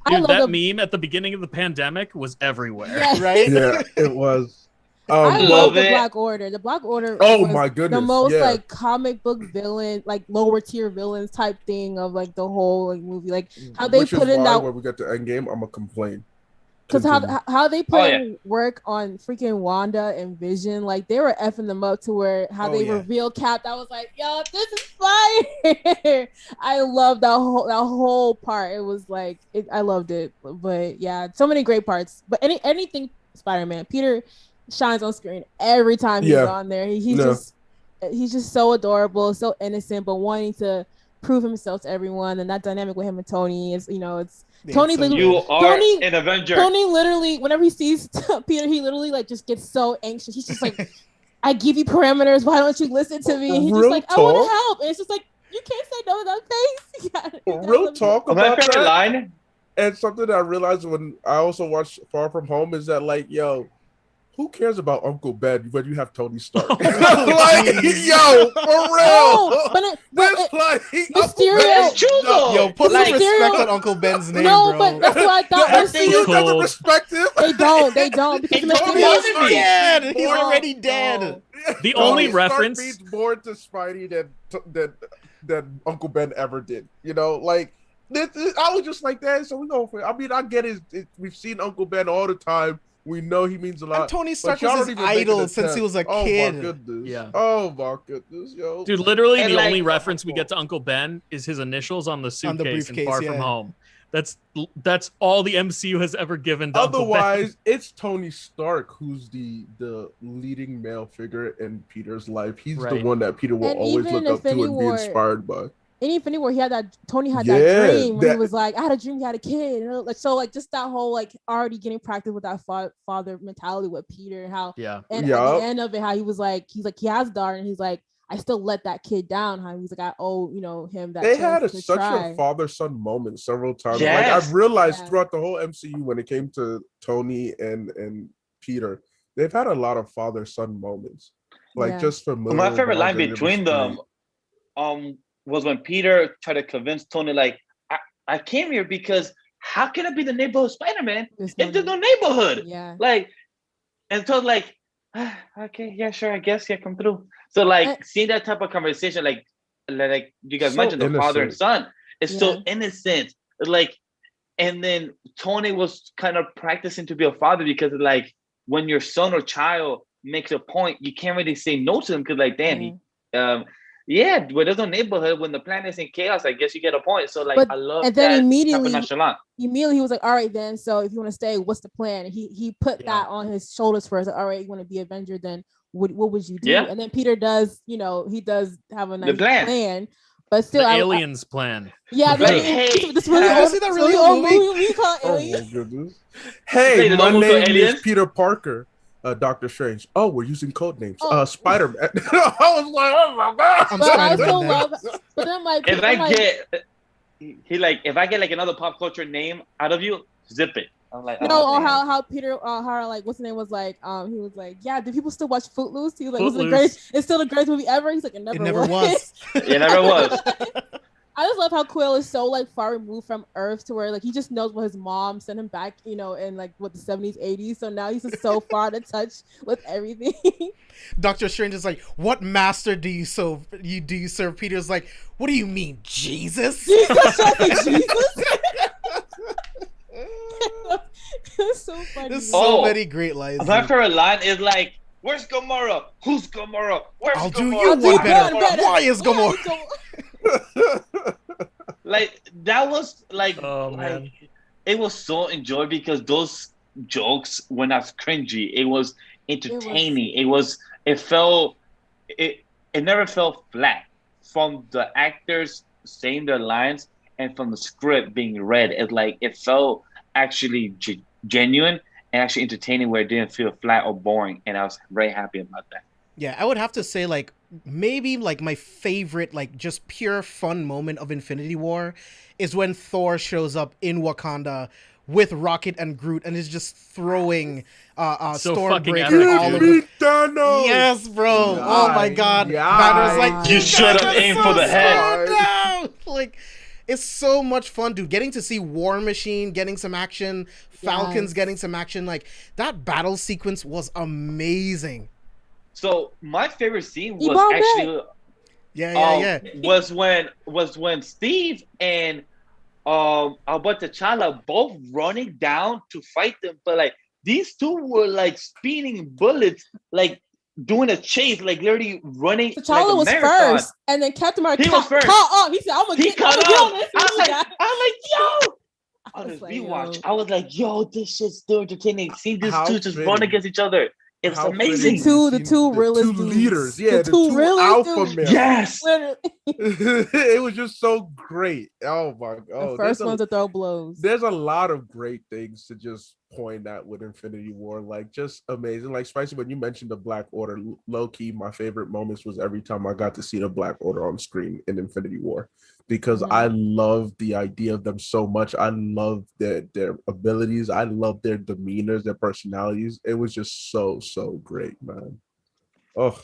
I Dude, love that meme at the beginning of the pandemic was everywhere. Yeah. Right? Yeah, it was. I love love the it. Black Order. The Black Order Oh was my goodness, the most yeah. like comic book villain, like lower tier villains type thing of like the whole like movie. Like how they Which put is in why that, when we get to Endgame, I'm gonna complain. because Continue. how they put Oh, yeah. in work on freaking Wanda and Vision, like they were effing them up to where how Oh, they yeah. revealed Cap. I was like, yo, this is fire. I love that whole part. It was like I loved it. But yeah, so many great parts. But anything Spider-Man, Peter shines on screen every time he's Yeah. on there. No. He's just so adorable, so innocent, but wanting to prove himself to everyone. And that dynamic with him and Tony is, it's Yeah, Tony it's so literally- You good. are Tony- an Avenger. Tony literally, whenever he sees Peter, he literally like just gets so anxious. He's just like, I give you parameters. Why don't you listen to me? And he's just Real like, I want to talk. help. And it's just like, you can't say no to that face. Yeah, you guys Real have- talk My about favorite that. line. And something that I realized when I also watched Far From Home is that, like, yo, who cares about Uncle Ben when you have Tony Stark? Like, jeez. yo, for real. No, but This like Mysterio- It's true though. Yo, put Like, some respect Mysterio- on Uncle Ben's name, no, bro. but that's what I thought. the was thing MCU is- doesn't Cold. respect him. They don't because He Tony Mysterio- is Mysterio. dead. He's No, already no. dead. The Tony only Stark reference- means more to Spidey than Uncle Ben ever did. You know, like I was just like that. So we go for it. I mean, I get it. We've seen Uncle Ben all the time. We know he means a lot. And Tony Stark but y'all was don't his even make an idol since he attempt. was a Oh kid. my goodness. Yeah. Oh my goodness, yo. Dude, literally And the like- only reference we get to Uncle Ben is his initials on the On the suitcase in briefcase, Far yeah. From Home. That's all the MCU has ever given to Uncle Ben. Otherwise, it's Tony Stark who's the leading male figure in Peter's life. He's the Right. one that Peter will And always even look up to Infinity and be War- inspired by. In Infinity War, Tony had Yeah, that dream where he that- was like, I had a dream he had a kid. And like so like just that whole like already getting practice with that father mentality with Peter and how Yeah. and Yeah. at the end of it, how he was like he has a daughter and he's like, I still let that kid down. How he's like, I owe him that. They chance had to such try. a father-son moment several times. Yes. Like I've realized Yeah. throughout the whole MCU when it came to Tony and Peter, they've had a lot of father-son moments. Like Yeah. just familiar. My favorite line bonds and it between was them, was when Peter tried to convince Tony, like, I came here because how can I be the neighborhood Spider-Man There's if there's no neighborhood? Yeah. Like, and Tony's like, okay, yeah, sure, I guess, yeah, come through. So like seeing that type of conversation, like you guys So mentioned, the father and innocent. son, it's Yeah. so innocent. Like, and then Tony was kind of practicing to be a father because like when your son or child makes a point, you can't really say no to them because like, damn, where there's no neighborhood, when the planet's in chaos, I guess you get a point. So like, But- I love and then that immediately- type of nonchalant. Immediately he was like, all right then, so if you want to stay, what's the plan? And he put Yeah. that on his shoulders first. Like, all right, you want to be Avenger, then what would you do? Yeah. And then Peter does, he does have a nice plan. plan. But still, The I- aliens plan. yeah, Like, hey, this really have old, you seen that this really old old movie? movie we call it Oh Alien. my goodness. Say Hey, the my normal name aliens? is Peter Parker. Doctor Strange. Oh, we're using code names. Oh. Spider-Man. I was like, oh my god. I'm But I Spider-Man still then. love. But then like, If I'm I like, get if I get like another pop culture name out of you, zip it. I'm like, or damn. how Peter, how like what's the name was like, he was like, yeah, do people still watch Footloose? He was like, Footloose. it's still the greatest movie ever. He's like, it never, It never was. It never was. I just love how Quill is so like far removed from Earth to where like he just knows what his mom sent him back, in like what the 70s, 80s. So now he's just so far to touch with everything. Doctor Strange is like, what master do you serve? Peter's like, what do you mean, Jesus? Jesus, Jesus. It's so funny. There's Oh. so many great lines. My dude. favorite line is like, "Where's Gamora? Who's Gamora? Where's I'll do Gamora? you I'll do one better. better. Why is Gamora? Like that was like, Oh, man. it was so enjoyed because those jokes were not cringy. It was entertaining. It never felt flat from the actors saying their lines and from the script being read. It felt actually genuine and actually entertaining where it didn't feel flat or boring. And I was very happy about that. Yeah, I would have to say like maybe like my favorite like just pure fun moment of Infinity War is when Thor shows up in Wakanda with Rocket and Groot and is just throwing So fucking Stormbreaker epic, all dude. over the Thanos. Yes, bro. Yeah, oh my god. yeah. Banner's like, You should have guys are aimed so for the head. slow now." Like, it's so much fun, dude. Getting to see War Machine getting some action, Falcons Yes. getting some action. Like, that battle sequence was amazing. So my favorite scene He was balled actually Yeah. was when Steve and Albert T'Challa both running down to fight them, but like these two were like speeding bullets, like doing a chase, like literally running. T'Challa like was first, and then Captain America He was first. caught up. He said, "I'm gonna He get cut on up. this." I'm like, yo. I On was this like, rewatch, yo. I was like, yo, this shit's still entertaining. Seeing these How two just fitting. run against each other. It was How amazing. fitting The we've two seen realest two dudes. leaders. Yeah, The two realest alpha dudes. males. Yes. Literally. It was just so great. Oh my god. The first one to throw blows. There's a lot of great things to just point at with Infinity War, like just amazing. Like Spicy, when you mentioned the Black Order, low key, my favorite moments was every time I got to see the Black Order on screen in Infinity War, because I love the idea of them so much. I love their abilities. I love their demeanors, their personalities. It was just so great, man. Oh.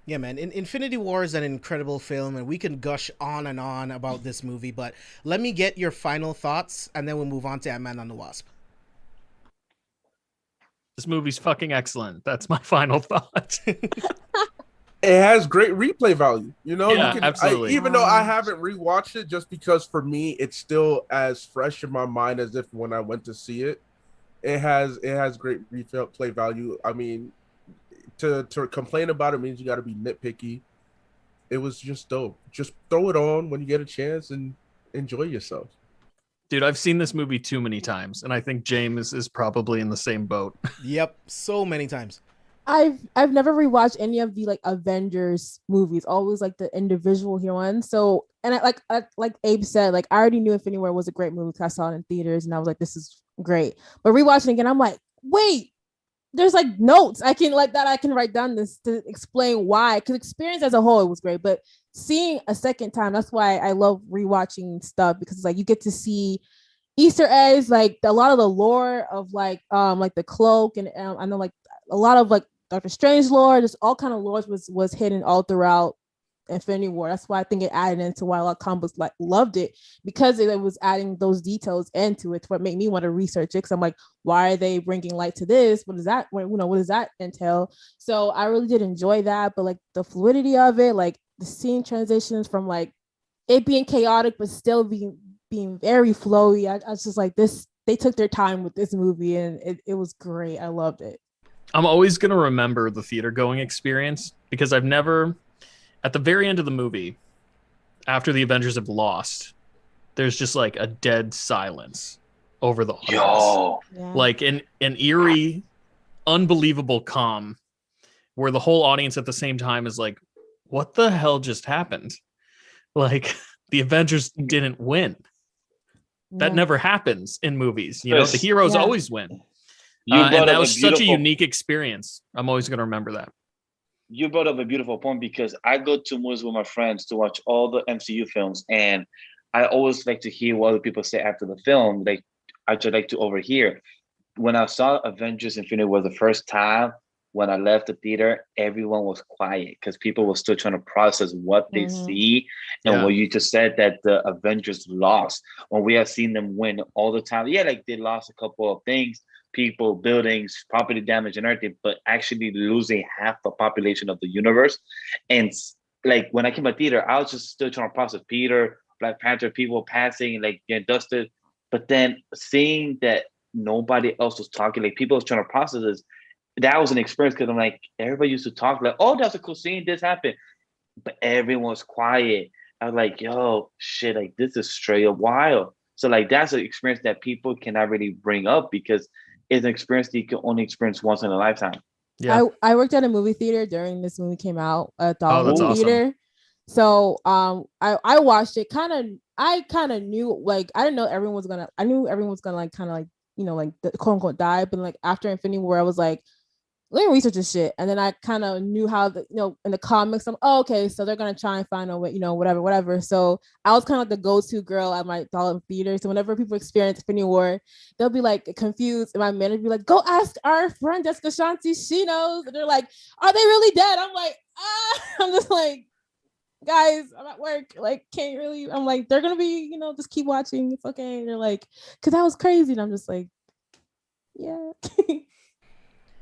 Yeah, man. Infinity War is an incredible film, and we can gush on and on about this movie, but let me get your final thoughts, and then we'll move on to Ant-Man and the Wasp. This movie's fucking excellent. That's my final thought. It has great replay value, you know. Yeah, you can, absolutely. Even though I haven't rewatched it, just because for me it's still as fresh in my mind as if when I went to see it. It has great replay value. I mean, to complain about it means you got to be nitpicky. It was just dope. Just throw it on when you get a chance and enjoy yourself. Dude, I've seen this movie too many times, and I think James is probably in the same boat. Yep, so many times. I've never rewatched any of the like Avengers movies. Always like the individual here ones. So, and like Abe said, like I already knew Infinity War was a great movie because I saw it in theaters, and I was like, this is great. But rewatching again, I'm like, wait, there's like notes I can write down this to explain why. Because experience as a whole, it was great, but seeing a second time, that's why I love rewatching stuff, because it's like you get to see Easter eggs, like a lot of the lore of like the cloak, and I know like a lot of like Doctor Strange lore, just all kind of lore was hidden all throughout Infinity War. That's why I think it added into why a lot of combos like loved it, because it was adding those details into it. What made me want to research it, because I'm like, why are they bringing light to this? What does that what does that entail? So I really did enjoy that, but like the fluidity of it, like the scene transitions from like it being chaotic but still being very flowy. I was just like, this, they took their time with this movie, and it was great. I loved it. I'm always going to remember the theater going experience, because I've never, at the very end of the movie, after the Avengers have lost, there's just like a dead silence over the audience. Yo. Yeah. Like an eerie, unbelievable calm, where the whole audience at the same time is like, what the hell just happened? Like, the Avengers didn't win. That never happens in movies. You know, the heroes always win. And that was such a unique experience. I'm always going to remember that. You brought up a beautiful point, because I go to movies with my friends to watch all the MCU films, and I always like to hear what other people say after the film. Like, I just like to overhear. When I saw Avengers Infinity War the first time, when I left the theater, everyone was quiet because people were still trying to process what they see. And what you just said, that the Avengers lost, when we have seen them win all the time. Yeah, like they lost a couple of things, people, buildings, property damage and everything, but actually losing half the population of the universe. And like when I came to theater, I was just still trying to process Peter, Black Panther, people passing, like getting dusted. But then seeing that nobody else was talking, like people was trying to process this, that was an experience, because I'm like, everybody used to talk like, oh, that's a cool scene, this happened. But everyone was quiet. I was like, yo, shit, like this is straight up wild. So like that's an experience that people cannot really bring up, because it's an experience that you can only experience once in a lifetime. Yeah. I worked at a movie theater during this movie came out at the that's movie theater. awesome. So I watched it. I kind of knew, like, I didn't know everyone was gonna like kind of like, you know, like the quote unquote die, but like after Infinity War, I was like let me research this shit. And then I kind of knew how in the comics, okay, so they're gonna try and find a way, whatever. So I was kind of like the go-to girl at my dollar theater. So whenever people experience Infinity War, they'll be like confused, and my manager be like, "Go ask our friend Jessica Shanti, she knows." And they're like, "Are they really dead?" I'm like, I'm just like, guys, I'm at work, like, can't really. I'm like, they're gonna be, just keep watching, it's okay. And they're like, because that was crazy, and I'm just like, yeah.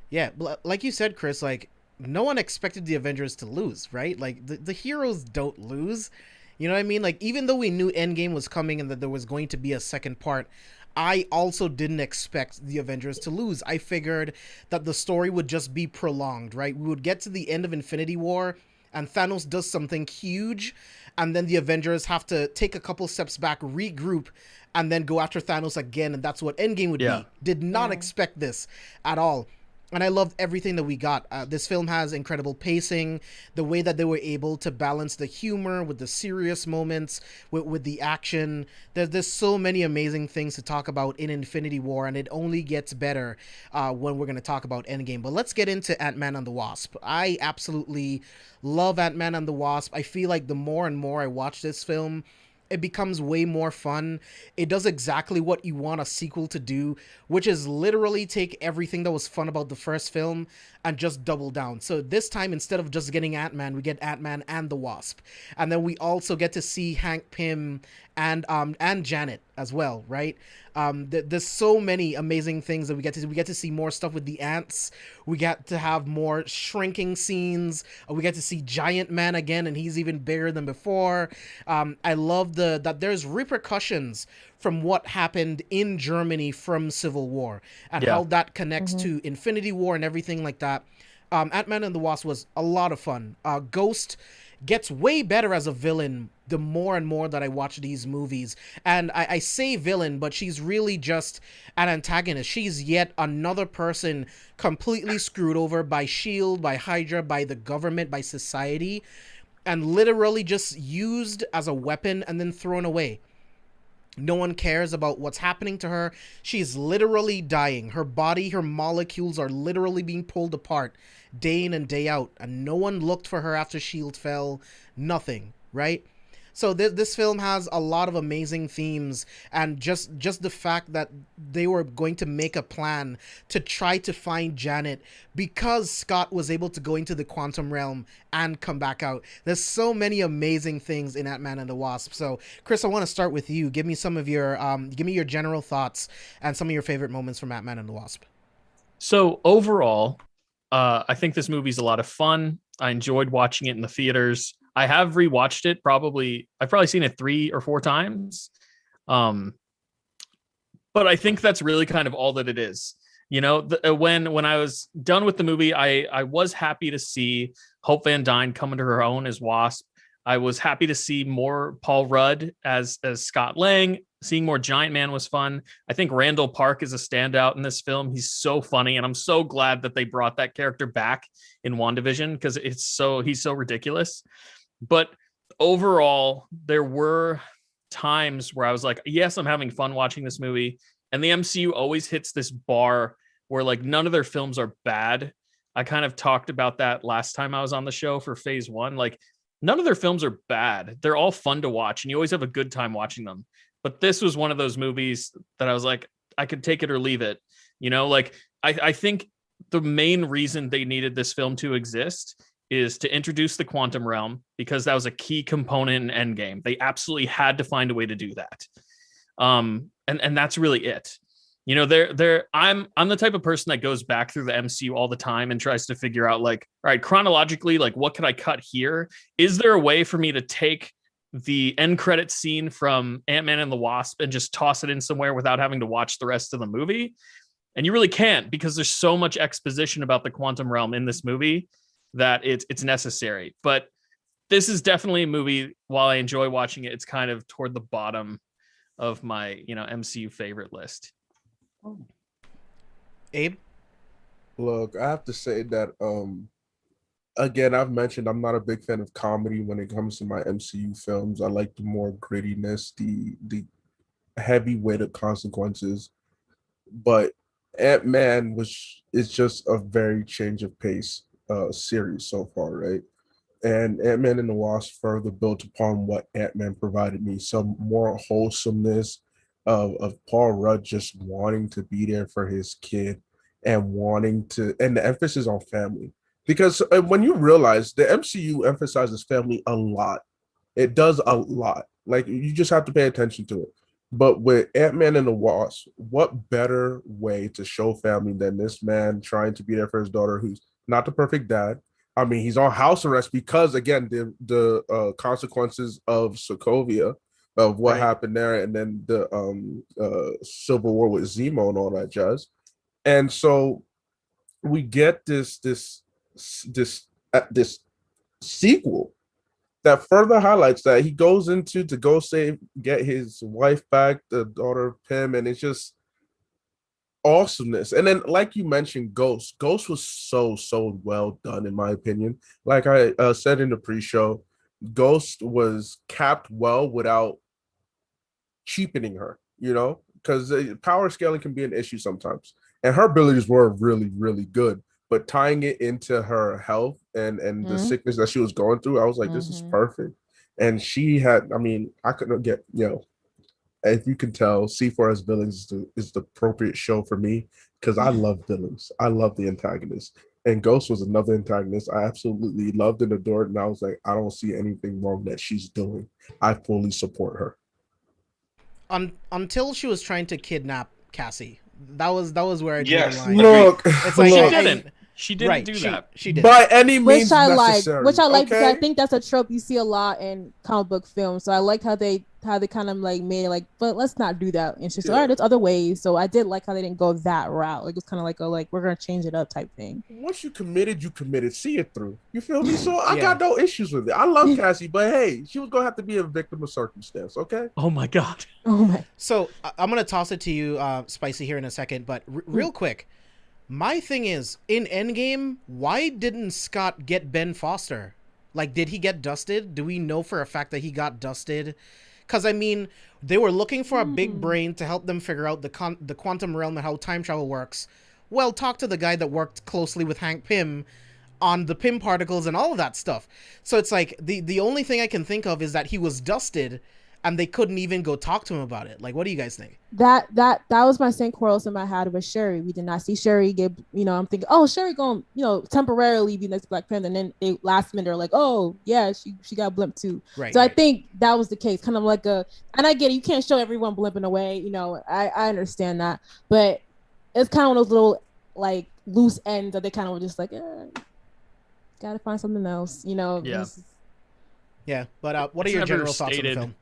Yeah, like you said, Chris, like no one expected the Avengers to lose, right? Like the heroes don't lose. You know what I mean? Like even though we knew Endgame was coming and that there was going to be a second part, I also didn't expect the Avengers to lose. I figured that the story would just be prolonged, right? We would get to the end of Infinity War and Thanos does something huge, and then the Avengers have to take a couple steps back, regroup, and then go after Thanos again, and that's what Endgame would be. Did not expect this at all. And I loved everything that we got. This film has incredible pacing, the way that they were able to balance the humor with the serious moments, with the action. There's so many amazing things to talk about in Infinity War, and it only gets better when we're going to talk about Endgame. But let's get into Ant-Man and the Wasp. I absolutely love Ant-Man and the Wasp. I feel like the more and more I watch this film, it becomes way more fun. It does exactly what you want a sequel to do, which is literally take everything that was fun about the first film and just double down. So this time, instead of just getting Ant-Man, we get Ant-Man and the Wasp. And then we also get to see Hank Pym and Janet as well, right? There's so many amazing things that we get to see. We get to see more stuff with the ants. We get to have more shrinking scenes. We get to see Giant Man again, and he's even bigger than before. I love that there's repercussions from what happened in Germany from Civil War and how that connects to Infinity War and everything like that. Ant-Man and the Wasp was a lot of fun. Ghost gets way better as a villain the more and more that I watch these movies. And I say villain, but she's really just an antagonist. She's yet another person completely screwed over by S.H.I.E.L.D., by Hydra, by the government, by society, and literally just used as a weapon and then thrown away. No one cares about what's happening to her. She's literally dying. Her body, her molecules are literally being pulled apart day in and day out. And no one looked for her after S.H.I.E.L.D. fell. Nothing, right? So this film has a lot of amazing themes, and just the fact that they were going to make a plan to try to find Janet because Scott was able to go into the quantum realm and come back out. There's so many amazing things in Ant-Man and the Wasp. So Chris, I want to start with you. Give me some of your give me your general thoughts and some of your favorite moments from Ant-Man and the Wasp. So overall, I think this movie's a lot of fun. I enjoyed watching it in the theaters. I have rewatched it. I've probably seen it 3 or 4 times. But I think that's really kind of all that it is. When I was done with the movie, I was happy to see Hope Van Dyne come into her own as Wasp. I was happy to see more Paul Rudd as Scott Lang. Seeing more Giant Man was fun. I think Randall Park is a standout in this film. He's so funny, and I'm so glad that they brought that character back in WandaVision because he's so ridiculous. But overall, there were times where I was like, yes, I'm having fun watching this movie. And the MCU always hits this bar where like none of their films are bad. I kind of talked about that last time I was on the show for phase 1. Like none of their films are bad. They're all fun to watch and you always have a good time watching them. But this was one of those movies that I was like, I could take it or leave it. I think the main reason they needed this film to exist is to introduce the quantum realm because that was a key component in Endgame. They absolutely had to find a way to do that. And that's really it. I'm the type of person that goes back through the MCU all the time and tries to figure out like, all right, chronologically, like what could I cut here? Is there a way for me to take the end credit scene from Ant-Man and the Wasp and just toss it in somewhere without having to watch the rest of the movie? And you really can't because there's so much exposition about the quantum realm in this movie that it's necessary. But this is definitely a movie, while I enjoy watching it, it's kind of toward the bottom of my, MCU favorite list. Abe? Look, I have to say that again, I've mentioned I'm not a big fan of comedy when it comes to my MCU films. I like the more grittiness, the heavy weight of consequences. But Ant-Man is just a very change of pace series so far, right? And Ant-Man and the Wasp further built upon what Ant-Man provided me, some more wholesomeness of Paul Rudd just wanting to be there for his kid and wanting to, and the emphasis on family. Because when you realize the MCU emphasizes family a lot, it does a lot. Like you just have to pay attention to it. But with Ant-Man and the Wasp, what better way to show family than this man trying to be there for his daughter, who's not the perfect dad. I mean, he's on house arrest because, again, the consequences of Sokovia, of what happened there, and then the civil war with Zemo and all that jazz. And so we get this sequel that further highlights that he goes into to go get his wife back, the daughter of Pym, and it's just awesomeness. And then, like you mentioned, Ghost was so well done, in my opinion. Like I said in the pre-show, Ghost was capped well without cheapening her, because power scaling can be an issue sometimes, and her abilities were really good, but tying it into her health and the sickness that she was going through, I was like, this is perfect. And she had, I mean, I couldn't get, if you can tell, C4SVillains is the appropriate show for me, because I love villains. I love the antagonist. And Ghost was another antagonist I absolutely loved and adored. And I was like, I don't see anything wrong that she's doing. I fully support her. Until she was trying to kidnap Cassie. That was where I drew the line. Look, it's like, look, she didn't do that. She did by any means which I necessary. Which I like okay? because I think that's a trope you see a lot in comic book films. So I like how they kind of like made it like, but let's not do that. And she's like, all right, there's other ways. So I did like how they didn't go that route. Like it was kind of like we're gonna change it up type thing. Once you committed, see it through. You feel me? So I got no issues with it. I love Cassie, but hey, she was gonna have to be a victim of circumstance. Okay. Oh my god. Oh my. So I'm gonna toss it to you, Spicy, here in a second. But real quick. My thing is, in Endgame, why didn't Scott get Ben Foster? Like, did he get dusted? Do we know for a fact that he got dusted? Because, I mean, they were looking for a big brain to help them figure out the quantum realm and how time travel works. Well, talk to the guy that worked closely with Hank Pym on the Pym particles and all of that stuff. So it's like, the only thing I can think of is that he was dusted and they couldn't even go talk to him about it. Like, what do you guys think? That was my same quarrelsome I had with Shuri. We did not see Shuri get, I'm thinking, oh, Shuri going, temporarily be next Black Panther. And then they last minute are like, oh, yeah, she got blimped too. Right. So I think that was the case. Kind of like and I get it, you can't show everyone blimping away. I understand that. But it's kind of one of those little, like, loose ends that they kind of were just like, gotta find something else, Yeah. Yeah, but what are your general thoughts on the film?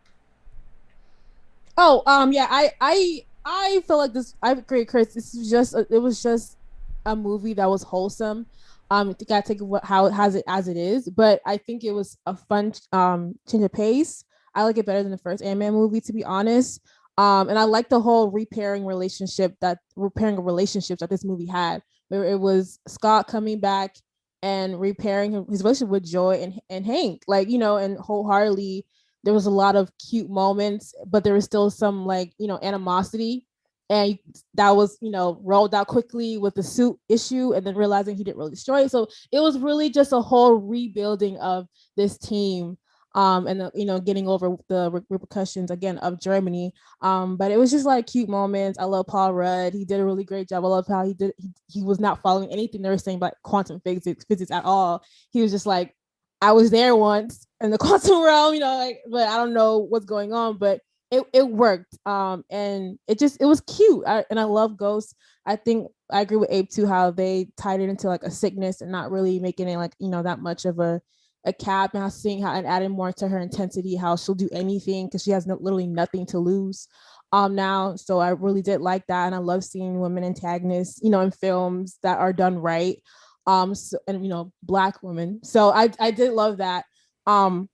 Oh, yeah, I feel like this. I agree, Chris. It was just a movie that was wholesome. You gotta take how it has it as it is, but I think it was a fun change of pace. I like it better than the first Ant-Man movie, to be honest. And I like the whole repairing relationships that this movie had, where it was Scott coming back and repairing his relationship with Joy and Hank, and wholeheartedly. There was a lot of cute moments, but there was still some animosity, and that was rolled out quickly with the suit issue, and then realizing he didn't really destroy it. So it was really just a whole rebuilding of this team, and getting over the repercussions again of Germany. But it was just like cute moments. I love Paul Rudd; he did a really great job. I love how he was not following anything they were saying about quantum physics at all. He was just like, I was there once in the quantum realm, but I don't know what's going on, but it worked. And it was cute. And I love Ghost. I think I agree with Abe too, how they tied it into like a sickness and not really making it like, that much of a cap, and seeing how and adding more to her intensity, how she'll do anything because she has literally nothing to lose now. So I really did like that. And I love seeing women antagonists, in films that are done right. And Black women. So I did love that. And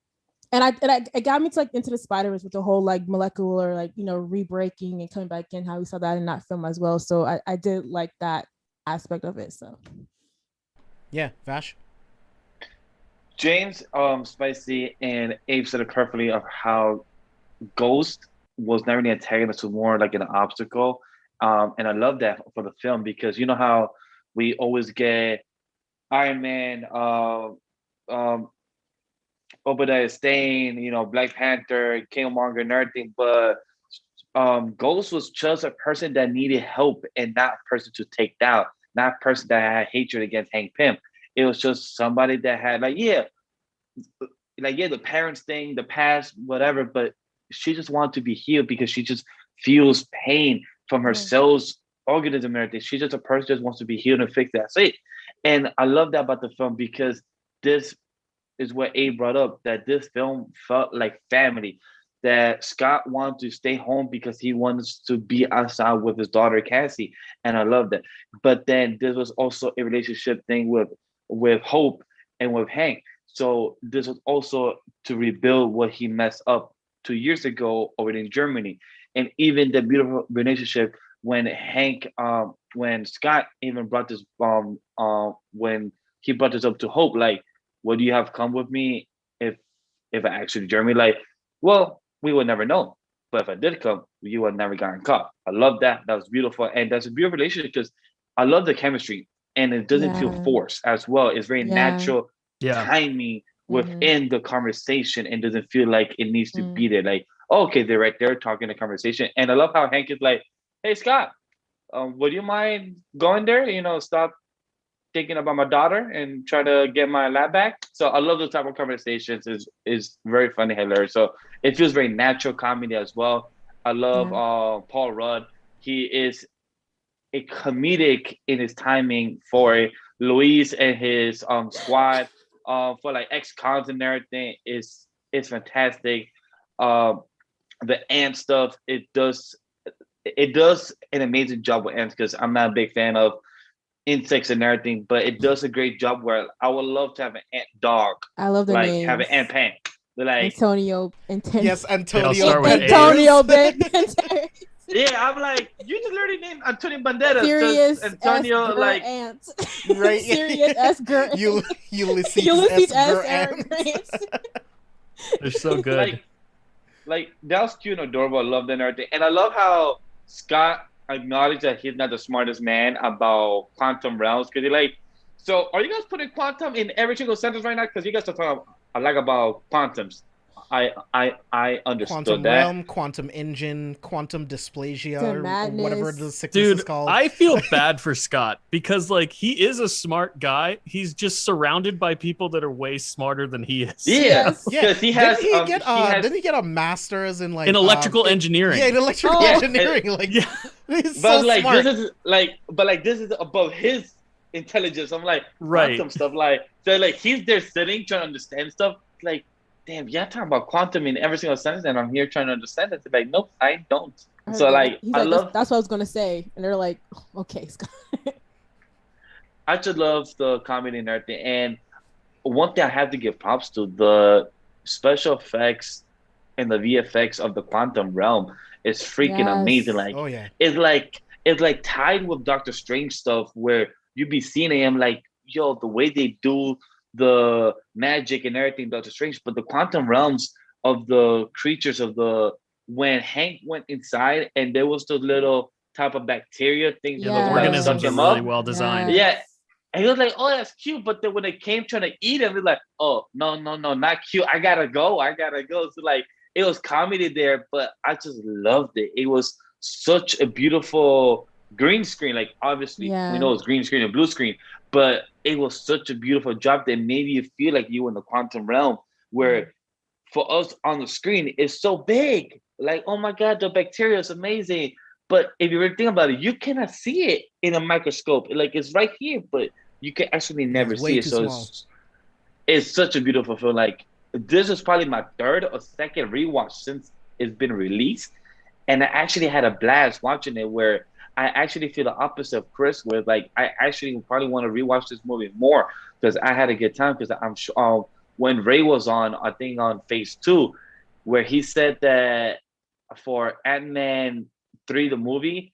it got me to like Into the Spider-Verse with the whole like molecular re-breaking and coming back in, how we saw that in that film as well. So I did like that aspect of it. So yeah, Vash. James, Spicy, and Abe said it perfectly of how Ghost was never the antagonist, was more like an obstacle. And I love that for the film because you know how we always get Iron Man, Obadiah Stane, Black Panther, Killmonger, and everything, but Ghost was just a person that needed help and not a person to take down, not a person that had hatred against Hank Pym. It was just somebody that had the parents thing, the past, whatever, but she just wanted to be healed because she just feels pain from her cells, organism, and everything. She's just a person that just wants to be healed and fixed. That's it. And I love that about the film because this is what A brought up, that this film felt like family, that Scott wanted to stay home because he wants to be outside with his daughter Cassie, and I love that. But then this was also a relationship thing with Hope and with Hank. So this was also to rebuild what he messed up 2 years ago over in Germany, and even the beautiful relationship when when Scott even brought this when he brought this up to Hope, like, would you have come with me if I actually Germany? Like, well, we would never know. But if I did come, you would never gotten caught. I love that. That was beautiful. And that's a beautiful relationship because I love the chemistry and it doesn't feel forced as well. It's very natural timing within the conversation and doesn't feel like it needs to be there. Like, okay, they're right there talking the conversation. And I love how Hank is like, hey, Scott, would you mind going there? Stop thinking about my daughter and try to get my lab back. So I love those type of conversations. Is very funny, hilarious. So it feels very natural comedy as well. I love Paul Rudd. He is a comedic in his timing for Luis and his squad. For like ex-cons and everything is fantastic. The ant stuff, it does an amazing job with ants because I'm not a big fan of insects and everything, but it does a great job where I would love to have an ant dog. I love the names. Have an ant pan. Like Antonio. Yes, Antonio. Antonio Banderas. Yeah, I'm like, you just literally named Antonio Banderas. Serious Antonio, like Ant. Right. Serious S. Grant. Ulysses S. Grant. They're so good. Like that was cute and adorable. I love that and everything. And I love how Scott acknowledged that he's not the smartest man about quantum realms. Because you're like, so are you guys putting quantum in every single sentence right now? Because you guys are talking about quantums. I understood quantum that. realm, quantum engine, quantum dysplasia, or whatever the sickness is called. I feel bad for Scott because like he is a smart guy. He's just surrounded by people that are way smarter than he is. Yeah, because he has. Didn't he get a master's in like in electrical engineering? Yeah, in electrical engineering. He's but so like smart. this is above his intelligence. I'm like right. Quantum stuff. Like so, like he's there sitting trying to understand stuff. Like, damn, you're talking about quantum in every single sentence, and I'm here trying to understand it. Like, nope, I don't. So like, I love. That's what I was gonna say, and they're like, okay, Scott. I just love the comedy and everything. And one thing I have to give props to, the special effects and the VFX of the quantum realm is freaking amazing. Like, it's like tied with Doctor Strange stuff where you be seeing him like, yo, the way they do the magic and everything, Doctor Strange, but the quantum realms of the creatures when Hank went inside and there was the little type of bacteria things that the organisms are really well designed. Yeah. And he was like, oh, that's cute. But then when they came trying to eat him, they're like, oh, no, not cute. I gotta go. So like, it was comedy there, but I just loved it. It was such a beautiful green screen. Like, obviously, we know it's green screen and blue screen, but it was such a beautiful job that made you feel like you were in the quantum realm, where for us on the screen, it's so big. Like, oh my God, the bacteria is amazing. But if you really think about it, you cannot see it in a microscope. Like, it's right here, but you can actually never see it. So it's such a beautiful film. Like, this is probably my third or second rewatch since it's been released. And I actually had a blast watching it, where I actually feel the opposite of Chris, where like I actually probably want to rewatch this movie more because I had a good time. Because I'm sure when Ray was on, I think on Phase 2, where he said that for Ant-Man 3, the movie,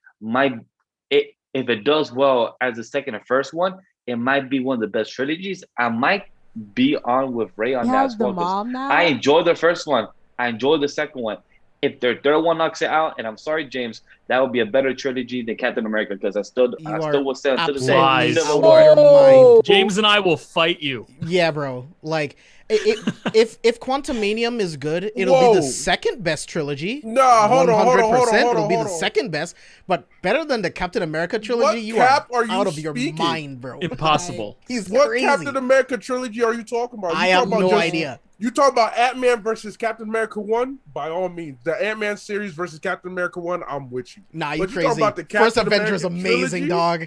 if it does well as the second and first one, it might be one of the best trilogies. I might be on with Ray on that as well. I enjoyed the first one. I enjoyed the second one. if their third one knocks it out, and I'm sorry, James, that would be a better trilogy than Captain America, because I still will say until the day Lies. Civil out War. of your mind. James and I will fight you. Yeah, bro. Like, if Quantumanium is good, it'll Whoa. be the second best trilogy. Nah, hold on. It'll be the second best, but better than the Captain America trilogy. What You cap are are you out of your speaking? mind, bro. Impossible. He's What crazy. Captain America trilogy are you talking about? I have no idea. You talk about Ant-Man versus Captain America 1? By all means. The Ant-Man series versus Captain America 1, I'm with you. Nah, you But crazy. talk about the First Captain Avengers, America amazing, trilogy?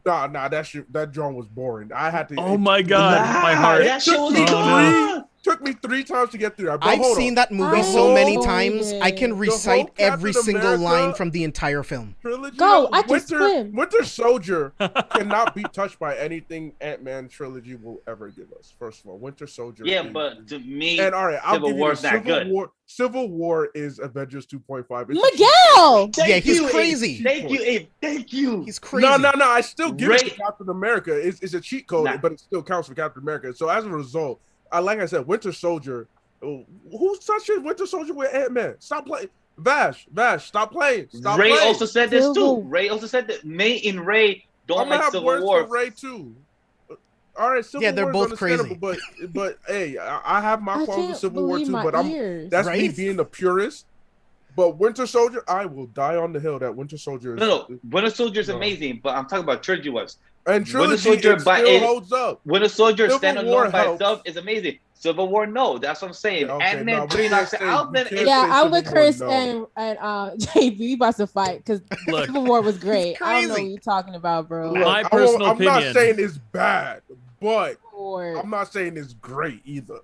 dog. Nah, that drawing was boring. I had to. Oh my God, my heart. That shit was Took me good. Took me 3 times to get through that. But I've hold seen on. that movie I so many enjoyed times. I can it. recite Captain every single America line from the entire film. Trilogy. Go, I can swim. Winter Soldier cannot be touched by anything Ant-Man trilogy will ever give us. First of all, Winter Soldier. Yeah, is- but to me, and all right, I'll Civil give you War's the not Civil good. War. Civil War is Avengers 2.5. Miguel. Yeah, he's Abe. crazy. Thank you, Abe. Thank you. He's crazy. No. I still give it to Ray- Captain America. It's a cheat code, Nah. but it still counts for Captain America. So as a result, like I said, Winter Soldier. Who's touching Winter Soldier with Ant-Man? Stop playing. Vash, stop playing. Stop Ray playing. also said this Civil- too. Ray also said that May and Ray don't I'm gonna like have Civil words War. for Ray too. All right, Civil Yeah, they're War is both crazy. understandable, but hey, I have my I qualms with can't Civil War believe too. my But ears. that's me Right? being a purist. But Winter Soldier, I will die on the hill that Winter Soldier is. No, Winter Soldier is No. amazing, but I'm talking about trilogy wise. And trilogy Soldier it by still it- holds up. Winter Soldier Civil stand War alone by helps. itself is amazing. Civil War, no, that's what I'm saying. Yeah, okay, Ant-Man no, we 3 can't knocks it say- out, we then can't it's Yeah, say I'm with Civil War, Chris no. and JB. We about to fight because Look. Civil War was great. I don't know crazy. what you're talking about, bro. Look, My personal I'm not opinion. saying it's bad, but Or- I'm not saying it's great either.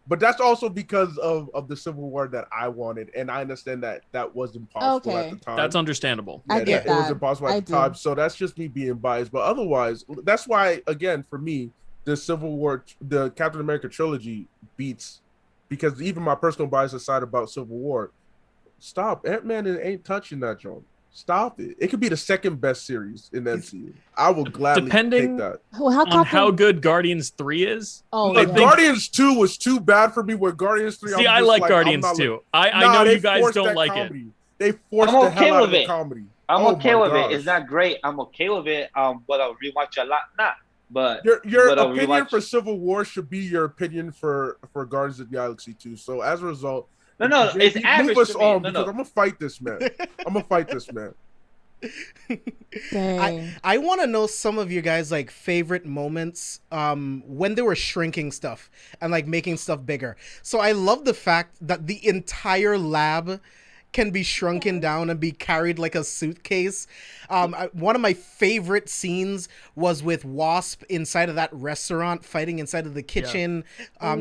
But that's also because of the Civil War that I wanted, and I understand that was impossible Okay. at the time. That's understandable. I get It was that. impossible I at the do. time. So that's just me being biased. But otherwise, that's why, again, for me, the Civil War, the Captain America trilogy beats, because even my personal bias aside about Civil War, stop. Ant-Man ain't touching that, John. Stop it. It could be the second best series in the MCU. I will gladly Depending take that. Well, how On come? how good Guardians 3 is. Oh, Look, yeah. Guardians 2 was too bad for me. Where Guardians 3, See, I'm I just like I'm Guardians not too. look- I Nah, know they you guys forced don't that like comedy. They forced I'm the okay hell out with of the it. comedy. I'm Oh okay my with gosh. it. It's not great. I'm okay with it. But I'll rewatch a lot. Nah, but Your but I'll opinion rewatch- for Civil War should be your opinion for Guardians of the Galaxy 2. So as a result, No, JP, it's average move us to me. on No, because no. I'm gonna fight this man. I'm gonna fight this man. Dang. I want to know some of your guys' like favorite moments when they were shrinking stuff and like making stuff bigger. So I love the fact that the entire lab can be shrunken down and be carried like a suitcase. One of my favorite scenes was with Wasp inside of that restaurant fighting inside of the kitchen.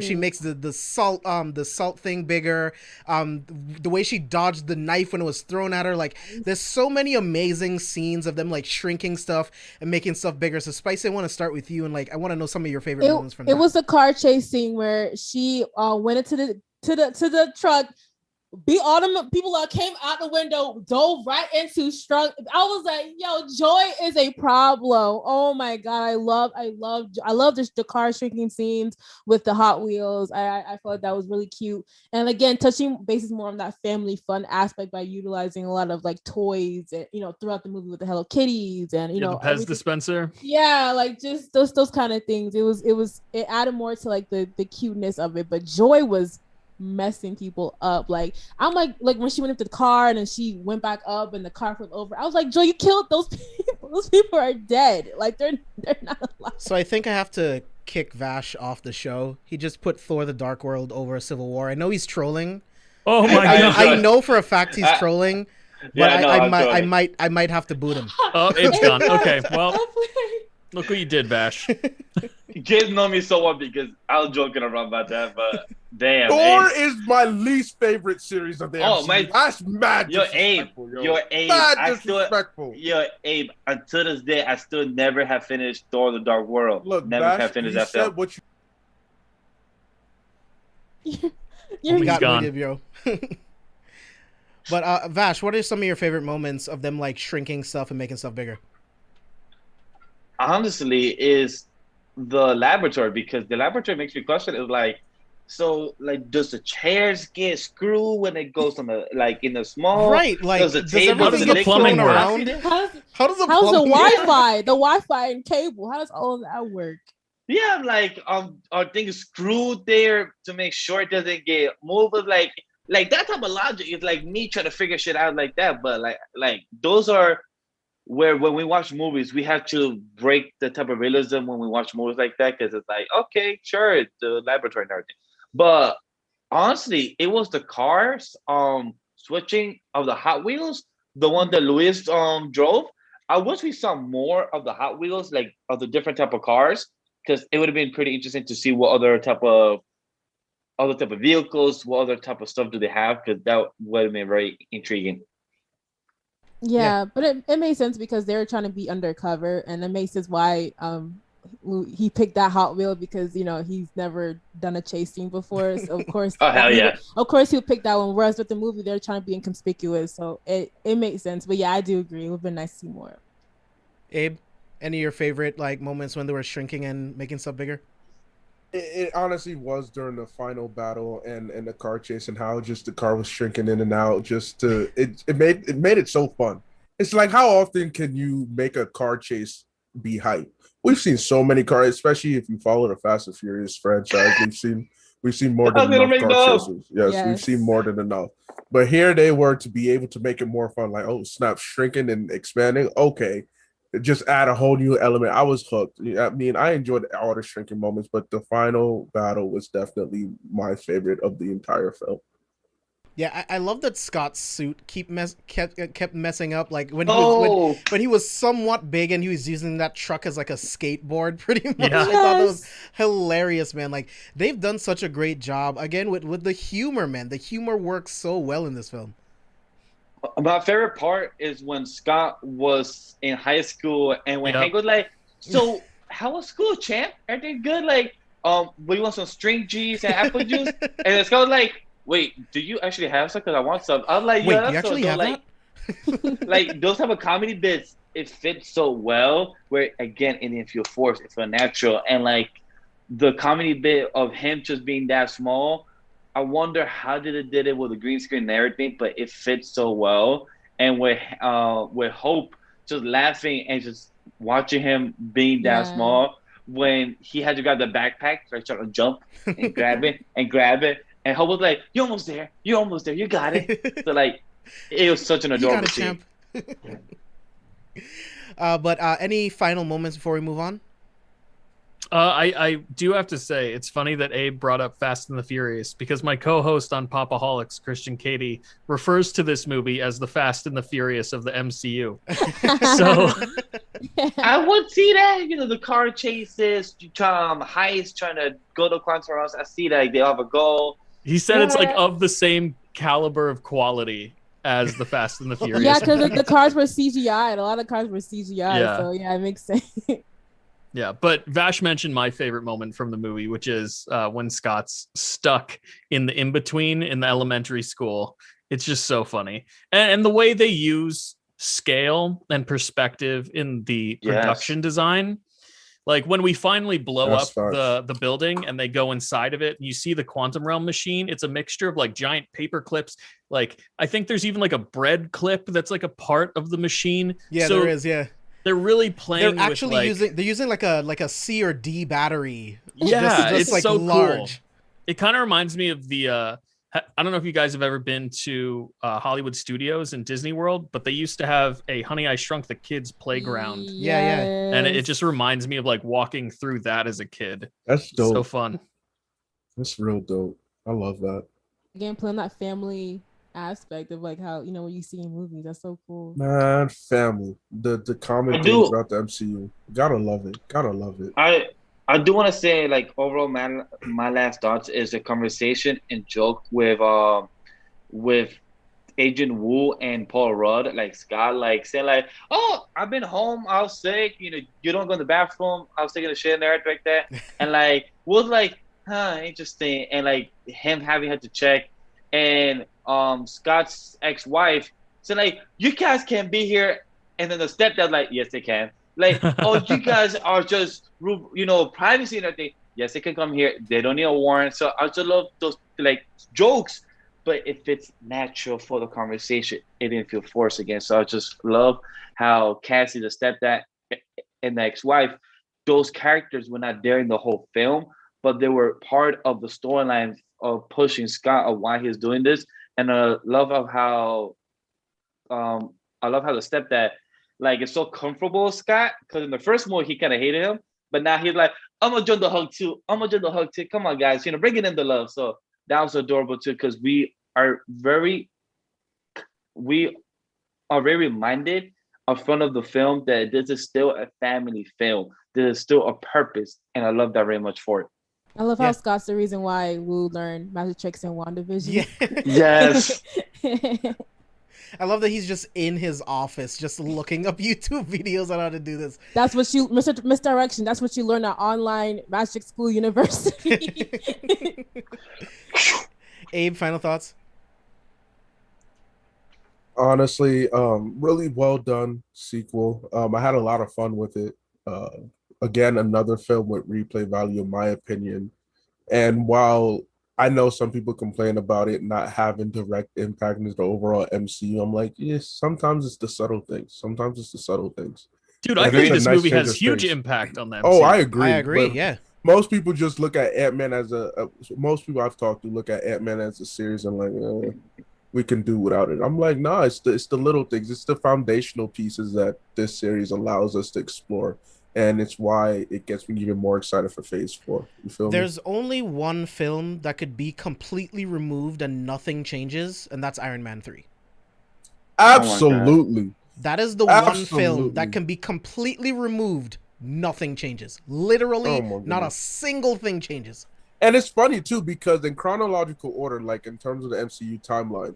She makes the salt thing bigger. The way she dodged the knife when it was thrown at her. Like, there's so many amazing scenes of them like shrinking stuff and making stuff bigger. So Spicy, I want to start with you and like I want to know some of your favorite moments from It that. was a car chase scene where she went into the truck, beat all them people that came out the window, dove right into shrunk. I was like, yo, joy is a problem. Oh my god, I love the car shrinking scenes with the Hot Wheels. I thought that was really cute. And again, touching bases more on that family fun aspect by utilizing a lot of like toys and throughout the movie with the Hello Kitties and The Pez everything. dispenser. Yeah, like just those kind of things. It added more to like the cuteness of it, but joy was messing people up. Like I'm like when she went into the car and then she went back up and the car flipped over, I was like, Joy, you killed those people. Those people are dead. Like they're not alive. So I think I have to kick Vash off the show. He just put Thor: The Dark World over Civil War. I know he's trolling. Oh my I- god. I know for a fact he's trolling, but Yeah, no, I'm I might have to boot him. Oh, it's gone. Okay, well, look what you did, Vash. Kids know me so well because I was joking around about that, but damn. Thor Abe. is my least favorite series of the Oh, MCU. my- That's mad Yo, Abe. disrespectful, yo. Yo, Abe. Mad I still, disrespectful. yo, Abe. Until this day, I still never have finished Thor: The Dark World. Look, never Bash, have finished you that said film. what you You're We got gone. muted, yo. But Vash, what are some of your favorite moments of them like shrinking stuff and making stuff bigger? Honestly, is the laboratory, because the laboratory makes me question. Is like, So like, does the chairs get screwed when it goes on the like in the small? Right, like, does the does table How does everything the get plumbing thrown work? around? How's How's the how's the plumbing? Wi-Fi? The Wi-Fi and cable. How does all of that work? Yeah, like are things screwed there to make sure it doesn't get moved? But like that type of logic is like me trying to figure shit out like that. But like those are where when we watch movies, we have to break the type of realism when we watch movies like that, because it's like, okay, sure, it's the laboratory and everything. But honestly, it was the cars switching of the Hot Wheels, the one that Luis drove. I wish we saw more of the Hot Wheels, like of the different type of cars, because it would have been pretty interesting to see what other type of vehicles, what other type of stuff do they have, because that would have been very intriguing. Yeah, but it made sense because they were trying to be undercover, and it makes sense why he picked that Hot Wheel, because he's never done a chase scene before. So of course, Oh hell yeah! Of course he'll pick that one. Whereas with the movie, they're trying to be inconspicuous, so it makes sense. But yeah, I do agree. It would have been nice to see more. Abe, any of your favorite like moments when they were shrinking and making stuff bigger? It honestly was during the final battle and the car chase, and how just the car was shrinking in and out. Just to it made it so fun. It's like, how often can you make a car chase be hype? We've seen so many cars, especially if you follow the Fast and Furious franchise. We've seen more than enough car chases. Yes, we've seen more than enough. But here they were to be able to make it more fun. Like, oh snap, shrinking and expanding. Okay, just add a whole new element. I was hooked. I mean, I enjoyed all the shrinking moments, but the final battle was definitely my favorite of the entire film. Yeah, I love that Scott's suit kept messing up. Like when he was somewhat big and he was using that truck as like a skateboard, pretty much. Yeah. I thought that was hilarious, man. Like they've done such a great job again with the humor, man. The humor works so well in this film. My favorite part is when Scott was in high school and when Hank was like, "So how was school, champ? Everything good? Like, we want some string cheese and apple juice." And then Scott was like, "Wait, do you actually have some? Because I want some." I was like, "Wait, "Yeah, you actually have like, that?" Like those type of comedy bits, it fits so well. Where again, it didn't feel forced; it felt natural. And like the comedy bit of him just being that small, I wonder how did it with the green screen and everything, but it fits so well. And with Hope just laughing and just watching him being that small, when he had to grab the backpack, like trying to jump and grab it, and Hope was like, "You're almost there, you got it." So like, it was such an adorable scene. But any final moments before we move on? I do have to say, it's funny that Abe brought up Fast and the Furious, because my co-host on Popaholics, Christian Katie, refers to this movie as the Fast and the Furious of the MCU. So I would see that, the car chases, heist, trying to go to Quantum House. I see that they have a goal. He said it's like of the same caliber of quality as the Fast and the Furious. Yeah, because the cars were CGI, and a lot of cars were CGI. Yeah. So yeah, it makes sense. Yeah, but Vash mentioned my favorite moment from the movie, which is when Scott's stuck in the in-between in the elementary school. It's just so funny. And the way they use scale and perspective in the production design. Like when we finally blow up the building and they go inside of it, and you see the quantum realm machine, it's a mixture of like giant paper clips. Like I think there's even like a bread clip that's like a part of the machine. Yeah, so there is, yeah. They're really playing. They're actually with using like a C or D battery. Yeah, just it's like so large. Cool. It kind of reminds me of the. I don't know if you guys have ever been to Hollywood Studios in Disney World, but they used to have a Honey, I Shrunk the Kids playground. Yeah, and it just reminds me of like walking through that as a kid. That's dope. So fun. That's real dope. I love that. Again, playing that family aspect of like how when you see in movies, that's so cool. Man, family, the common things about the MCU, gotta love it. I do want to say, like, overall, my last thoughts is a conversation and joke with Agent Wu and Paul Rudd, like Scott, like saying like, "Oh, I've been home, I was sick, you don't go in the bathroom, I was taking a shit in there like that," and like was like, interesting, and like him having had to check. And Scott's ex-wife said, like, "You guys can't be here." And then the stepdad, like, "Yes, they can." Like, "Oh, you guys are just, privacy and everything." Yes, they can come here. They don't need a warrant. So I just love those like jokes, but it fits natural for the conversation. It didn't feel forced again. So I just love how Cassie, the stepdad, and the ex-wife, those characters were not there in the whole film, but they were part of the storyline of pushing Scott of why he's doing this. And I love how the stepdad like is so comfortable with Scott, because in the first movie he kind of hated him, but now he's like, I'm gonna join the hug too. I'm gonna join the hug too. Come on, guys, bring it in the love. So that was adorable too, because we are very reminded up front of the film that this is still a family film. There's still a purpose, and I love that very much for it. I love how Scott's the reason why Wu learned magic tricks in WandaVision. Yeah. Yes. I love that he's just in his office, just looking up YouTube videos on how to do this. That's what you misdirection. That's what you learn at online magic school university. Abe, final thoughts? Honestly, really well done sequel. I had a lot of fun with it. Again, another film with replay value, in my opinion. And while I know some people complain about it not having direct impact into the overall MCU, I'm like, yes, sometimes it's the subtle things. Dude, I think this movie has huge impact on that. Oh, I agree. I agree. Yeah. Most people just look at Ant-Man as most people I've talked to look at Ant-Man as a series and like, we can do without it. I'm like, nah, it's the little things. It's the foundational pieces that this series allows us to explore. And it's why it gets me even more excited for Phase 4. You feel me? There's only one film that could be completely removed and nothing changes, and that's Iron Man 3. Absolutely. That is the one film that can be completely removed, nothing changes. Literally, not a single thing changes. And it's funny, too, because in chronological order, like in terms of the MCU timeline,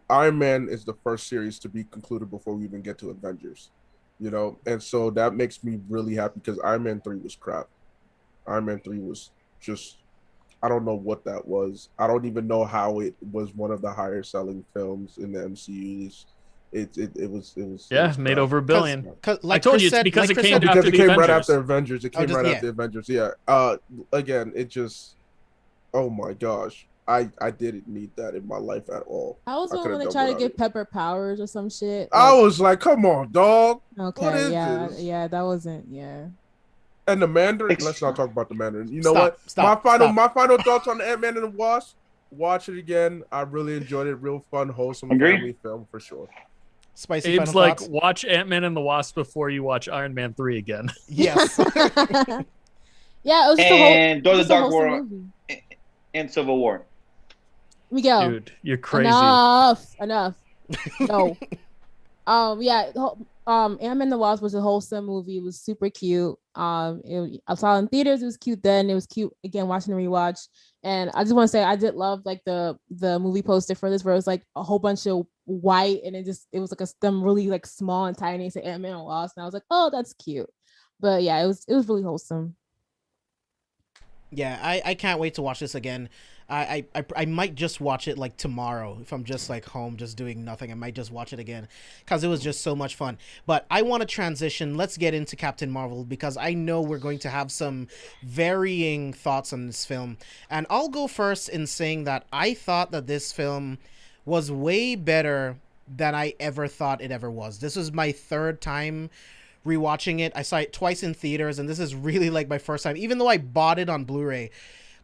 Iron Man is the first series to be concluded before we even get to Avengers. And so that makes me really happy, because Iron Man 3 was crap. Iron Man 3 was just, I don't know what that was. I don't even know how it was one of the higher selling films in the MCU. It was made over $1 billion. Like I told you, said, it's because like it came because after it the came Avengers. right after Avengers. It came right after Avengers. Yeah. Again, it just, oh my gosh. I didn't need that in my life at all. I was when they tried to give Pepper powers or some shit. I was like, come on, dog. Okay, what is this? Yeah, that wasn't, And the Mandarin, let's not talk about the Mandarin. You know Stop, my final thoughts on the Ant-Man and the Wasp, watch it again. I really enjoyed it. Real fun, wholesome family film for sure. Spicy Abe's final like, thoughts? watch Ant-Man and the Wasp before you watch Iron Man 3 again. Yes. Yeah, it was and the whole, the Dark World movie. and Civil War. Miguel, dude, you're crazy. Enough. No. Ant-Man and the Wasp was a wholesome movie. It was super cute. I saw it in theaters. It was cute then. It was cute again watching the rewatch. And I just want to say I did love like the movie poster for this, where it was like a whole bunch of white, and it was like them really like small and tiny. Say Ant-Man and Wasp, and I was like, oh, that's cute. But yeah, it was really wholesome. Yeah, I can't wait to watch this again. I might just watch it like tomorrow if I'm just like home just doing nothing. I might just watch it again because it was just so much fun. But I want to transition. Let's get into Captain Marvel, because I know we're going to have some varying thoughts on this film. And I'll go first in saying that I thought that this film was way better than I ever thought it ever was. This was my third time rewatching it. I saw it twice in theaters, and this is really like my first time, even though I bought it on Blu-ray.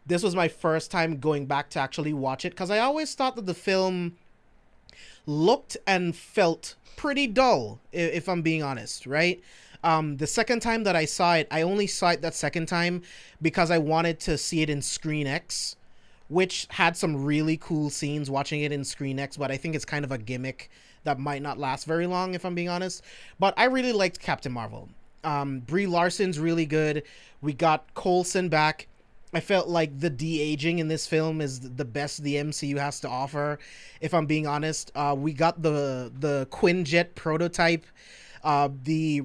This was my first time going back to actually watch it, because I always thought that the film looked and felt pretty dull, if I'm being honest, right? The second time that I saw it, I only saw it that second time because I wanted to see it in Screen X, which had some really cool scenes watching it in Screen X, but I think it's kind of a gimmick that might not last very long, if I'm being honest. But I really liked Captain Marvel. Brie Larson's really good. We got Coulson back. I felt like the de-aging in this film is the best the MCU has to offer, if I'm being honest. We got the Quinjet prototype, the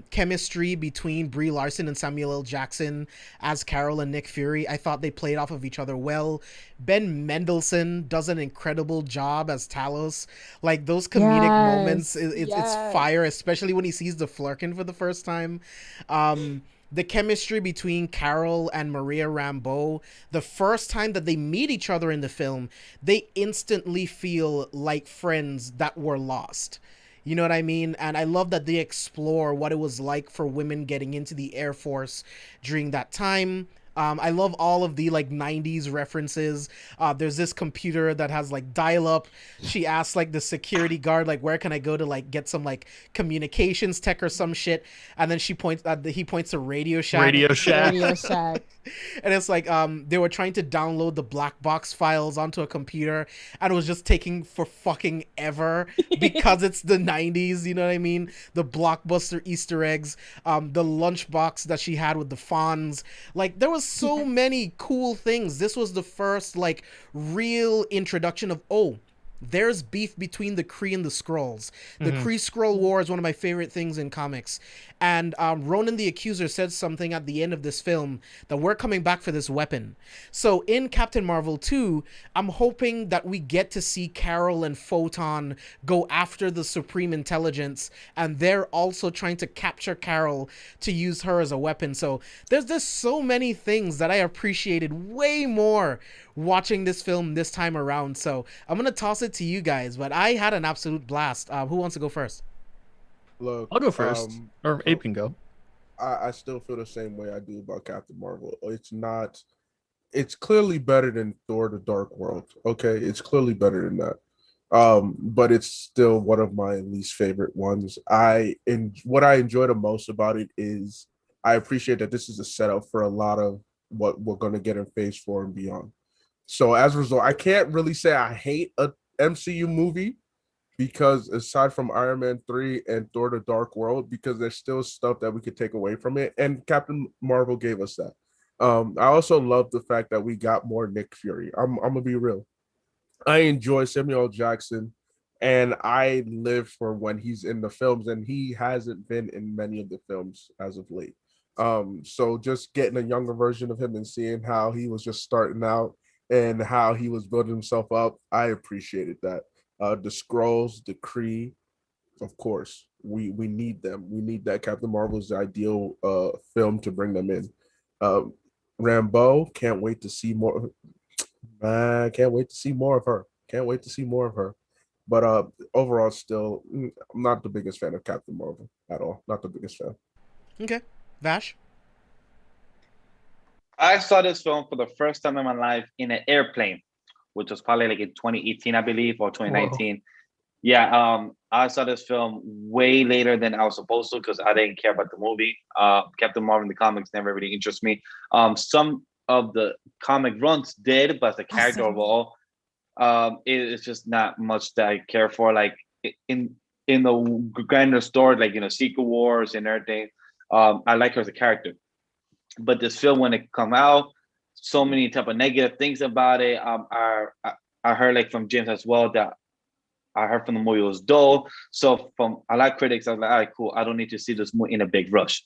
chemistry between Brie Larson and Samuel L. Jackson as Carol and Nick Fury. I thought they played off of each other well. Ben Mendelsohn does an incredible job as Talos. Like, those comedic moments, it's fire, especially when he sees the Flerken for the first time. the chemistry between Carol and Maria Rambeau, the first time that they meet each other in the film, they instantly feel like friends that were lost. You know what I mean? And I love that they explore what it was like for women getting into the Air Force during that time. I love all of the like 90s references. There's this computer that has like dial up. She asks like the security guard, like, where can I go to like get some like communications tech or some shit? And then he points to Radio Shack. Radio Shack. Radio Shack. And it's like they were trying to download the black box files onto a computer, and it was just taking for fucking ever because it's the 90s. You know what I mean? The blockbuster Easter eggs, the lunchbox that she had with the Fonz. Like, there was so many cool things. This was the first like real introduction of, oh, there's beef between the Kree and the Skrulls. The Kree-Skrull War is one of my favorite things in comics. And Ronan the Accuser said something at the end of this film that we're coming back for this weapon. So in Captain Marvel 2, I'm hoping that we get to see Carol and Photon go after the Supreme Intelligence, and they're also trying to capture Carol to use her as a weapon. So there's just so many things that I appreciated way more watching this film this time around. So I'm gonna toss it to you guys, but I had an absolute blast. Who wants to go first? Look, I'll go first, or Abe can go. I still feel the same way I do about Captain Marvel. It's clearly better than Thor: The Dark World. Okay, it's clearly better than that. But it's still one of my least favorite ones. What I enjoy the most about it is I appreciate that this is a setup for a lot of what we're gonna get in Phase 4 and beyond. So as a result, I can't really say I hate a MCU movie, because aside from Iron Man 3 and Thor: The Dark World, because there's still stuff that we could take away from it, and Captain Marvel gave us that. I also love the fact that we got more Nick Fury. I'm gonna be real. I enjoy Samuel L. Jackson, and I live for when he's in the films, and he hasn't been in many of the films as of late. So just getting a younger version of him and seeing how he was just starting out and how he was building himself up, I appreciated that. The Skrulls, the Kree, of course, we need them. We need that. Captain Marvel's the ideal film to bring them in. Rambeau, can't wait to see more. Can't wait to see more of her. Can't wait to see more of her. But overall, still, I'm not the biggest fan of Captain Marvel at all. Not the biggest fan. Okay, Vash. I saw this film for the first time in my life in an airplane, which was probably like in 2018, I believe, or 2019. Whoa. Yeah, I saw this film way later than I was supposed to, because I didn't care about the movie. Captain Marvel in the comics never really interested me. Some of the comic runs did, but the character overall, it's just not much that I care for. Like in the grander story, like, you know, Secret Wars and everything, I like her as a character. But this film, when it come out, so many type of negative things about it. I heard like from James as well that I heard from the movie it was dull. So from a lot of critics, I was like, all right, cool. I don't need to see this movie in a big rush.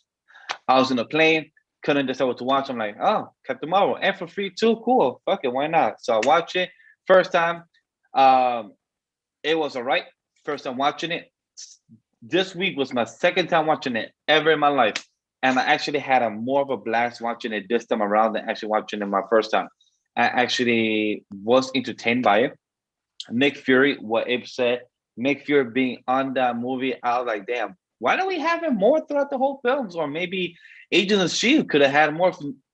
I was in a plane, couldn't decide what to watch. I'm like, oh, Captain Marvel, and for free too, cool. Fuck it, why not? So I watched it first time. It was all right. First time watching it. This week was my second time watching it ever in my life. And I actually had a more of a blast watching it this time around than actually watching it my first time. I actually was entertained by it. Nick Fury, what Abe said, Nick Fury being on that movie, I was like, damn, why don't we have him more throughout the whole films? Or maybe Agents of S.H.I.E.L.D. could have had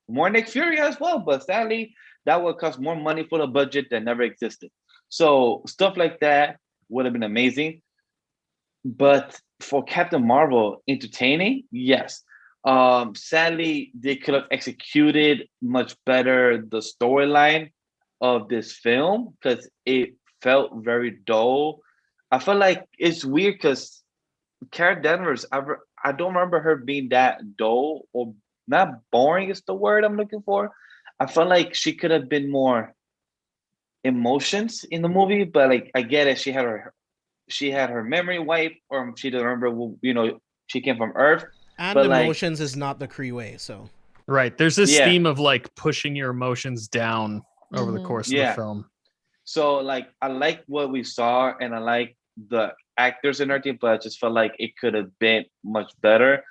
more Nick Fury as well. But sadly, that would cost more money for the budget that never existed. So stuff like that would have been amazing. But for Captain Marvel, entertaining, yes. Sadly, they could have executed much better the storyline of this film, because it felt very dull. I felt like it's weird because Cara Danvers, I don't remember her being that dull, or not boring is the word I'm looking for. I felt like she could have been more emotions in the movie, but like, I get it. She had her memory wiped, or she doesn't remember, you know, she came from Earth. And but emotions is not the Kree way, so. Right. There's this theme of like pushing your emotions down over the course of the film. So like, I like what we saw, and I like the actors and everything, but I just felt like it could have been much better.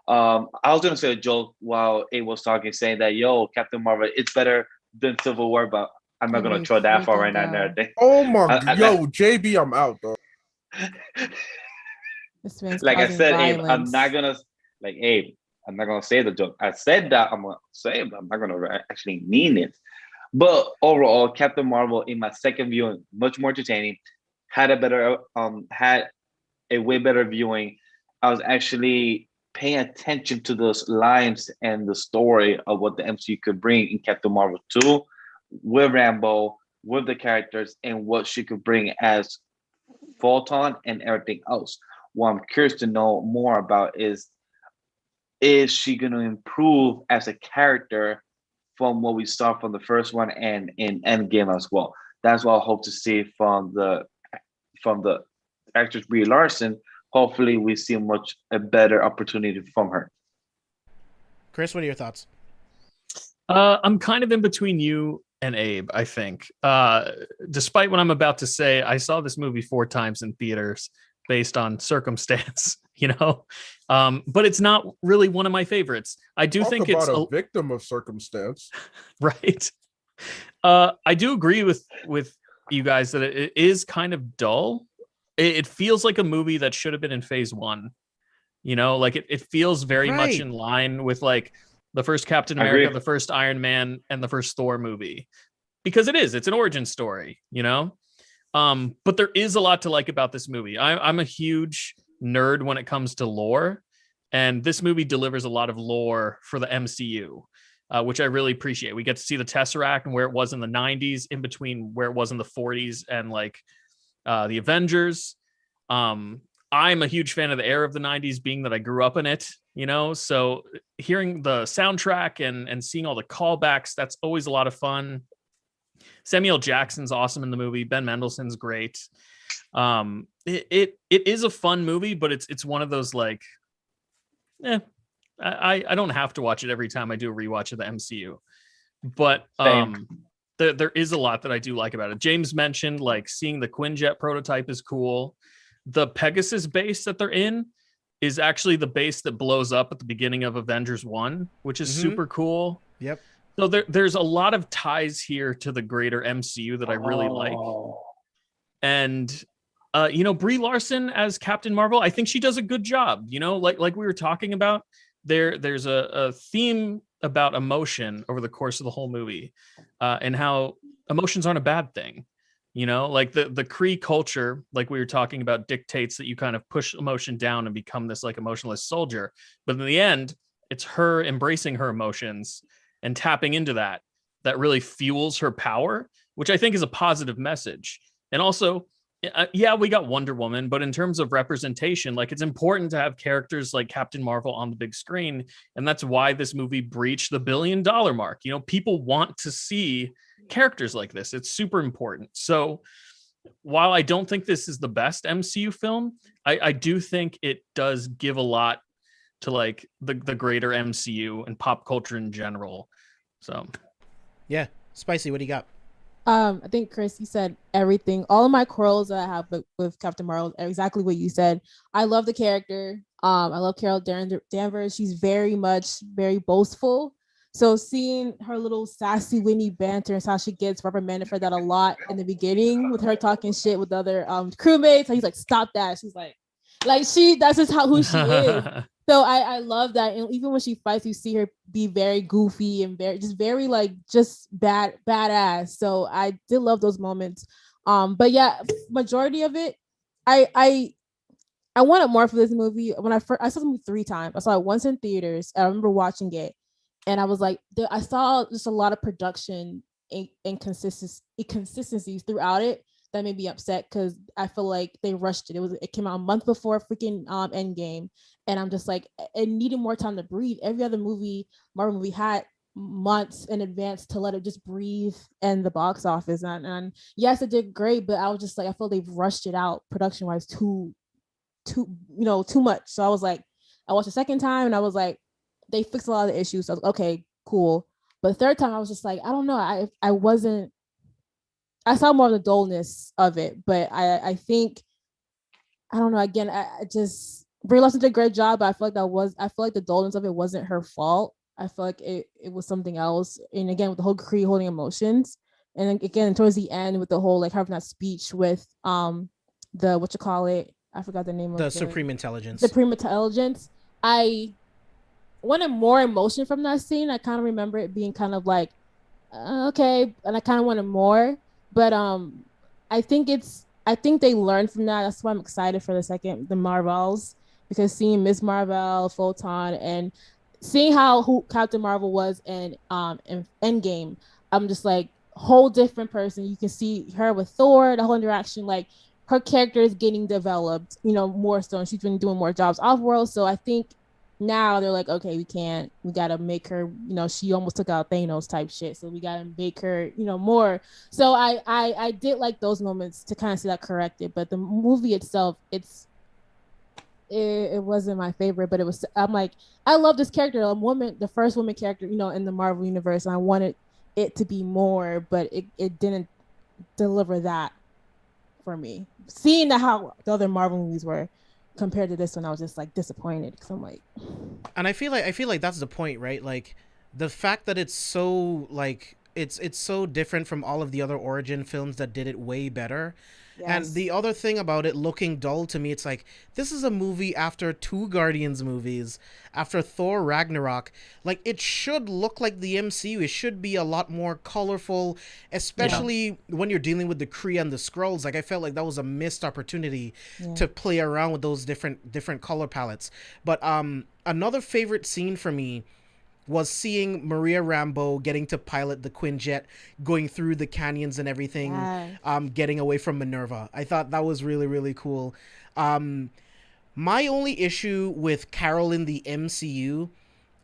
I was gonna say a joke while Abe was talking, saying that yo, Captain Marvel, it's better than Civil War, but I'm not gonna throw that far right now and everything. Oh my yo, JB, I'm out though. This man's Like I causing said, violence. Abe, I'm not gonna say the joke. I said that I'm gonna say it, but I'm not gonna actually mean it. But overall, Captain Marvel in my second viewing, much more entertaining, had a way better viewing. I was actually paying attention to those lines and the story of what the MCU could bring in Captain Marvel 2 with Rambo, with the characters, and what she could bring as Photon and everything else. What I'm curious to know more about is she going to improve as a character from what we saw from the first one and in Endgame as well? That's what I hope to see from the actress Brie Larson. Hopefully, we see a better opportunity from her. Chris, what are your thoughts? I'm kind of in between you and Abe, I think. Despite what I'm about to say, I saw this movie 4 times in theaters based on circumstance, but it's not really one of my favorites. I do think it's a victim of circumstance, right? I do agree with you guys that it is kind of dull. It feels like a movie that should have been in phase 1. Like it feels very much in line with like the first Captain America, the first Iron Man, and the first Thor movie, because it's an origin story, but there is a lot to like about this movie. I'm a huge nerd when it comes to lore, and this movie delivers a lot of lore for the MCU, which I really appreciate. We get to see the Tesseract and where it was in the 90s, in between where it was in the 40s and like the Avengers. I'm a huge fan of the era of the 90s, being that I grew up in it, so hearing the soundtrack and seeing all the callbacks, that's always a lot of fun. Samuel Jackson's awesome in the movie. Ben Mendelsohn's great. It is a fun movie, but it's one of those like, I don't have to watch it every time I do a rewatch of the MCU, but there is a lot that I do like about it. James mentioned like seeing the Quinjet prototype is cool. The Pegasus base that they're in is actually the base that blows up at the beginning of Avengers 1, which is super cool. Yep. So there's a lot of ties here to the greater MCU that I really like. And Brie Larson as Captain Marvel, I think she does a good job. Like we were talking about, there's a theme about emotion over the course of the whole movie, and how emotions aren't a bad thing. Like the Kree culture, like we were talking about, dictates that you kind of push emotion down and become this like emotionless soldier. But in the end, it's her embracing her emotions and tapping into that really fuels her power, which I think is a positive message. And also, we got Wonder Woman, but in terms of representation, like it's important to have characters like Captain Marvel on the big screen. And that's why this movie breached the $1 billion mark. People want to see characters like this. It's super important. So while I don't think this is the best MCU film, I do think it does give a lot to like the greater MCU and pop culture in general. So yeah. Spicy, what do you got? I think Chris, you said everything. All of my quarrels that I have with Captain Marvel are exactly what you said. I love the character. I love Carol Danvers. She's very boastful. So seeing her little sassy, winny banter and how she gets reprimanded for that a lot in the beginning with her talking shit with the other crewmates. And he's like, stop that. She's like that's just who she is. So I love that. And even when she fights, you see her be very goofy and very like just badass. So I did love those moments. But yeah, majority of it, I wanted more for this movie. When I saw the movie 3 times. I saw it once in theaters. I remember watching it, and I was like, I saw just a lot of production inconsistencies throughout it that made me upset, because I feel like they rushed it. It came out a month before freaking Endgame, and I'm just like, it needed more time to breathe. Every other Marvel movie had months in advance to let it just breathe in the box office. And yes, it did great, but I was just like, I feel they've rushed it out production wise too much. So I was like, I watched the second time and I was like, they fixed a lot of the issues. So okay, cool. But the third time I was just like, I don't know. I saw more of the dullness of it, but I think, I don't know. Again, Brie Larson did a great job, but I feel like the dullness of it wasn't her fault. I feel like it was something else. And again, with the whole Kree holding emotions, and then again towards the end with the whole like having that speech with the what you call it, I forgot the name The of Supreme Intelligence. Supreme Intelligence. I wanted more emotion from that scene. I kind of remember it being kind of like okay, and I kind of wanted more, but I think they learned from that. That's why I'm excited for the Marvels, because seeing Miss Marvel, Photon, and seeing who Captain Marvel was in Endgame, I'm just like whole different person. You can see her with Thor, the whole interaction, like her character is getting developed, more so, and she's been doing more jobs off world. So I think now they're like, okay, we gotta make her, she almost took out Thanos type shit, so we gotta make her, more. So I did like those moments to kind of see that corrected, but the movie itself, it wasn't my favorite, but I'm like, I love this character, the first woman character, in the Marvel universe, and I wanted it to be more, but it didn't deliver that for me. Seeing how the other Marvel movies were compared to this one, I was just like disappointed, because I'm like, and I feel like that's the point, right? Like the fact that it's so like it's so different from all of the other origin films that did it way better. yes. And the other thing about it looking dull to me, it's like this is a movie after 2 Guardians movies, after Thor Ragnarok. Like it should look like the MCU. It should be a lot more colorful, especially when you're dealing with the Kree and the Skrulls. Like I felt like that was a missed opportunity to play around with those different color palettes. But another favorite scene for me was seeing Maria Rambeau getting to pilot the Quinjet, going through the canyons and everything, getting away from Minerva. I thought that was really, really cool. My only issue with Carol in the MCU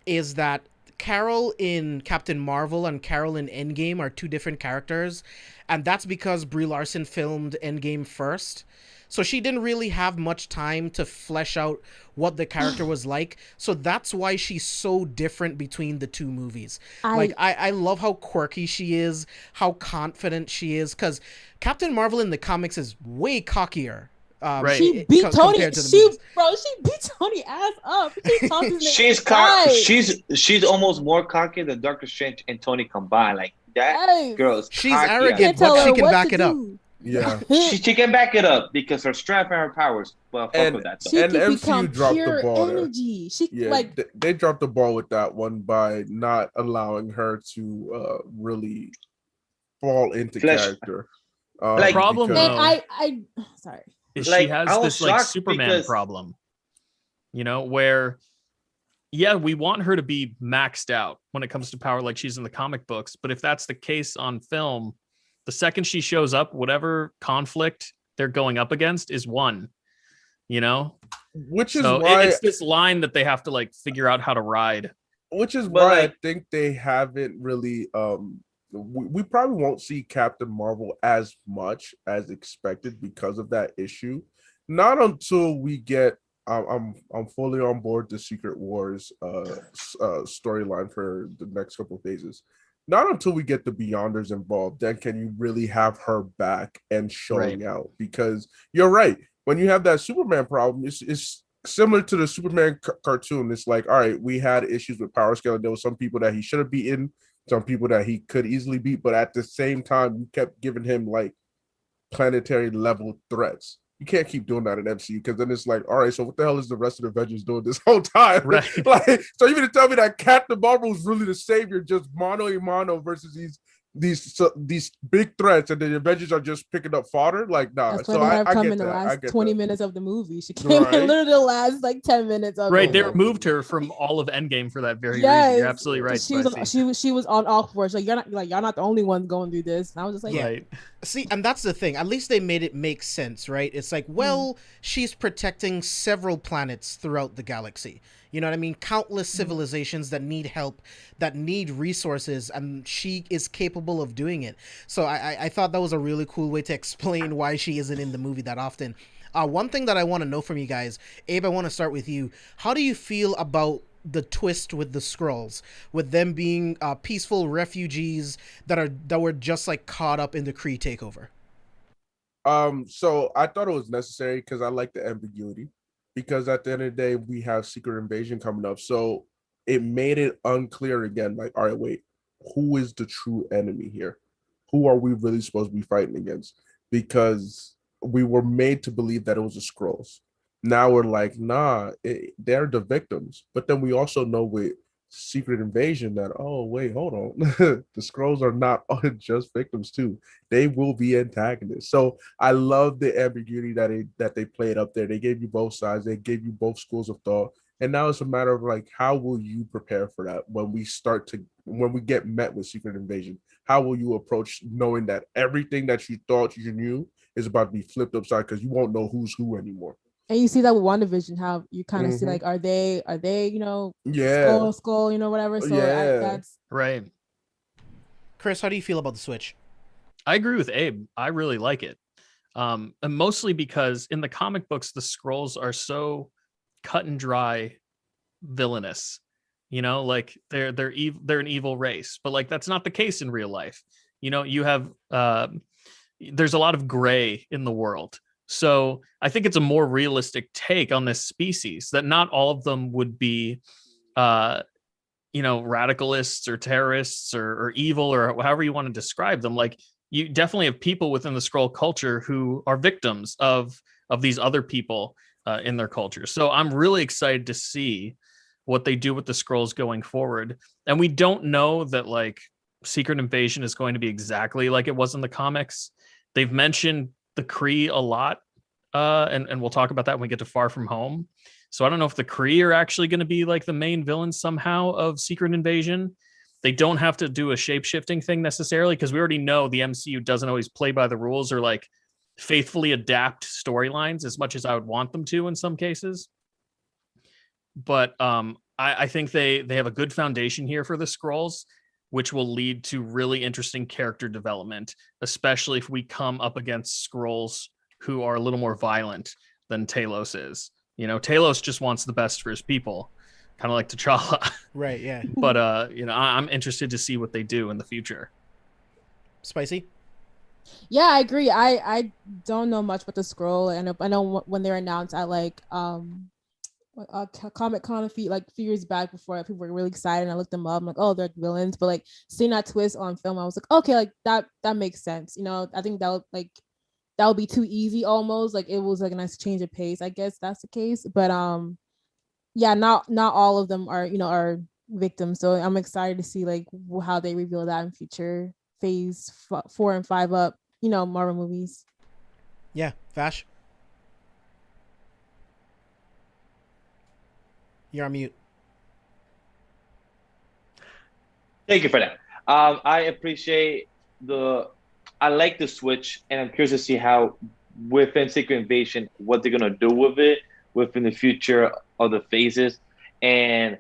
is that Carol in Captain Marvel and Carol in Endgame are 2 different characters, and that's because Brie Larson filmed Endgame first. So she didn't really have much time to flesh out what the character was like. So that's why she's so different between the 2 movies. I love how quirky she is, how confident she is, because Captain Marvel in the comics is way cockier. Right. She beat Tony. She beat Tony ass up. She's almost more cocky than Doctor Strange and Tony combined. Like that girl's she's cocky. arrogant, but she can back it up. Yeah, she can back it up because her strength and her powers. Well, fuck with that. She and can MCU dropped the ball energy. They dropped the ball with that one by not allowing her to really fall into character. Problem because, and I sorry. She has this like Superman problem, where we want her to be maxed out when it comes to power, like she's in the comic books. But if that's the case on film, the second she shows up, whatever conflict they're going up against is won, Which is why it's this line that they have to like figure out how to ride. Which is why I think they haven't really. We probably won't see Captain Marvel as much as expected because of that issue. Not until we get. I'm fully on board the Secret Wars storyline for the next couple of phases. Not until we get the Beyonders involved, then can you really have her back and showing out. Because you're right. When you have that Superman problem, it's similar to the Superman cartoon. It's like, all right, we had issues with power scale. There were some people that he should have beaten, some people that he could easily beat. But at the same time, you kept giving him like planetary level threats. You can't keep doing that in MCU because then it's like, all right, so what the hell is the rest of the Avengers doing this whole time? Right. So even to tell me that Captain Marvel is really the savior, just mano a mano versus these big threats, and the Avengers are just picking up fodder. Like, nah. That's so why I come get in the that. last 20 minutes of the movie. She came in literally the last like 10 minutes of They removed her from all of Endgame for that very reason. You're absolutely right. She was on all fours. Like y'all not the only ones going through this. And I was just like, right. See, and that's the thing. At least they made it make sense, right? It's like, she's protecting several planets throughout the galaxy. You know what I mean? Countless civilizations that need help, that need resources, and she is capable of doing it. So I thought that was a really cool way to explain why she isn't in the movie that often. One thing that I want to know from you guys, Abe, I want to start with you. How do you feel about the twist with the Skrulls, with them being peaceful refugees that were just like caught up in the Kree takeover? So I thought it was necessary because I like the ambiguity. because at the end of the day, we have Secret Invasion coming up. So it made it unclear again, like, all right, wait, who is the true enemy here? Who are we really supposed to be fighting against? Because we were made to believe that it was the Skrulls. Now we're like, nah, they're the victims. But then we also know with Secret Invasion that, oh, wait, hold on. The Skrulls are not just victims too. They will be antagonists. So I love the ambiguity that they played up there. They gave you both sides. They gave you both schools of thought. And now it's a matter of like, how will you prepare for that when we get met with Secret Invasion? How will you approach knowing that everything that you thought you knew is about to be flipped upside because you won't know who's who anymore? And you see that with WandaVision, how you kind of see like, are they, Yeah. skull, whatever. So Yeah. that's Right. Chris, how do you feel about the Switch? I agree with Abe. I really like it. And mostly because in the comic books, the Skrulls are so cut and dry villainous. Like they're an evil race, but like that's not the case in real life. You have there's a lot of gray in the world. So I think it's a more realistic take on this species, that not all of them would be radicalists or terrorists or evil or however you want to describe them. Like, you definitely have people within the Skrull culture who are victims of these other people in their culture. So I'm really excited to see what they do with the Skrulls going forward. And we don't know that like Secret Invasion is going to be exactly like it was in the comics. They've mentioned the Kree a lot, and we'll talk about that when we get to Far From Home. So I don't know if the Kree are actually going to be like the main villains somehow of Secret Invasion. They don't have to do a shape-shifting thing necessarily, because we already know the MCU doesn't always play by the rules or like faithfully adapt storylines as much as I would want them to in some cases. But I think they have a good foundation here for the Skrulls, which will lead to really interesting character development, especially if we come up against Skrulls who are a little more violent than Talos is. Talos just wants the best for his people, kind of like T'Challa. Right, yeah. But I'm interested to see what they do in the future. Spicy? Yeah, I agree. I don't know much about the Skrull, and I know when they're announced at like Comic Con a few years back, before people were really excited, and I looked them up. I'm like, oh, they're villains. But like seeing that twist on film, I was like, okay, like that makes sense. I think that would be too easy almost. Like it was like a nice change of pace. I guess that's the case. But yeah, not all of them are victims. So I'm excited to see like how they reveal that in future phase 4 and 5 up, Marvel movies. Yeah, Vash? You're on mute. Thank you for that. I appreciate I like the switch, and I'm curious to see how within Secret Invasion, what they're gonna do with it within the future of the phases, and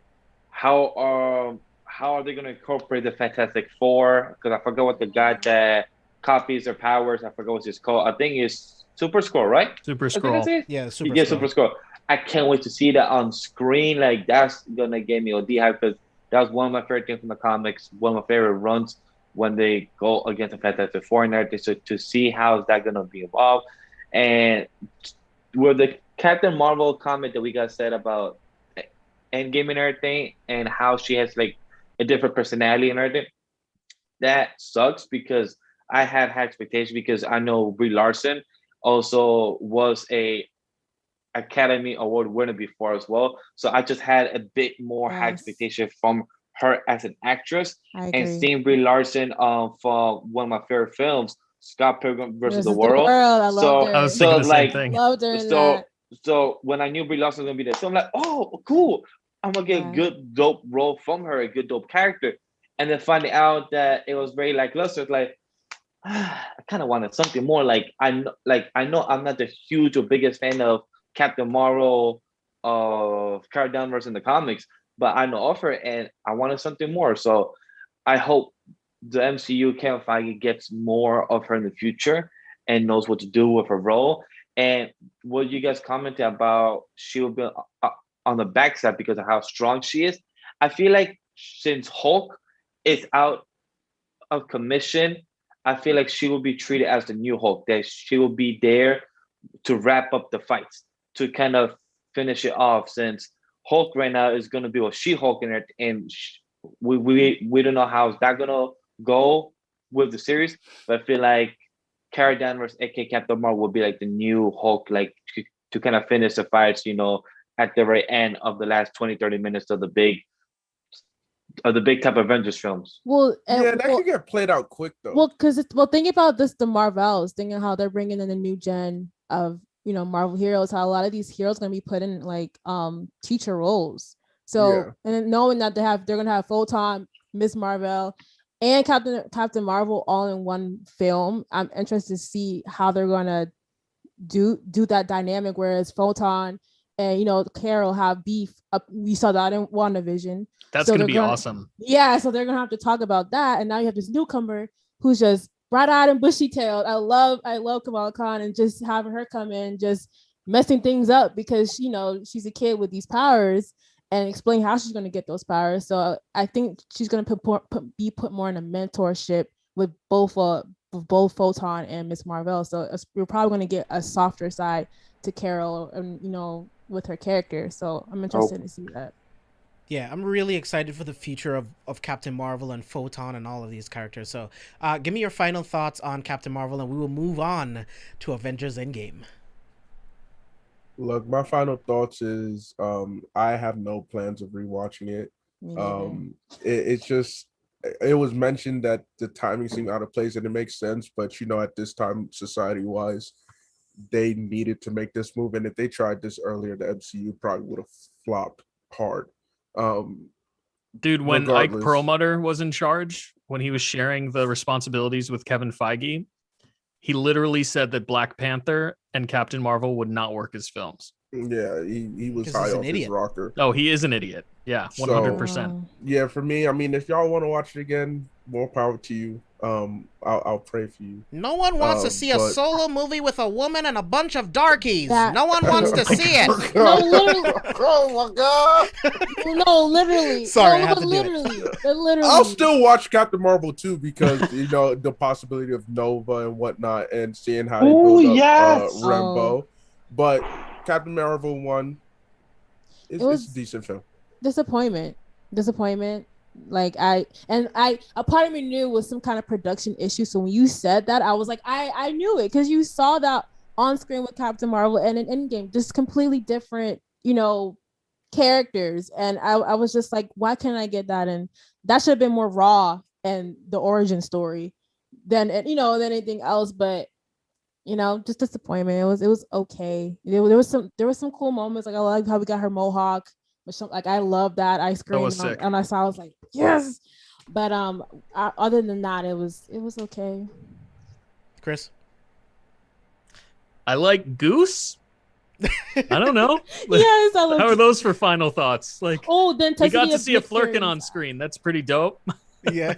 how are they gonna incorporate the Fantastic Four? Because I forgot what the guy that copies their powers. I forgot what it's called. I think it's Super Skrull, right? Super I think Skrull. that's it. Yeah, Super Yeah, Skrull. Super Skrull. I can't wait to see that on screen. Like that's gonna get me OD hype, because that was one of my favorite things from the comics. One of my favorite runs when they go against the Fantastic Four and everything. So to see how is that gonna be involved, and with the Captain Marvel comment that we got said about Endgame and everything, and how she has like a different personality and everything, that sucks, because I had high expectations, because I know Brie Larson also was a Academy Award winner before as well. So I just had a bit more high expectation from her as an actress. And seeing Brie Larson for one of my favorite films, Scott Pilgrim versus the World. I loved her. I was thinking the same thing. Loved her in that. So when I knew Brie Larson was gonna be there, so I'm like, oh, cool. I'm gonna get a good dope role from her, a good dope character. And then finding out that it was very lackluster, it's like, I kind of wanted something more. I know I'm not the huge or biggest fan of Captain Marvel of Carol Danvers in the comics, but I know of her and I wanted something more. So I hope the MCU Kevin Feige gets more of her in the future and knows what to do with her role. And what you guys commented about, she will be on the backside because of how strong she is. I feel like since Hulk is out of commission, I feel like she will be treated as the new Hulk, that she will be there to wrap up the fights, to kind of finish it off, since Hulk right now is going to be a She-Hulk in it, and we don't know how that going to go with the series, but I feel like Carol Danvers, aka Captain Marvel, will be like the new Hulk, like to kind of finish the fights, at the very end of the last 20-30 minutes of the big type of Avengers films. Well, yeah, that could get played out quick though. Well, think about this: the Marvels, thinking how they're bringing in a new gen of Marvel heroes. How a lot of these heroes going to be put in like teacher roles. So and then knowing that they're going to have Photon, Miss Marvel, and Captain Marvel all in one film, I'm interested to see how they're going to do that dynamic. Whereas Photon and Carol have beef. We saw that in WandaVision. That's going to be awesome. Yeah, so they're going to have to talk about that. And now you have this newcomer who's just bright-eyed and bushy-tailed. I love Kamala Khan, and just having her come in, just messing things up because, she's a kid with these powers, and explain how she's going to get those powers. So I think she's going to be put more in a mentorship with both Photon and Miss Marvel. So we're probably going to get a softer side to Carol, and with her character. So I'm interested to see that. Yeah, I'm really excited for the future of Captain Marvel and Photon and all of these characters. So give me your final thoughts on Captain Marvel, and we will move on to Avengers Endgame. Look, my final thoughts is I have no plans of rewatching it. It's just, it was mentioned that the timing seemed out of place, and it makes sense, but at this time, society-wise, they needed to make this move, and if they tried this earlier, the MCU probably would have flopped hard. Dude, when Ike Perlmutter was in charge, when he was sharing the responsibilities with Kevin Feige, he literally said that Black Panther and Captain Marvel would not work as films. Yeah, he was high off his rocker. Oh, he is an idiot. Yeah, 100%. So, yeah, for me, I mean, if y'all want to watch it again, more power to you. I'll pray for you. No one wants to see a solo movie with a woman and a bunch of darkies. No one wants to see it. No, literally. Oh my god. No, literally. Sorry, no, I had to literally. do it. I'll still watch Captain Marvel too, because the possibility of Nova and whatnot, and seeing how they build up Rambo. But Captain Marvel 1 it's a decent film. Disappointment. Like a part of me knew it was some kind of production issue. So when you said that, I was like, I knew it, because you saw that on screen with Captain Marvel and in Endgame, just completely different, characters. And I was just like, why can't I get that? And that should have been more raw and the origin story than anything else. But just disappointment. It was okay. There was some cool moments. Like I like how we got her mohawk. Like I love that ice cream, and I saw. I was like, yes. But other than that, it was okay. Chris, I like Goose. I don't know. Yes, I love. How are those for final thoughts? Like, then we got to see a Flurkin on screen. That's pretty dope. Yeah.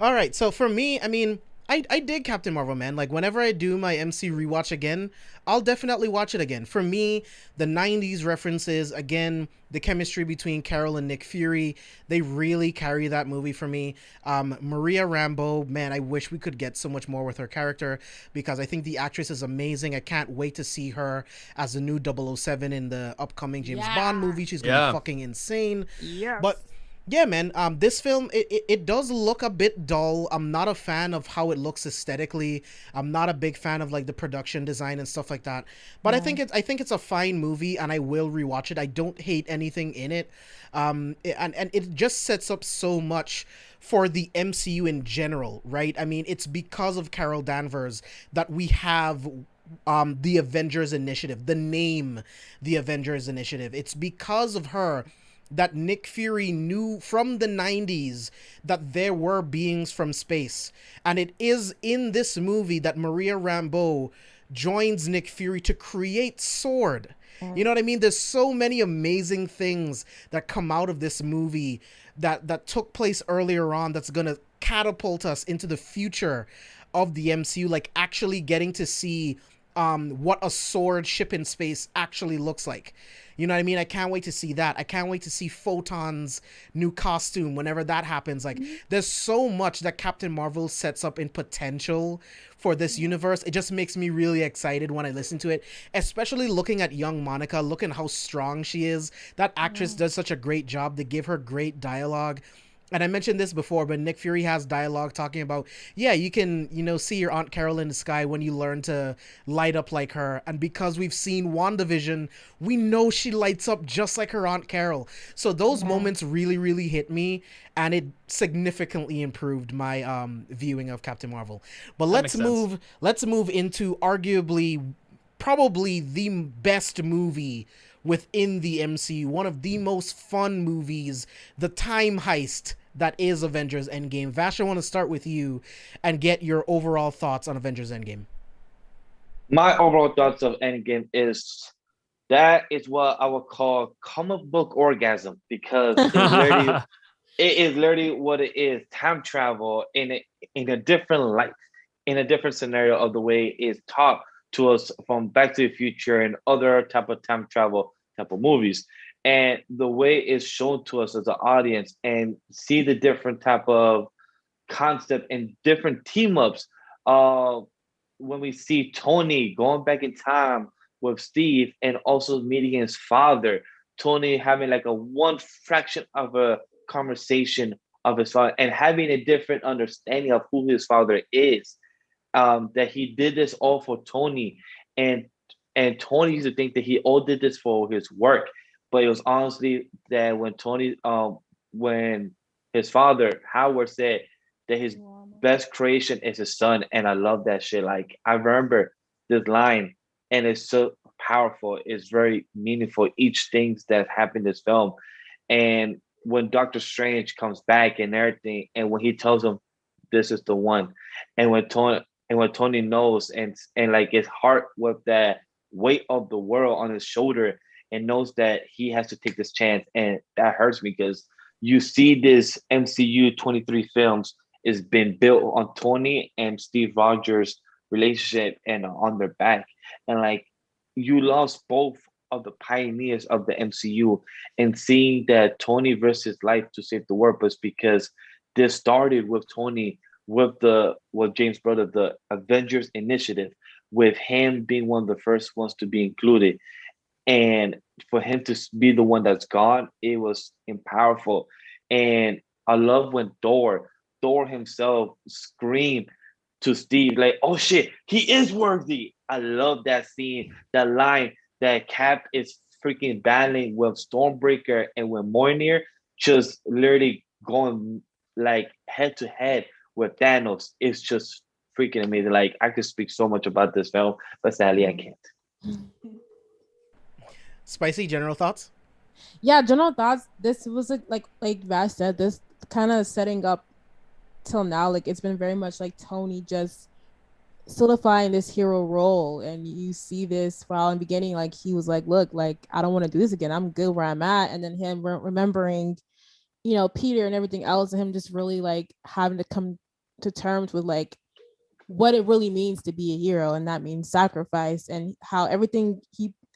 All right. So for me, I mean, I dig Captain Marvel, man. Like whenever I do my MC rewatch again, I'll definitely watch it again. For me, the 90s references, again, the chemistry between Carol and Nick Fury, they really carry that movie for me. Maria Rambeau, man, I wish we could get so much more with her character, because I think the actress is amazing. I can't wait to see her as the new 007 in the upcoming James Bond movie. She's gonna be fucking insane. Yes. But yeah, man, this film, it does look a bit dull. I'm not a fan of how it looks aesthetically. I'm not a big fan of like the production design and stuff like that. But I think it's a fine movie, and I will rewatch it. I don't hate anything in it. And it just sets up so much for the MCU in general, right? I mean, it's because of Carol Danvers that we have the Avengers Initiative, the name the Avengers Initiative. It's because of her that Nick Fury knew from the 90s that there were beings from space. And it is in this movie that Maria Rambeau joins Nick Fury to create S.W.O.R.D. You know what I mean? There's so many amazing things that come out of this movie that took place earlier on that's going to catapult us into the future of the MCU, like actually getting to see what a sword ship in space actually looks like. You know what I mean? I can't wait to see that. I can't wait to see Photon's new costume whenever that happens. Like, there's so much that Captain Marvel sets up in potential for this universe. It just makes me really excited when I listen to it, especially looking at young Monica, looking how strong she is. That actress does such a great job. They give her great dialogue. And I mentioned this before, but Nick Fury has dialogue talking about, yeah, you can, see your Aunt Carol in the sky when you learn to light up like her. And because we've seen WandaVision, we know she lights up just like her Aunt Carol. So those moments really, really hit me, and it significantly improved my viewing of Captain Marvel. But let's move into arguably probably the best movie within the MCU, one of the most fun movies, the time heist that is Avengers Endgame. Vash, I want to start with you and get your overall thoughts on Avengers Endgame. My overall thoughts of Endgame is that is what I would call comic book orgasm, because it is literally what it is: time travel in a different light, in a different scenario of the way it's taught to us from Back to the Future and other type of time travel type of movies, and the way it's shown to us as an audience, and see the different type of concept and different team ups. When we see Tony going back in time with Steve, and also meeting his father, Tony having like a one fraction of a conversation of his father, and having a different understanding of who his father is. That he did this all for Tony, and Tony used to think that he all did this for his work, but it was honestly that when his father Howard said that his best creation is his son, and I love that shit. Like, I remember this line, and it's so powerful. It's very meaningful. Each thing that happened in this film, and when Doctor Strange comes back and everything, and when he tells him this is the one, and when Tony knows, and like his heart with that weight of the world on his shoulder, and knows that he has to take this chance, and that hurts me, because you see this MCU 23 films is been built on Tony and Steve Rogers' relationship and on their back, and like, you lost both of the pioneers of the MCU, and seeing that Tony risks his life to save the world, but it's because this started with Tony, with James Brother, the Avengers initiative, with him being one of the first ones to be included. And for him to be the one that's gone, it was powerful. And I love when Thor himself screamed to Steve, like, oh shit, he is worthy. I love that scene, that line that Cap is freaking battling with Stormbreaker and with Mjolnir, just literally going like head to head with Thanos. It's just freaking amazing. Like, I could speak so much about this film, but sadly I can't. Spicy, general thoughts? Yeah, general thoughts. This was like Vash said, this kind of setting up till now, like, it's been very much like Tony just solidifying this hero role, and you see this while in the beginning, like, he was like, look, like, I don't want to do this again, I'm good where I'm at, and then him remembering, Peter and everything else, and him just really like having to come to terms with like what it really means to be a hero, and that means sacrifice, and how everything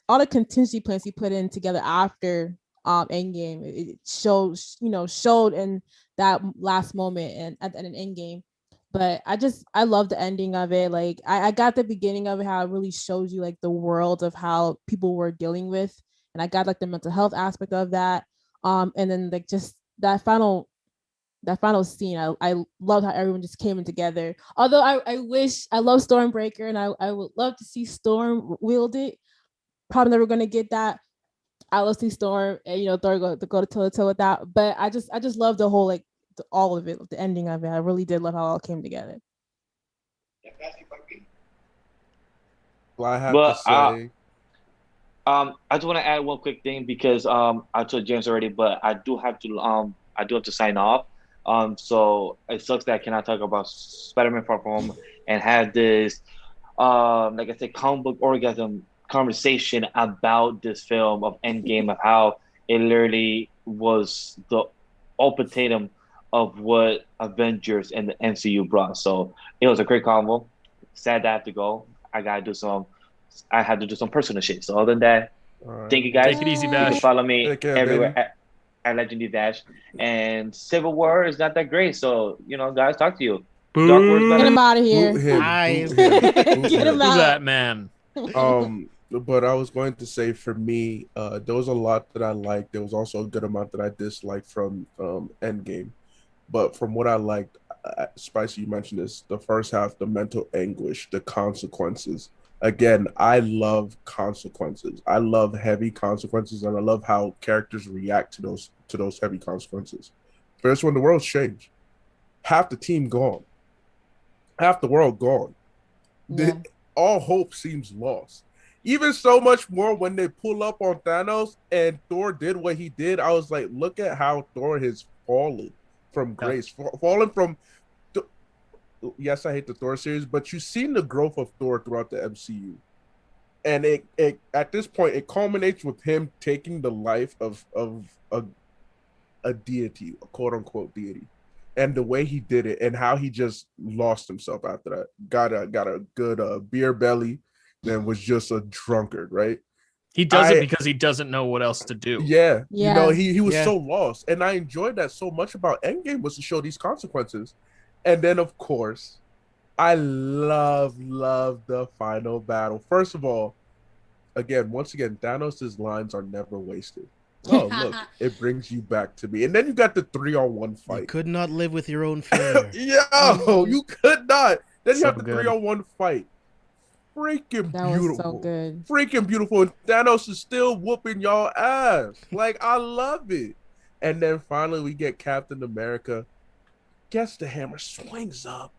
all the contingency plans he put in together after Endgame, it showed in that last moment and at an Endgame. But I love the ending of it. Like, I got the beginning of it, how it really shows you like the world of how people were dealing with, and I got like the mental health aspect of that. And then like just that final scene, I loved how everyone just came in together. Although I love Stormbreaker, and I would love to see Storm wield it. Probably never gonna get that. I love to see Storm and Thor go to toe to toe with that. But I just love the whole like all of it, the ending of it. I really did love how it all came together. Well, I have to say, I just want to add one quick thing, because I told James already, but I do have to sign off. So it sucks that I cannot talk about Spider-Man Far From Home and have this like I said, comic book orgasm conversation about this film of Endgame, of how it literally was the ultimatum of what Avengers and the MCU brought. So it was a great convo. Sad that I have to go. I gotta do some I had to do some personal shit. So other than that, All right. thank you guys. Take it easy, You can Vash. follow me Take care, everywhere baby. at Legendary Vash. And Civil War is not that great. So, guys, talk to you. Boo. Dark War is Get him better. out of here. Boot him. Nice. Boot him. Boot Get him him. Who's out. that man? But I was going to say, for me, there was a lot that I liked. There was also a good amount that I disliked from Endgame. But from what I liked, Spicy, you mentioned this, the first half, the mental anguish, the consequences. Again, I love consequences. I love heavy consequences, and I love how characters react to those heavy consequences. First, when the world's changed, half the team gone, half the world gone. Yeah. All hope seems lost. Even so much more when they pull up on Thanos and Thor did what he did. I was like, look at how Thor has fallen from grace, fallen from. Yes, I hate the Thor series, but you've seen the growth of Thor throughout the MCU, and it at this point it culminates with him taking the life of a deity, a quote unquote deity, and the way he did it, and how he just lost himself after that. Got a good beer belly, then was just a drunkard, right? He does it because he doesn't know what else to do. Yeah, Yes. he was Yeah. so lost, and I enjoyed that so much about Endgame, was to show these consequences. And then, of course, I love the final battle. First of all, once again, Thanos' lines are never wasted. Oh, look, it brings you back to me. And then you got the 3-on-1 You fight. could not live with your own fear. Yo, you could not. Then you So have the good. 3-on-1 fight. Freaking That beautiful. was so good. Freaking beautiful. And Thanos is still whooping y'all ass. Like, I love it. And then finally we get Captain America. Gets the hammer, swings up.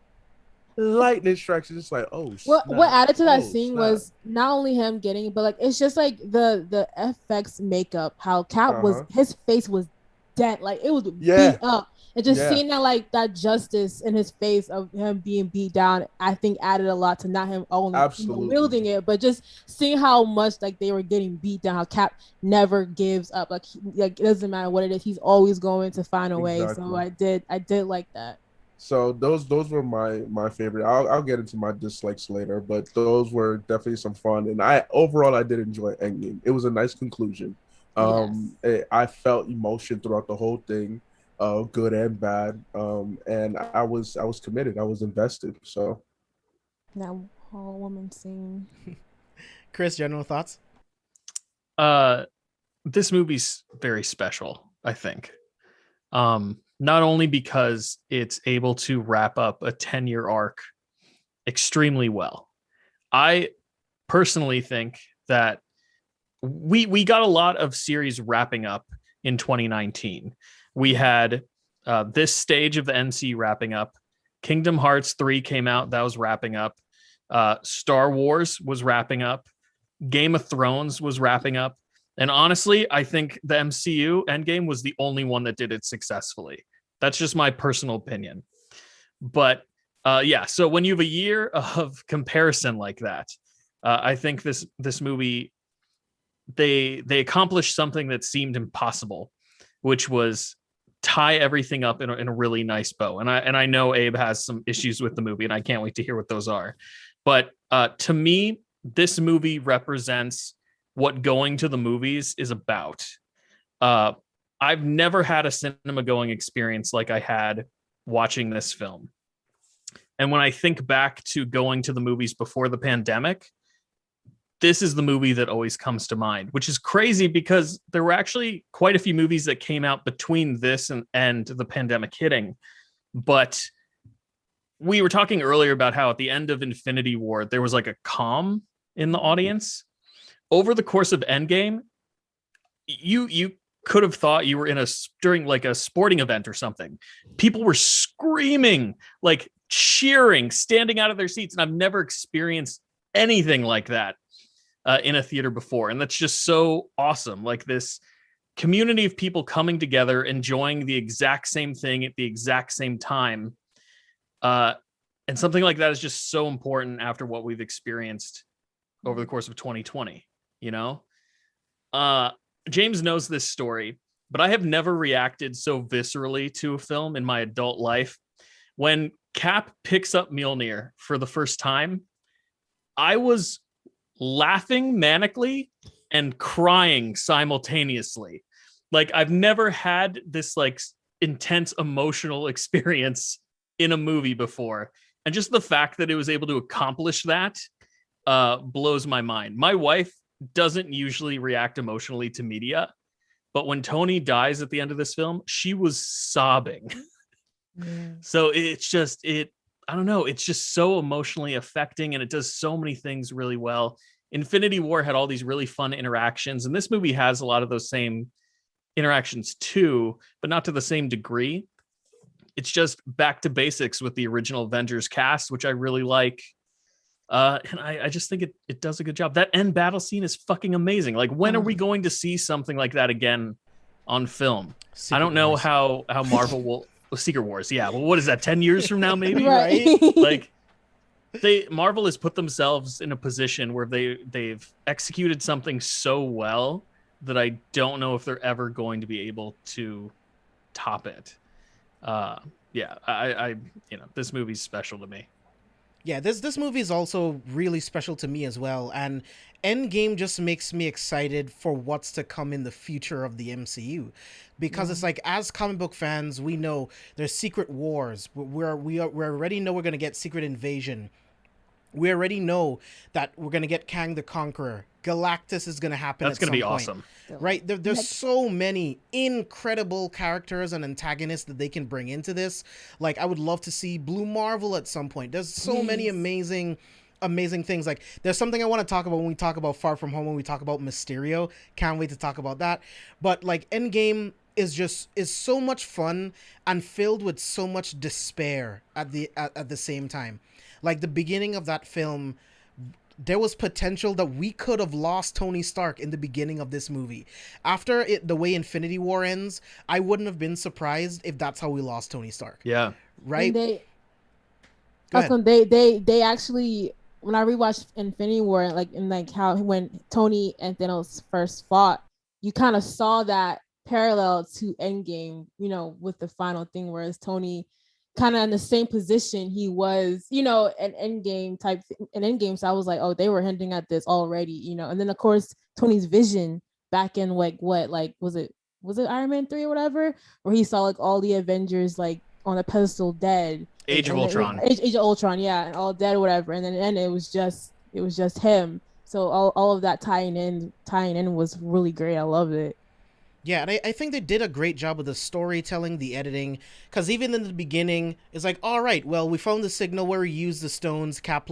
Lightning strikes. It's like, oh, What snap. added to that Oh, scene snap. was not only him getting it, but like it's just like the FX makeup, how Cap was, his face was dead, like it was Yeah. beat up, and just Yeah. seeing that, like that justice in his face of him being beat down, I think added a lot to not him only Absolutely. wielding it, but just seeing how much like they were getting beat down, how Cap never gives up, like like it doesn't matter what it is, he's always going to find a way. Exactly. So I did like that. So those were my favorite. I'll get into my dislikes later, but those were definitely some fun. And I did enjoy Endgame. It was a nice conclusion. I felt emotion throughout the whole thing, good and bad. And I was committed. I was invested. So That whole woman scene. Chris, general thoughts? This movie's very special, I think. Not only because it's able to wrap up a 10-year arc extremely well. I personally think that we got a lot of series wrapping up in 2019. We had this stage of the NC wrapping up. Kingdom Hearts 3 came out, that was wrapping up. Star Wars was wrapping up. Game of Thrones was wrapping up. And honestly, I think the MCU Endgame was the only one that did it successfully. That's just my personal opinion. But so when you have a year of comparison like that, I think this movie, they accomplished something that seemed impossible, which was tie everything up in a really nice bow. And I know Abe has some issues with the movie, and I can't wait to hear what those are. But to me, this movie represents what going to the movies is about. I've never had a cinema going experience like I had watching this film. And when I think back to going to the movies before the pandemic, this is the movie that always comes to mind, which is crazy because there were actually quite a few movies that came out between this and the pandemic hitting. But we were talking earlier about how at the end of Infinity War, there was like a calm in the audience. Over the course of Endgame, you could have thought you were during like a sporting event or something. People were screaming, like cheering, standing out of their seats. And I've never experienced anything like that in a theater before. And that's just so awesome. Like this community of people coming together, enjoying the exact same thing at the exact same time. And something like that is just so important after what we've experienced over the course of 2020, you know? James knows this story, but I have never reacted so viscerally to a film in my adult life. When Cap picks up Mjolnir for the first time, I was laughing manically and crying simultaneously. Like, I've never had this like intense emotional experience in a movie before. And just the fact that it was able to accomplish that blows my mind. My wife doesn't usually react emotionally to media, but when Tony dies at the end of this film, she was sobbing. So it's just, I don't know, it's just so emotionally affecting, and it does so many things really well. Infinity War had all these really fun interactions, and this movie has a lot of those same interactions too, but not to the same degree. It's just back to basics with the original Avengers cast, which I really like. And I just think it does a good job. That end battle scene is fucking amazing. Like, when are we going to see something like that again on film? I don't know how Marvel will... Secret Wars, yeah. Well, what is that, 10 years from now, maybe? Right. Like, Marvel has put themselves in a position where they've executed something so well that I don't know if they're ever going to be able to top it. Yeah, I this movie's special to me. Yeah, this movie is also really special to me as well, and Endgame just makes me excited for what's to come in the future of the MCU, because it's like, as comic book fans, we know there's Secret Wars. We already know we're gonna get Secret Invasion. We already know that we're gonna get Kang the Conqueror. Galactus is gonna happen. That's gonna be point. awesome, right? There's so many incredible characters and antagonists that they can bring into this. Like, I would love to see Blue Marvel at some point. There's so many amazing things. Like, there's something I want to talk about when we talk about Far From Home, when we talk about Mysterio. Can't wait to talk about that. But like, Endgame is so much fun and filled with so much despair at the same time. Like, the beginning of that film, there was potential that we could have lost Tony Stark in the beginning of this movie. After the way Infinity War ends, I wouldn't have been surprised if that's how we lost Tony Stark. Yeah. Right? And they actually, when I rewatched Infinity War, like how when Tony and Thanos first fought, you kind of saw that parallel to Endgame, with the final thing, whereas Tony kind of in the same position he was, an Endgame type an Endgame. So I was like, oh, they were hinting at this already, and then of course Tony's vision back in was it Iron Man 3 or whatever, where he saw like all the Avengers like on a pedestal dead. Age of Ultron, yeah, and all dead or whatever, and then it was just him. So all of that tying in was really great. I loved it. Yeah, and I think they did a great job with the storytelling, the editing, because even in the beginning, it's like, all right, well, we found the signal where we use the stones. Cap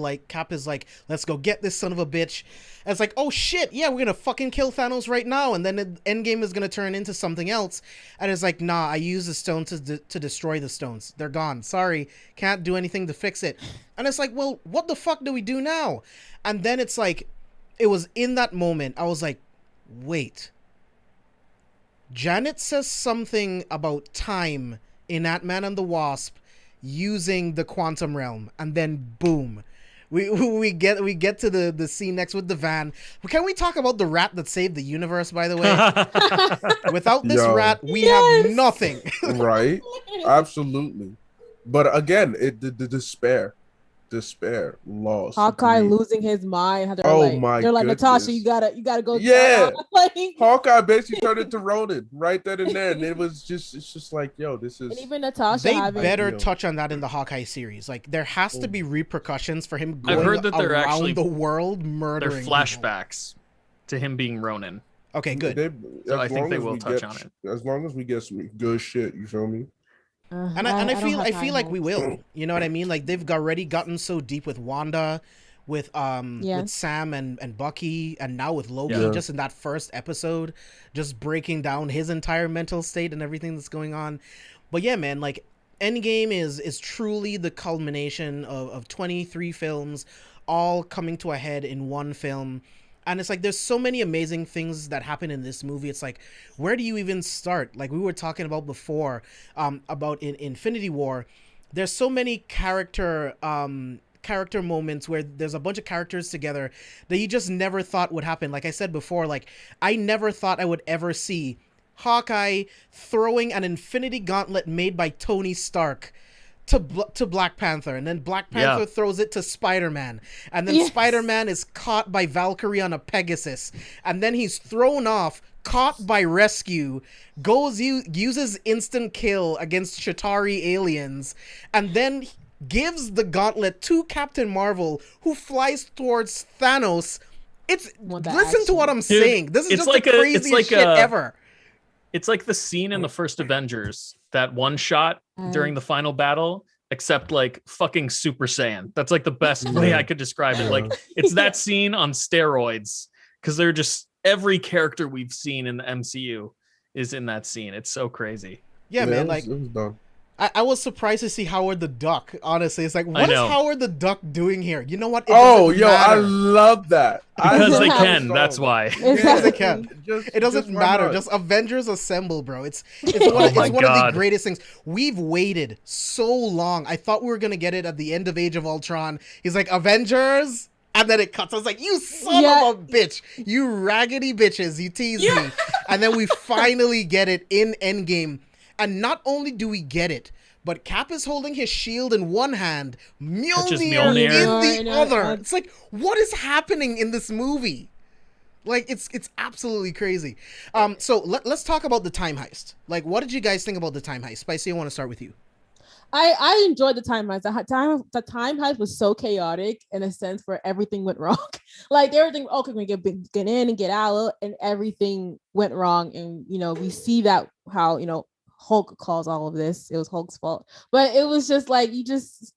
is like, let's go get this son of a bitch. And it's like, oh shit, yeah, we're gonna fucking kill Thanos right now, and then Endgame is gonna turn into something else. And it's like, nah, I used the stones to destroy the stones. They're gone. Sorry, can't do anything to fix it. And it's like, well, what the fuck do we do now? And then it's like, it was in that moment, I was like, wait. Janet says something about time in Ant-Man and the Wasp using the quantum realm, and then boom, we get to the scene next with the van. Can we talk about the rat that saved the universe, by the way? Without this rat, we have nothing. Right? Absolutely. But again, the despair, loss. Hawkeye losing his mind. They're like, Natasha, you gotta go. Yeah. Hawkeye basically turned into Ronin right then and there, and it's just like, yo, this is. And even Natasha, they better touch on that in the Hawkeye series. Like, there has to be repercussions for him going around the world murdering. They're flashbacks to him being Ronin. Okay, good. So I think they will touch on it. As long as we get some good shit, you feel me? And I feel like we will. You know what I mean? Like, they've already gotten so deep with Wanda, with Sam and Bucky, and now with Loki, just in that first episode, just breaking down his entire mental state and everything that's going on. But yeah, man, like, Endgame is truly the culmination of 23 films all coming to a head in one film. And it's like, there's so many amazing things that happen in this movie. It's like, where do you even start? Like we were talking about before, about in Infinity War, there's so many character moments where there's a bunch of characters together that you just never thought would happen. Like I said before, like, I never thought I would ever see Hawkeye throwing an Infinity Gauntlet made by Tony Stark to Black Panther, and then Black Panther throws it to Spider-Man, and then Spider-Man is caught by Valkyrie on a Pegasus, and then he's thrown off, caught by Rescue, uses instant kill against Chitauri aliens, and then gives the gauntlet to Captain Marvel, who flies towards Thanos. Listen to what I'm saying. This is just like the craziest shit ever. It's like the scene in the first Avengers, that one shot during the final battle, except like fucking Super Saiyan. That's like the best way I could describe it. Like it's that scene on steroids, because they're just every character we've seen in the MCU is in that scene. It's so crazy. Yeah, man. It was done. I was surprised to see Howard the Duck. Honestly, it's like, what is Howard the Duck doing here? You know what? I love that. Because they can. That's why. Because they can. It doesn't matter. Just Avengers assemble, bro. It's one of the greatest things. We've waited so long. I thought we were gonna get it at the end of Age of Ultron. He's like, Avengers. And then it cuts. I was like, you son of a bitch. You raggedy bitches. You teased me. And then we finally get it in Endgame. And not only do we get it, but Cap is holding his shield in one hand, Mjolnir in the other. It's like, what is happening in this movie? Like, it's absolutely crazy. So let's talk about the time heist. Like, what did you guys think about the time heist? Spicy, I want to start with you. I enjoyed the time heist. The time heist was so chaotic in a sense where everything went wrong. Like everything, okay, we get in and get out, and everything went wrong. And we see that how Hulk calls all of this. It was Hulk's fault, but it was just like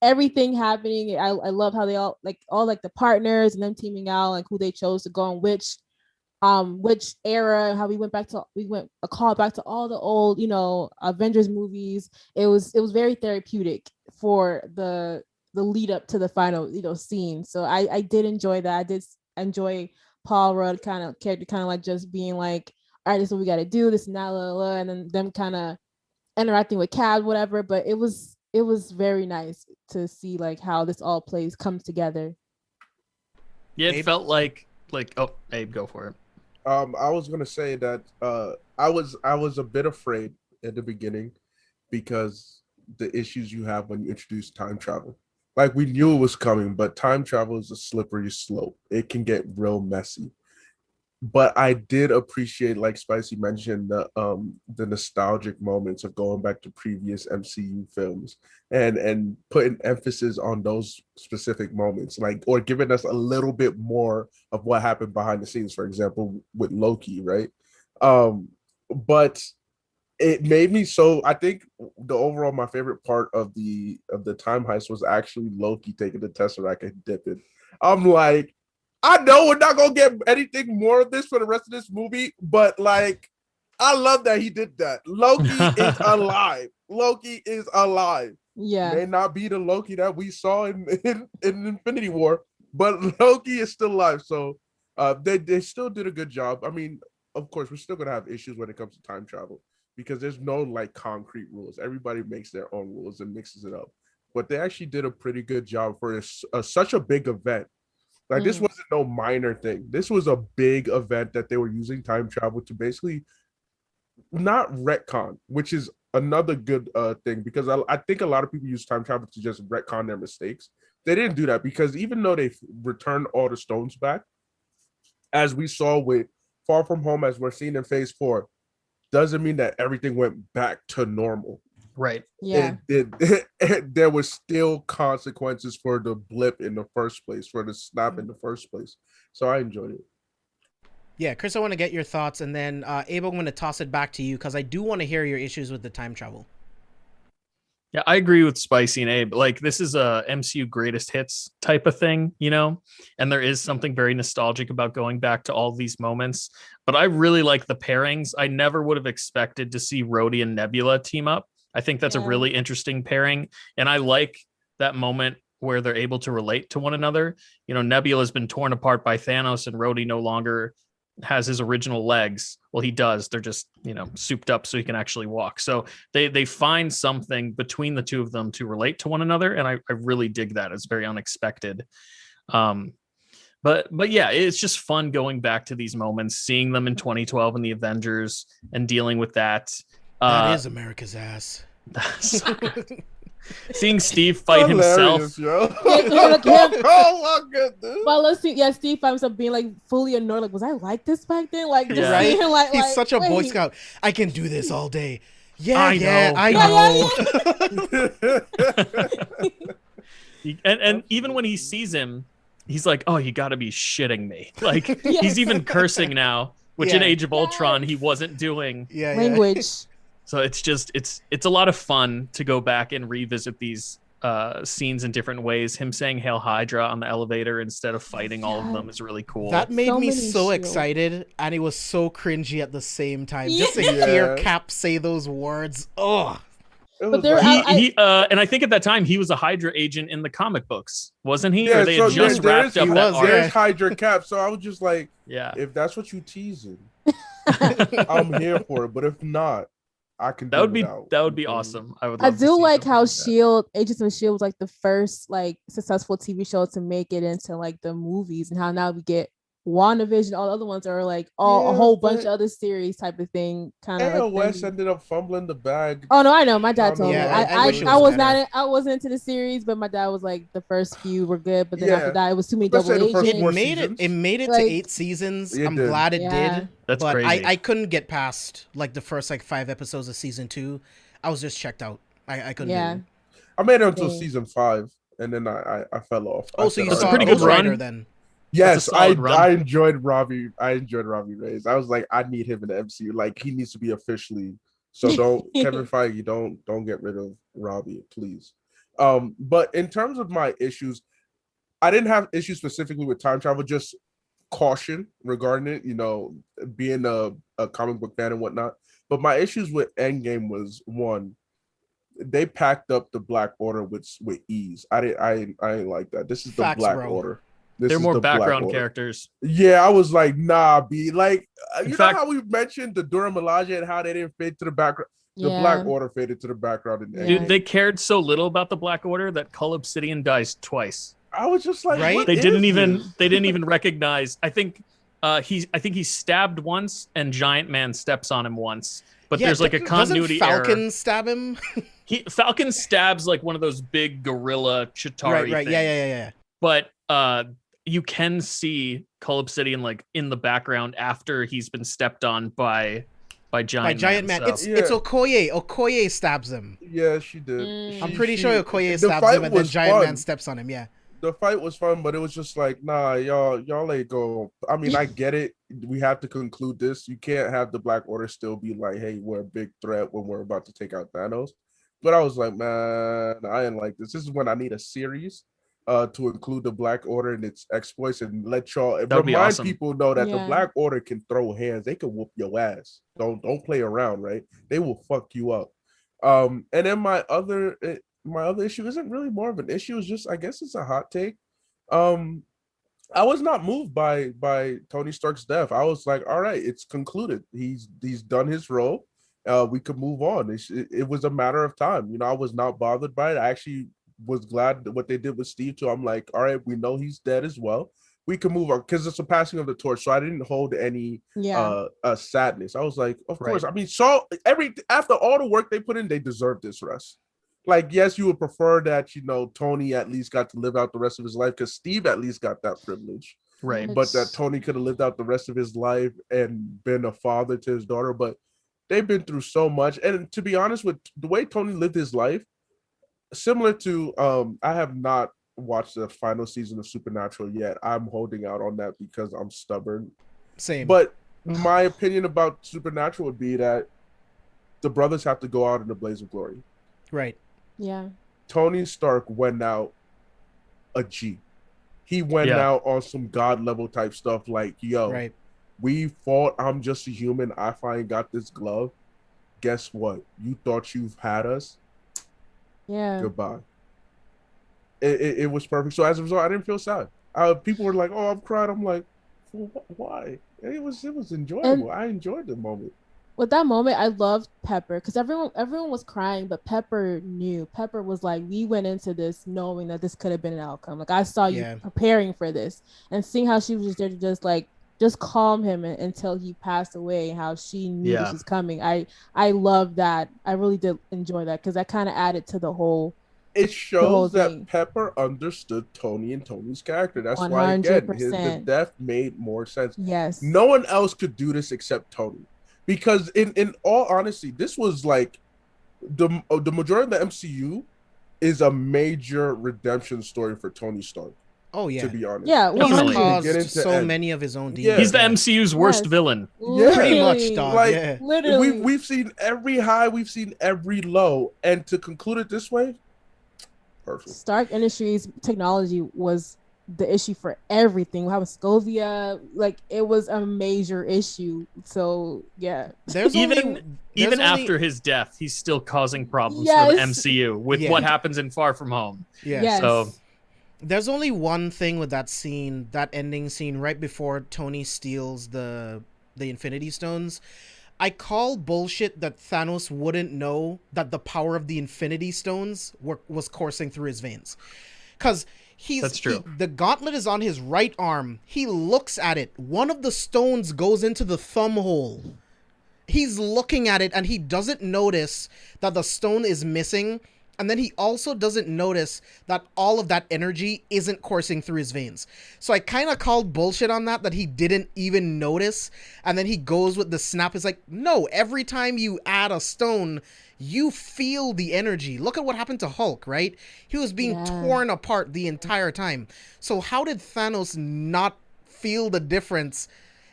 everything happening. I love how they all the partners and them teaming out, like who they chose to go in which era. How we went a call back to all the old Avengers movies. It was very therapeutic for the lead up to the final scene. So I did enjoy that. I did enjoy Paul Rudd character like just being like, all right, this is what we got to do, this and that, and then them kind of interacting with Cad, whatever. But it was very nice to see like how this all comes together. Yeah, it felt like Abe, go for it. I was gonna say that I was a bit afraid at the beginning because the issues you have when you introduce time travel. Like, we knew it was coming, but time travel is a slippery slope. It can get real messy. But I did appreciate, like Spicy mentioned, the nostalgic moments of going back to previous MCU films and putting emphasis on those specific moments, or giving us a little bit more of what happened behind the scenes, for example, with Loki, right? But it made me I think my favorite part of the time heist was actually Loki taking the Tesseract and dipping. I'm like, I know we're not gonna get anything more of this for the rest of this movie, but like, I love that he did that. Loki is alive. Loki is alive. Yeah, may not be the Loki that we saw in Infinity War, but Loki is still alive. So they still did a good job. I mean, of course, we're still gonna have issues when it comes to time travel because there's no like concrete rules. Everybody makes their own rules and mixes it up. But they actually did a pretty good job for such a big event. Like, this wasn't no minor thing. This was a big event that they were using time travel to basically not retcon, which is another good thing, because I think a lot of people use time travel to just retcon their mistakes. They didn't do that, because even though they returned all the stones back, as we saw with Far From Home, as we're seeing in Phase 4, doesn't mean that everything went back to normal. Right. Yeah. There was still consequences for the blip in the first place, for the snap in the first place. So I enjoyed it. Yeah, Chris, I want to get your thoughts, and then Abel, I'm going to toss it back to you because I do want to hear your issues with the time travel. Yeah, I agree with Spicy and Abe. Like, this is a MCU greatest hits type of thing, and there is something very nostalgic about going back to all these moments. But I really like the pairings. I never would have expected to see Rhodey and Nebula team up. I think that's a really interesting pairing. And I like that moment where they're able to relate to one another. Nebula's been torn apart by Thanos, and Rhodey no longer has his original legs. Well, he does. They're just, souped up so he can actually walk. So they find something between the two of them to relate to one another. And I really dig that. It's very unexpected. But yeah, it's just fun going back to these moments, seeing them in 2012 in the Avengers and dealing with that. That is America's ass. Seeing Steve fight himself. Hilarious, yo. Look, him. Oh my goodness. Well, let's see. Yeah, Steve finds himself being like fully annoyed. Like, was I like this back then? Like, just Yeah. seeing him like He's like, such a Boy wait. Scout. I can do this all day. Yeah, I yeah, know. I Yeah, know. And even when he sees him, he's like, "Oh, you got to be shitting me!" Like Yes. he's even cursing now, which in Yeah. Age of Ultron he wasn't doing. Yeah, yeah. Language. So it's just it's a lot of fun to go back and revisit these scenes in different ways. Him saying "Hail Hydra" on the elevator instead of fighting all of them is really cool. That made So me many so shields. excited, and it was so cringy at the same time. Yeah. Just to hear Cap say those words, oh, It But was there- like- he and I think at that time he was a Hydra agent in the comic books, wasn't he? Yeah, Or they so had just there wrapped is- up he that was, arc. yeah. There's Hydra Cap, so I was just like, Yeah. if that's what you teasing, I'm here for it. But if not, I can. That would do be without. that would be awesome. I would. I love to do see like something how that. Shield, Agents of Shield was like the first like successful TV show to make it into like the movies, and how now we get WandaVision. All the other ones are like a Yeah, whole bunch but of other series type of thing. Kind of. AOS ended up fumbling the bag. Oh no, I know. My dad I told me. Yeah, I wish it I was was better. not. I wasn't into the series, but my dad was like, the first few were good, but then after Yeah. that, it was too many Let's say double the first agents. four it made seasons. it made it Like- to 8 seasons. It I'm did. glad it Yeah. did. That's but crazy. I couldn't get past like the first like 5 episodes of season 2. I was just checked out. I couldn't. Yeah. do it. I made it until Dang. season 5, and then I fell off. Oh, I so said, you That's a saw pretty Ghost good run. Rider then? Yes, That's a solid run. I enjoyed Robbie. I enjoyed Robbie Reyes. I was like, I need him in the MCU. Like, he needs to be officially. So don't Kevin Feige, don't get rid of Robbie, please. But in terms of my issues, I didn't have issues specifically with time travel. Just caution regarding it. You know, being a comic book fan and whatnot. But my issues with Endgame was, one, they packed up the Black Order with ease. I didn't like that. This is the Facts, Black bro. Order. This They're is more the Black background Order. characters. Yeah, I was like, nah, B. Like, In you fact- know how we mentioned the Dura Milaje and how they didn't fade to the background? The Yeah. Black Order faded to the background. In Yeah. Dude, they cared so little about the Black Order that Cull Obsidian dies twice. I was just like, Right? what They is didn't even this? recognize. I think he's stabbed once and Giant Man steps on him once. But Yeah, there's like a continuity doesn't Falcon error. stab him? Falcon stabs like one of those big gorilla Chitauri right. things. Yeah. But you can see Cull Obsidian like in the background after he's been stepped on by Giant By Giant Man. so- It's Okoye. Okoye stabs him. Yeah, she did. Mm. I'm She- pretty she- sure Okoye the stabs fight him and then was Giant Man fun. steps on him. Yeah. The fight was fun, but it was just like, nah, y'all ain't go. I mean, I get it. We have to conclude this. You can't have the Black Order still be like, hey, we're a big threat when we're about to take out Thanos. But I was like, man, I didn't like this. This is when I need a series to include the Black Order and its exploits and let y'all That would be remind awesome. people know that the Yeah. Black Order can throw hands. They can whoop your ass. Don't play around, right? They will fuck you up. And then my other issue isn't really more of an issue. It's just, I guess it's a hot take. I was not moved by Tony Stark's death. I was like, all right, it's concluded. He's done his role. We could move on. It was a matter of time. You know, I was not bothered by it. I actually was glad that what they did with Steve too. I'm like, all right, we know he's dead as well. We can move on because it's a passing of the torch. So I didn't hold any Yeah. sadness. I was like, of Right. course. I mean, so after all the work they put in, they deserve this rest. Like, yes, you would prefer that, you know, Tony at least got to live out the rest of his life because Steve at least got that privilege. Right. But that Tony could have lived out the rest of his life and been a father to his daughter. But they've been through so much. And to be honest, with the way Tony lived his life, similar to I have not watched the final season of Supernatural yet. I'm holding out on that because I'm stubborn. Same. But my opinion about Supernatural would be that the brothers have to go out in a blaze of glory. right. Yeah. Tony Stark went out a G. He went Yeah. out on some God level type stuff like, yo, Right. we fought. I'm just a human. I finally got this glove. Guess what? You thought you've had us. Yeah. Goodbye. It was perfect. So as a result, I didn't feel sad. People were like, "Oh, I'm crying." I'm like, "Why?" It was enjoyable. I enjoyed the moment. With that moment, I loved Pepper because everyone was crying, but Pepper knew. Pepper was like, we went into this knowing that this could have been an outcome. Like, I saw you Yeah. preparing for this, and seeing how she was just there to just calm him until he passed away, and how she knew this was coming. I love that. I really did enjoy that because that kind of added to the whole it whole shows that thing. Pepper understood Tony and Tony's character. That's why, again, the 100%. death made more sense. Yes. No one else could do this except Tony. Because in all honesty, this was like the majority of the MCU is a major redemption story for Tony Stark. Oh yeah. To be honest. Yeah, He 100. caused so many of his own demons. Yeah. He's the MCU's worst Yes. villain. Yeah. Pretty much, Literally. dog. Like, yeah. Literally. We've seen every high, we've seen every low, and to conclude it this way, perfect. Stark Industries technology was the issue for everything. We have Scovia, like it was a major issue. So yeah, There's Even only- after his death, he's still causing problems Yes. for the MCU with Yeah. what happens in Far From Home. yeah. yes. So There's only one thing with that scene, that ending scene right before Tony steals the Infinity Stones. I call bullshit that Thanos wouldn't know that the power of the Infinity Stones was coursing through his veins. Because That's true. the gauntlet is on his right arm. He looks at it. One of the stones goes into the thumb hole. He's looking at it and he doesn't notice that the stone is missing. And then he also doesn't notice that all of that energy isn't coursing through his veins. So I kind of called bullshit on that he didn't even notice. And then he goes with the snap. It's like, no, every time you add a stone, you feel the energy. Look at what happened to Hulk, right? He was being torn apart the entire time. So how did Thanos not feel the difference?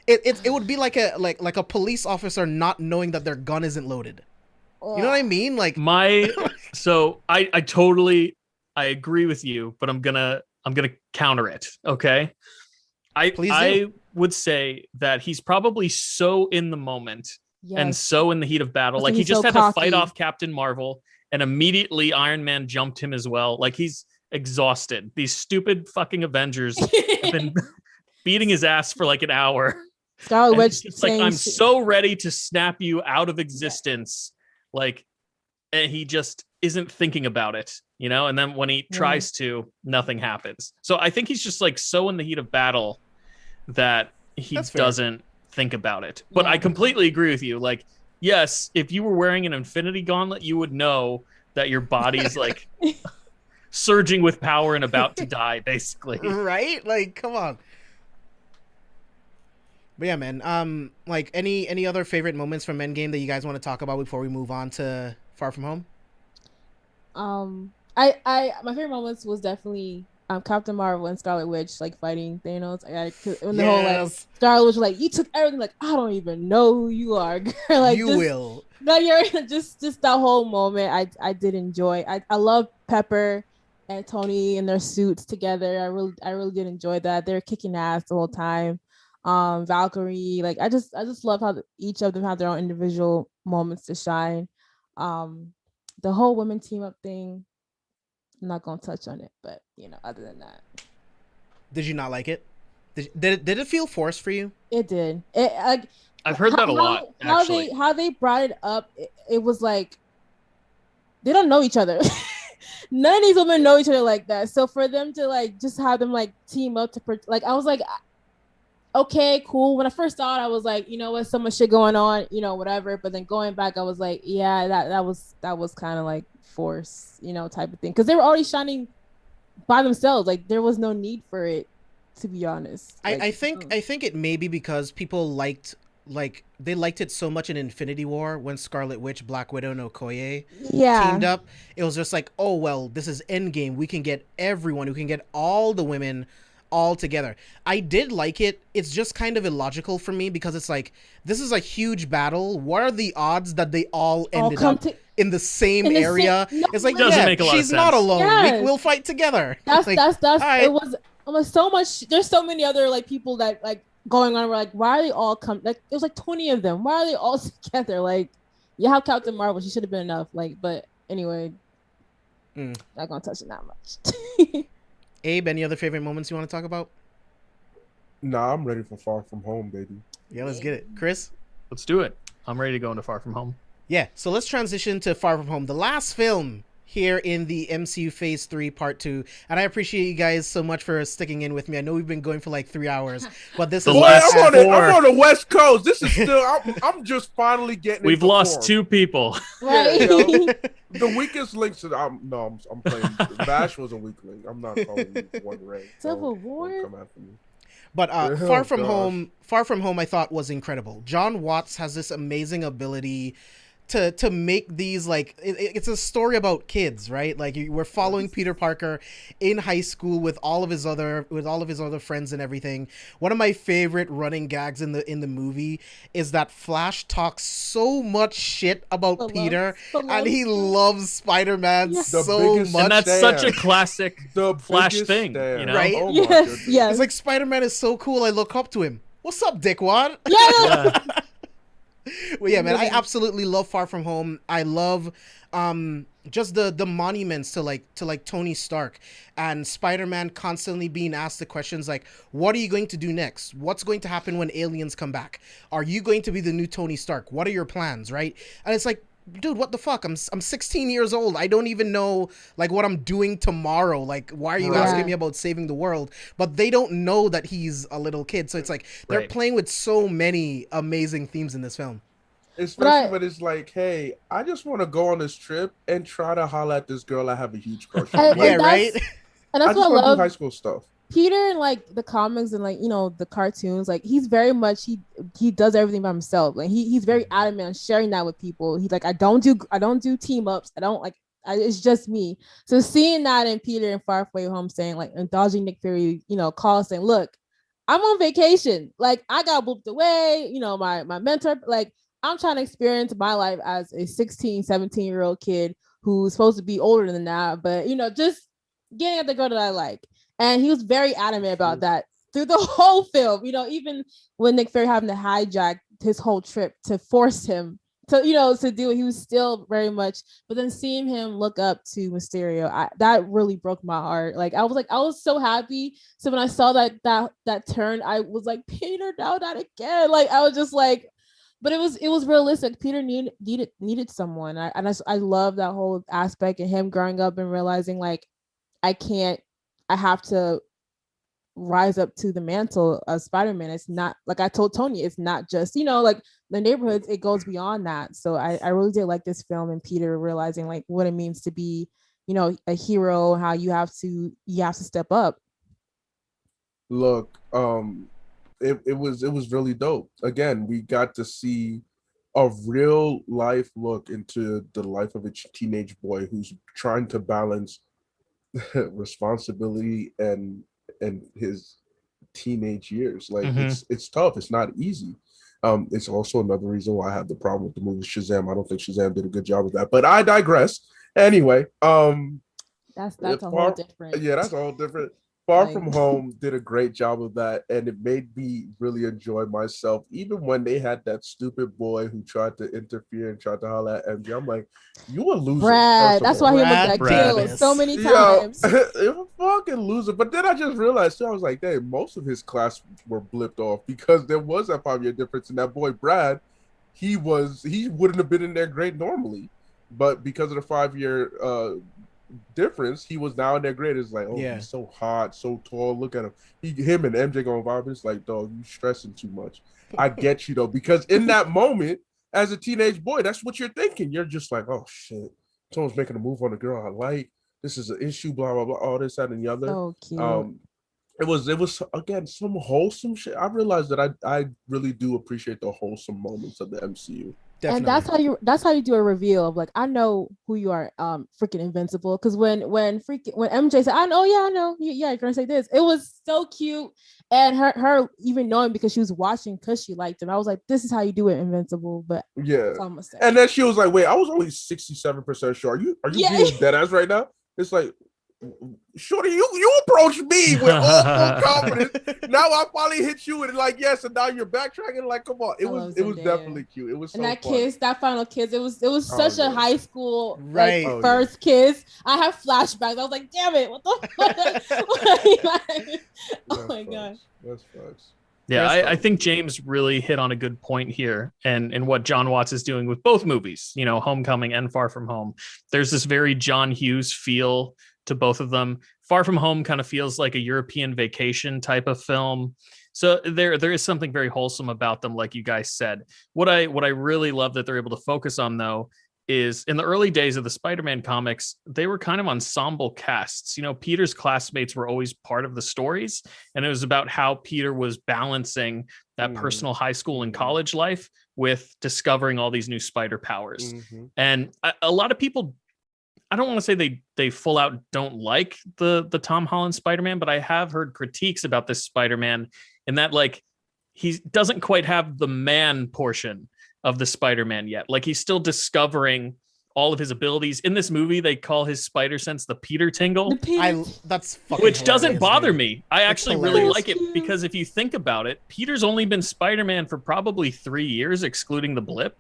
It would be like a police officer not knowing that their gun isn't loaded. You know what I mean? Like so I totally agree with you, but I'm gonna counter it. Okay. I would say that he's probably so in the moment and so in the heat of battle. Like he just had to fight off Captain Marvel and immediately Iron Man jumped him as well. Like he's exhausted. These stupid fucking Avengers have been beating his ass for like an hour. Scarlet Witch, it's like, I'm so ready to snap you out of existence. Like, and he just isn't thinking about it, you know? And then when he tries to, nothing happens. So I think he's just like so in the heat of battle that he doesn't think about it. But I completely agree with you. Like, yes, if you were wearing an Infinity Gauntlet, you would know that your body's like surging with power and about to die, basically. Right? Like, come on. But yeah, man. Like any other favorite moments from Endgame that you guys want to talk about before we move on to Far From Home? My favorite moments was definitely Captain Marvel and Scarlet Witch like fighting Thanos. When the whole like Scarlet Witch like, you took everything. Like, I don't even know who you are, girl. Like you will. No, you're just that whole moment. I did enjoy. I love Pepper and Tony in their suits together. I really did enjoy that. They're kicking ass the whole time. Valkyrie, like I just love how each of them have their own individual moments to shine. The whole women team up thing, I'm not gonna touch on it, but you know, other than that, did you not like it? Did it feel forced for you? It did. I've heard that a lot. Actually, how they brought it up, it was like they don't know each other. None of these women know each other like that. So for them to like just have them like team up to like, I was like, okay, cool. When I first saw it, I was like, you know what, so much shit going on, you know, whatever. But then going back, I was like, yeah, that was kind of like force, you know, type of thing. Because they were already shining by themselves. Like there was no need for it, to be honest. Like, I think it may be because people liked it so much in Infinity War when Scarlet Witch, Black Widow, and Okoye teamed up. It was just like, oh well, this is Endgame. We can get everyone. We can get all the women all together. I did like it. It's just kind of illogical for me because it's like, this is a huge battle. What are the odds that they all ended up in the same area? It's like, doesn't make a lot of she's sense. not alone. Yes. We'll fight together. That's like, right. It was so much. There's so many other like people that like going on. We're like, why are they all like? It was like 20 of them. Why are they all together? Like, you have Captain Marvel. She should have been enough. Like, but anyway, not gonna touch it that much. Abe, any other favorite moments you want to talk about? Nah, I'm ready for Far From Home, baby. Yeah, let's get it. Chris? Let's do it. I'm ready to go into Far From Home. Yeah, so let's transition to Far From Home. The last film here in the MCU Phase 3 Part 2. And I appreciate you guys so much for sticking in with me. I know we've been going for like 3 hours, but this The is Boy, last I'm on the West Coast. This is still. I'm just finally getting. We've into lost form. 2 people. Right. You know, the weakest links. I'm playing. Vash was a weak link. I'm not calling you one Ray. Civil Don't War? come after me. But Oh, Far From gosh. Home, I thought was incredible. John Watts has this amazing ability to make these like it's a story about kids, right? Like we're following Peter Parker in high school with all of his other friends and everything. One of my favorite running gags in the movie is that Flash talks so much shit about Peter, and he loves Spider-Man The so biggest- much. And that's Damn. such a classic The Flash biggest thing, stand. you know? Right? Oh my Yes, goodness. yes. It's like Spider-Man is so cool. I look up to him. What's up, dickwad? Yeah. Well, yeah, man, I absolutely love Far From Home. I love just the monuments to like Tony Stark and Spider-Man constantly being asked the questions like, what are you going to do next? What's going to happen when aliens come back? Are you going to be the new Tony Stark? What are your plans, right? And it's like, dude, what the fuck? I'm 16 years old. I don't even know like what I'm doing tomorrow. Like, why are you Right. asking me about saving the world? But they don't know that he's a little kid. So it's like they're Right. playing with so many amazing themes in this film. Especially when it's like, hey, I just want to go on this trip and try to holler at this girl I have a huge crush on. And Yeah, that's- right? And I that's just what I want to do love. high school stuff. Peter in like the comics and like the cartoons, like he's very much he does everything by himself. Like he's very adamant on sharing that with people. He's like, I don't do team ups. It's just me. So seeing that in Peter in Far Away Home saying like indulging Nick Fury, calls saying, look, I'm on vacation. Like I got booped away. My mentor, like I'm trying to experience my life as a 16, 17-year-old kid who's supposed to be older than that, but just getting at the girl that I like. And he was very adamant about that through the whole film. Even when Nick Fury having to hijack his whole trip to force him to do it, he was still very much. But then seeing him look up to Mysterio, that really broke my heart. Like I was so happy. So when I saw that turn, I was like, Peter, no, not again. Like I was just like, but it was realistic. Peter needed someone. I love that whole aspect of him growing up and realizing like I have to rise up to the mantle of Spider-Man. It's not like I told Tony, it's not just, like the neighborhoods, it goes beyond that. So I really did like this film and Peter realizing like what it means to be, a hero, how you have to step up. Look, it was really dope. Again, we got to see a real life look into the life of a teenage boy who's trying to balance responsibility and his teenage years. Like it's tough. It's not easy. It's also another reason why I have the problem with the movie Shazam. I don't think Shazam did a good job of that, but I digress. Anyway, that's a whole different. Yeah, that's a whole different. Far From Home did a great job of that, and it made me really enjoy myself. Even when they had that stupid boy who tried to interfere and tried to holler at MJ, I'm like, "You a loser." Brad, that's why he almost got Brad. killed so many times. It was fucking loser. But then I just realized too, I was like, "Dang, most of his class were blipped off because there was that 5-year difference." And that boy Brad, he wouldn't have been in their grade normally, but because of the 5-year difference, he was now in their grade. It's like, oh, he's so hot, so tall. Look at him. Him and MJ going vibe. It's like, dog, you stressing too much. I get you though, because in that moment, as a teenage boy, that's what you're thinking. You're just like, oh shit, someone's making a move on the girl I like. This is an issue. Blah blah blah. All this, that, and the other. So cute. It was again some wholesome shit. I realized that I really do appreciate the wholesome moments of the MCU. Definitely. And that's how you do a reveal of like, I know who you are, freaking invincible. Because when MJ said, I know, you're gonna say this. It was so cute, and her even knowing because she was watching because she liked him. I was like, this is how you do it, invincible. But yeah, and then she was like, wait, I was only 67% sure. Are you being dead ass right now? It's like, shorty, you approached me with all full confidence. Now I finally hit you and like yes, and now you're backtracking. Like, come on, it was definitely cute. It was and so that fun. kiss, that final kiss, it was such a high school first kiss. I have flashbacks. I was like, damn it, what the fuck? Oh my gosh, That's facts. Yeah, Chris? I think James really hit on a good point here, and what John Watts is doing with both movies, Homecoming and Far From Home. There's this very John Hughes feel to both of them. Far From Home kind of feels like a European vacation type of film. So there is something very wholesome about them, like you guys said. What I really love that they're able to focus on, though, is in the early days of the Spider-Man comics, they were kind of ensemble casts. Peter's classmates were always part of the stories, and it was about how Peter was balancing that personal high school and college life with discovering all these new spider powers. And a lot of people, I don't want to say they full out don't like the Tom Holland Spider-Man, but I have heard critiques about this Spider-Man in that, like, he doesn't quite have the man portion of the Spider-Man yet. Like, he's still discovering all of his abilities. In this movie, they call his spider sense the Peter tingle, That's fucking which doesn't hilarious, bother dude. me. I actually really like it, because if you think about it, Peter's only been Spider-Man for probably 3 years, excluding the blip.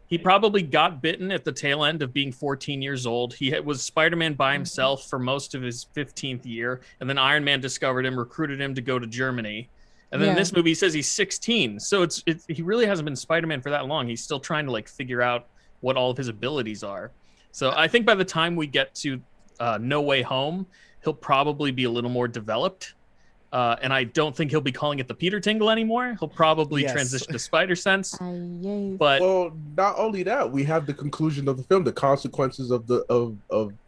He probably got bitten at the tail end of being 14 years old. He was Spider-Man by himself for most of his 15th year, and then Iron Man discovered him, recruited him to go to Germany. And then in this movie, he says he's 16. So he really hasn't been Spider-Man for that long. He's still trying to figure out what all of his abilities are. So I think by the time we get to No Way Home, he'll probably be a little more developed. And I don't think he'll be calling it the Peter tingle anymore. He'll probably transition to Spider Sense. But not only that, we have the conclusion of the film, the consequences of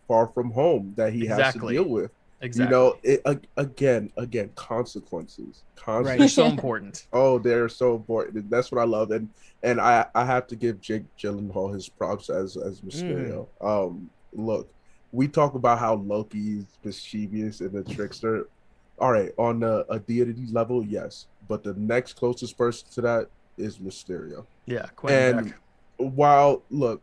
Far From Home that he has to deal with. Exactly. Again, consequences. Right. They're so important. Oh, they're so important. That's what I love. And I have to give Jake Gyllenhaal his props as Mysterio. Look, we talk about how Loki is mischievous and a trickster. All right, on a deity level, yes. But the next closest person to that is Mysterio. Yeah, and while, look,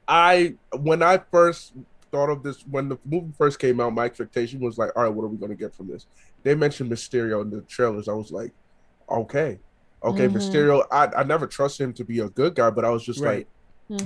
when I first thought of this, when the movie first came out, my expectation was like, all right, what are we going to get from this? They mentioned Mysterio in the trailers. I was like, okay, Mysterio. I never trusted him to be a good guy, but I was just like,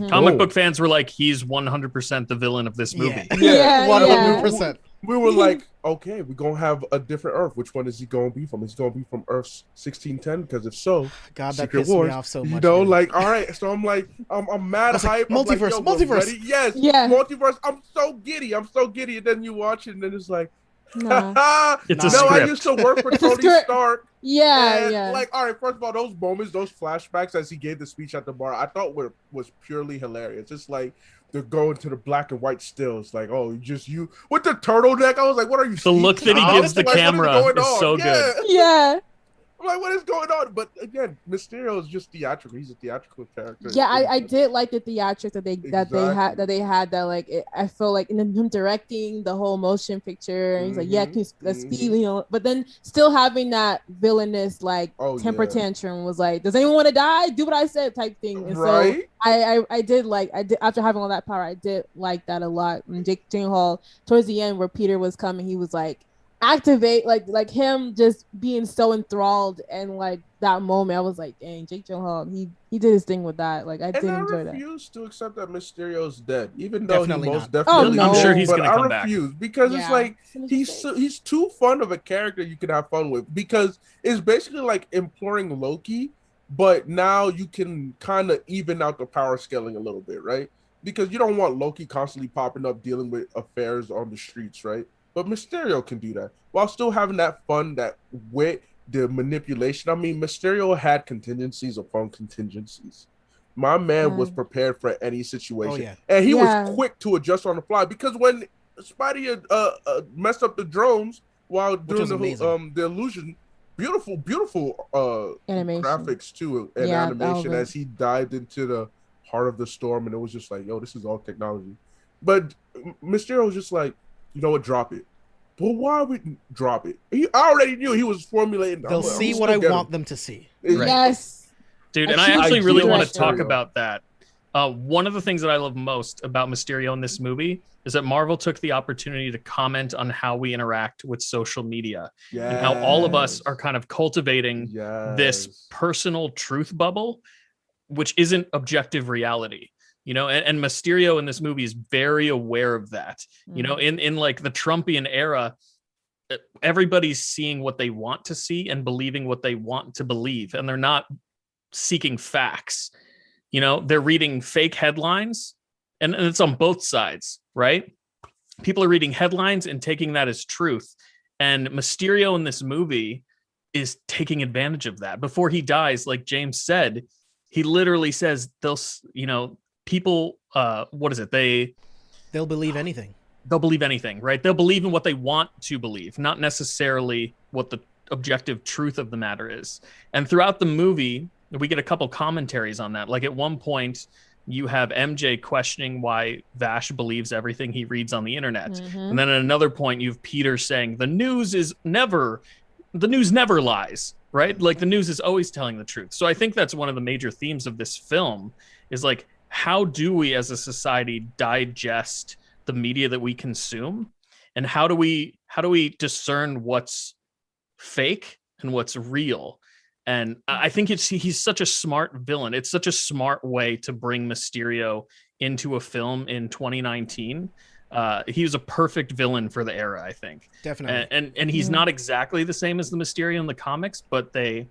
comic book fans were like, he's 100% the villain of this movie. Yeah, 100%. We were like, okay, we're going to have a different Earth. Which one is he going to be from? Is he going to be from Earth 1610? Because if so, God, that Secret pissed Wars, me off so much. all right. So I'm like, I'm mad hype. Multiverse, I'm like, multiverse. Yes, multiverse. I'm so giddy. And then you watch it, and then it's like, it's a no, script. I used to work for Tony Stark. Like, all right, first of all, those moments, those flashbacks as he gave the speech at the bar, I thought was purely hilarious. It's like they're going to the black and white stills, like, oh, just you with the turtleneck. I was like, what are you? The look that he gives the camera is so good. Yeah. I'm like, what is going on? But again, Mysterio is just theatrical. He's a theatrical character. Yeah, I did like the theatrics that they had that like I feel like in him directing the whole motion picture, and he's like, let's speed, but then still having that villainous temper tantrum was like, does anyone want to die? Do what I said type thing. And so I did after having all that power, I did like that a lot. And Jake Gyllenhaal towards the end where Peter was coming, he was like, activate like him just being so enthralled, and like that moment I was like, dang, Jake Gyllenhaal, he did his thing with that. Like I did enjoy that. I refuse to accept that Mysterio's dead, even though definitely he most not. definitely I'm sure he's gonna come back. I refuse because it's like he's too fun of a character you can have fun with, because it's basically like imploring Loki, but now you can kind of even out the power scaling a little bit, right? Because you don't want Loki constantly popping up dealing with affairs on the streets, right? But Mysterio can do that while still having that fun, that wit, the manipulation. I mean, Mysterio had contingencies upon contingencies. My man was prepared for any situation, and he was quick to adjust on the fly. Because when Spidey messed up the drones while doing the illusion, beautiful animation. Graphics too, and animation as he dived into the heart of the storm, and it was just like, yo, this is all technology. But Mysterio was just like, you know what, drop it. But why would drop it? I already knew he was formulating. They'll see what I want them to see. Right. Yes. Dude, and I actually really want to talk about that. One of the things that I love most about Mysterio in this movie is that Marvel took the opportunity to comment on how we interact with social media and how all of us are kind of cultivating this personal truth bubble, which isn't objective reality. And Mysterio in this movie is very aware of that. In like the Trumpian era, everybody's seeing what they want to see and believing what they want to believe, and they're not seeking facts. They're reading fake headlines, and it's on both sides, right? People are reading headlines and taking that as truth. And Mysterio in this movie is taking advantage of that. Before he dies, like James said, he literally says people, what is it? They'll believe anything. They'll believe anything, right? They'll believe in what they want to believe, not necessarily what the objective truth of the matter is. And throughout the movie, we get a couple commentaries on that. Like at one point, you have MJ questioning why Vash believes everything he reads on the internet. Mm-hmm. And then at another point, you have Peter saying the news never lies, right? Like the news is always telling the truth. So I think that's one of the major themes of this film is like, how do we as a society digest the media that we consume? And how do we discern what's fake and what's real? And I think he's such a smart villain. It's such a smart way to bring Mysterio into a film in 2019. He was a perfect villain for the era, I think. Definitely. And he's not exactly the same as the Mysterio in the comics, but they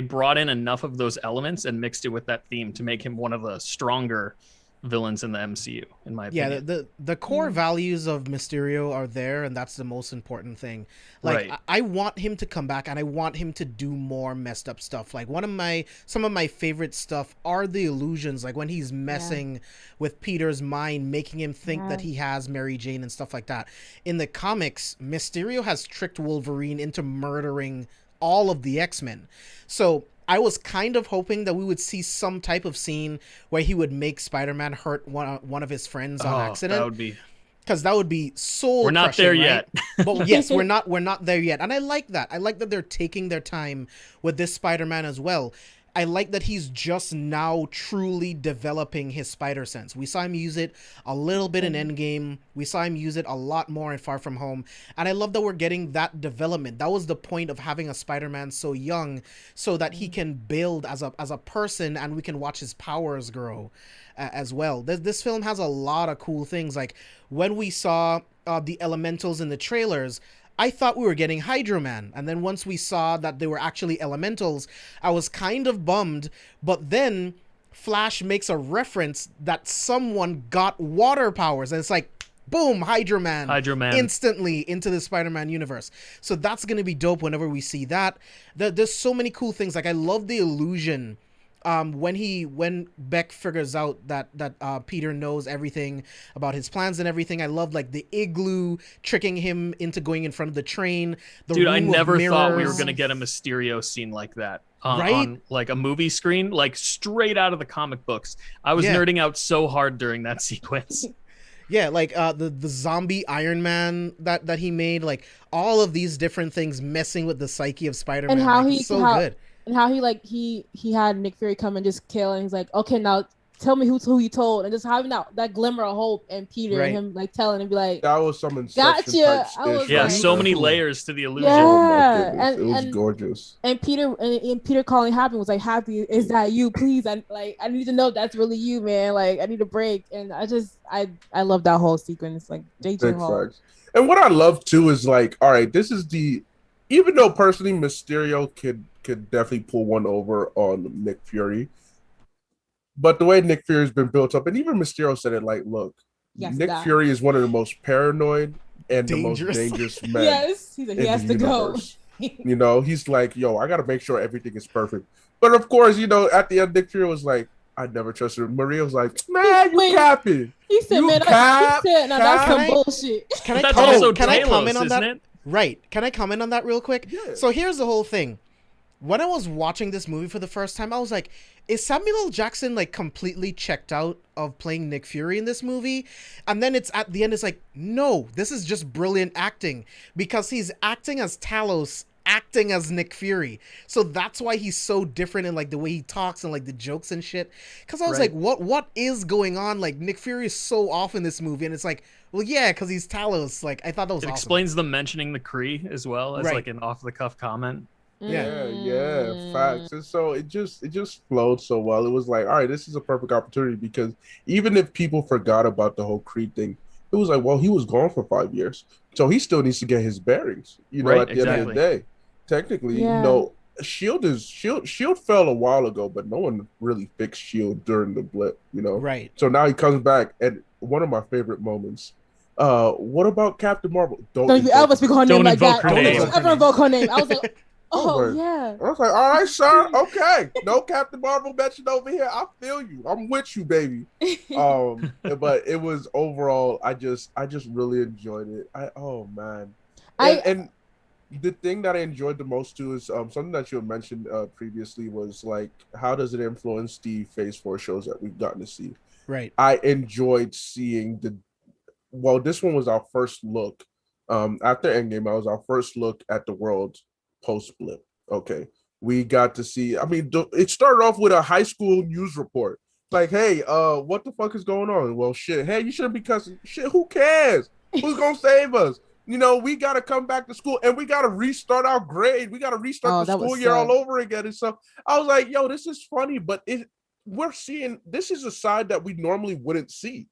brought in enough of those elements and mixed it with that theme to make him one of the stronger villains in the MCU, in my opinion. Yeah, the core values of Mysterio are there, and that's the most important thing. Like, right. I want him to come back, and I want him to do more messed up stuff. Like, some of my favorite stuff are the illusions, like when he's messing with Peter's mind, making him think that he has Mary Jane and stuff like that. In the comics, Mysterio has tricked Wolverine into murdering all of the X-Men. So I was kind of hoping that we would see some type of scene where he would make Spider-Man hurt one of his friends on accident. That would be, because that would be soul. We're not there yet. But yes, we're not there yet, and I like that. I like that they're taking their time with this Spider-Man as well. I like that he's just now truly developing his spider sense. We saw him use it a little bit in Endgame. We saw him use it a lot more in Far From Home. And I love that we're getting that development. That was the point of having a Spider-Man so young, so that he can build as a person and we can watch his powers grow as well. This film has a lot of cool things. Like when we saw the elementals in the trailers, I thought we were getting Hydro Man, and then once we saw that they were actually elementals, I was kind of bummed, but then Flash makes a reference that someone got water powers, and it's like, boom, Hydro Man instantly into the Spider-Man universe. So that's going to be dope whenever we see that. There's so many cool things. Like, I love the illusion when Beck figures out that Peter knows everything about his plans and everything. I love like the igloo tricking him into going in front of the train. Dude, I never thought we were gonna get a Mysterio scene like that on like a movie screen, like straight out of the comic books. I was nerding out so hard during that sequence. Yeah, like the zombie Iron Man that he made, like all of these different things messing with the psyche of Spider-Man. And how he's so good. And how he had Nick Fury come and just kill, and he's like, okay, now tell me who you told, and just having that glimmer of hope, and Peter and him like telling and be like, that was some Inception gotcha. type Yeah, like, so many layers to the illusion. Yeah, oh my goodness, it was gorgeous. And Peter calling Happy was like, Happy, is that you? Please, I need to know if that's really you, man. Like, I need a break. And I love that whole sequence. Like, JJ Hall. And what I love too is like, all right, this is even though personally Mysterio could definitely pull one over on Nick Fury, but the way Nick Fury's been built up, and even Mysterio said it, like, look, Nick Fury is one of the most paranoid and the most dangerous men. Yes, he's like, he has to universe. Go. You know, he's like, yo, I gotta make sure everything is perfect. But of course, you know, at the end, Nick Fury was like, I never trusted him. Maria was like, man, you capping. He said, man, that's some bullshit. Can I comment on that? Right. Can I comment on that real quick? Yeah. So here's the whole thing. When I was watching this movie for the first time, I was like, is Samuel L. Jackson like completely checked out of playing Nick Fury in this movie? And then it's at the end, it's like, no, this is just brilliant acting, because he's acting as Talos, acting as Nick Fury. So that's why he's so different in like the way he talks and like the jokes and shit. Because I was like, what is going on? Like, Nick Fury is so off in this movie, and it's like, well, yeah, because he's Talos. Like, I thought that was awesome. Explains them mentioning the Kree as well as like an off-the-cuff comment. Yeah, facts. And so it just flowed so well. It was like, all right, this is a perfect opportunity, because even if people forgot about the whole Creed thing, it was like, well, he was gone for 5 years, so he still needs to get his bearings. You know, Right, at the end of the day, technically, you Yeah. know, Shield fell a while ago, but no one really fixed Shield during the blip. You know, Right. So now he comes back, and one of my favorite moments. What about Captain Marvel? Don't you ever speak her name Don't like invoke that. her Don't name. you ever invoke her name. I was like, oh Right. yeah. I was like, all right, sir, okay, no Captain Marvel mentioned over here. I feel you. I'm with you, baby. But it was overall, I just really enjoyed it. Oh man, and the thing that I enjoyed the most too is something that you had mentioned previously was like, how does it influence the Phase 4 shows that we've gotten to see? Right. I enjoyed seeing this one was our first look. After Endgame, I was our first look at the world post blip. Okay, we got to see. I mean, it started off with a high school news report. Like, hey, what the fuck is going on? Well, shit. Hey, you shouldn't be cussing. Shit, who cares? Who's gonna save us? You know, we got to come back to school and we got to restart our grade. We got to restart the school year all over again. And so I was like, yo, this is funny, but we're seeing this is a side that we normally wouldn't see.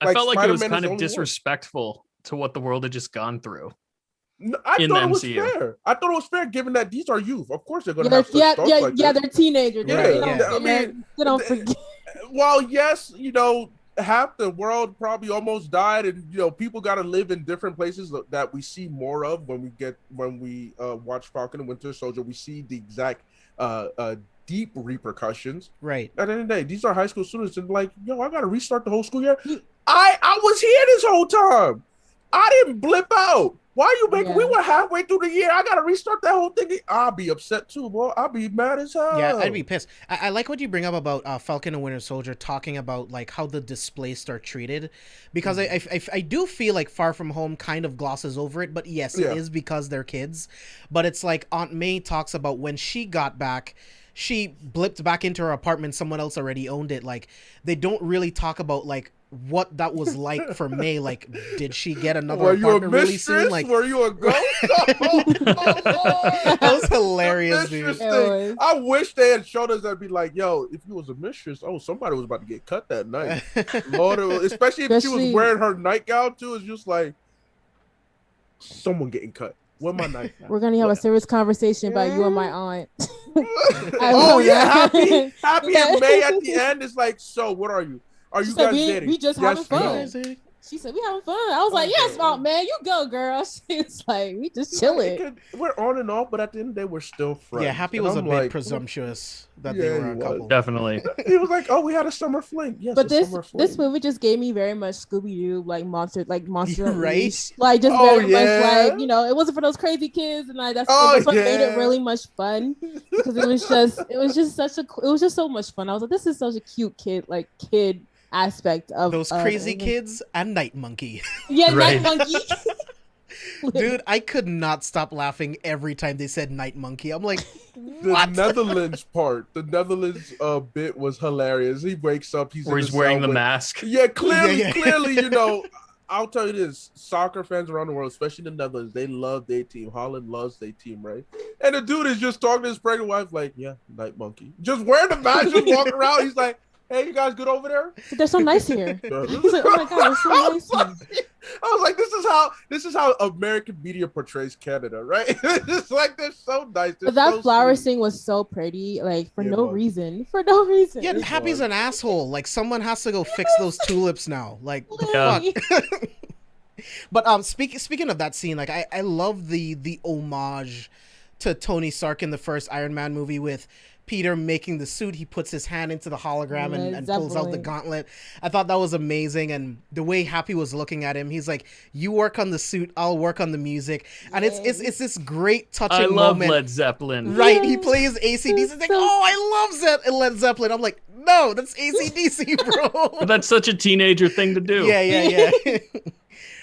I felt like it was kind of disrespectful to what the world had just gone through. No, I thought it was fair. I thought it was fair, given that these are youth. Of course, they're going to have such thoughts like they're this. teenagers. I mean, they don't forget. While yes, you know, half the world probably almost died, and you know, people got to live in different places that we see more of when we watch Falcon and Winter Soldier. We see the exact deep repercussions. Right. At the end of the day, these are high school students, and like, yo, I got to restart the whole school year. I was here this whole time. I didn't blip out. Why are you making? We were halfway through the year. I gotta restart that whole thing. I'll be upset too, bro. I'll be mad as hell. Yeah, I'd be pissed. I like what you bring up about Falcon and Winter Soldier, talking about like how the displaced are treated, because I do feel like Far From Home kind of glosses over it. But yes, it is because they're kids. But it's like Aunt May talks about when she got back. She blipped back into her apartment. Someone else already owned it. Like, they don't really talk about like what that was like for May. Like, did she get another apartment really soon? Like, were you a ghost? That was hilarious, dude. I wish they had showed us that. Be like, yo, if you was a mistress, somebody was about to get cut that night. Lord, especially if she was wearing her nightgown too. It's just like someone getting cut. Where my nightgown? We're gonna have a serious conversation about you and my aunt. happy in May at the end. It's like, so what are you? Are you guys dating? We just having fun. She said, we having fun. I was like, yes, Aunt Man, you go, girl. She's like, we just chilling. We're on and off, but at the end of the day, we're still friends. Yeah, Happy was a bit presumptuous that they were a couple. Definitely. He was like, we had a summer fling. Yes, but this movie just gave me very much Scooby-Doo, like monster right? Like, just very much like, you know, it wasn't for those crazy kids, and that's what made it really much fun, because it was just so much fun. I was like, this is such a cute kid aspect of those crazy kids and Night Monkey. Yeah, right. Night Monkey. Dude, I could not stop laughing every time they said Night Monkey. I'm like, what? The Netherlands bit was hilarious. He wakes up, he's wearing the mask. Yeah, clearly, you know, I'll tell you this, soccer fans around the world, especially the Netherlands, they love their team. Holland loves their team, right? And the dude is just talking to his pregnant wife like, yeah, Night Monkey. Just wearing the mask, just walking around. He's like, hey, you guys good over there? They're so nice here. He's like, oh my god, they're so nice here. I was like, this is how American media portrays Canada, right? It's like they're so nice. But that flower scene was so pretty, like for no reason. For no reason. Yeah, Happy's an asshole. Like, someone has to go fix those tulips now. Like, the fuck. But speaking of that scene, like I love the homage to Tony Stark in the first Iron Man movie with Peter making the suit. He puts his hand into the hologram and pulls out the gauntlet. I thought that was amazing. And the way Happy was looking at him, he's like, you work on the suit, I'll work on the music. And it's this great touching moment. I love Led Zeppelin. Right. Yes. He plays AC/DC. He's like, I love Led Zeppelin. I'm like, no, that's AC/DC, bro. But that's such a teenager thing to do. Yeah.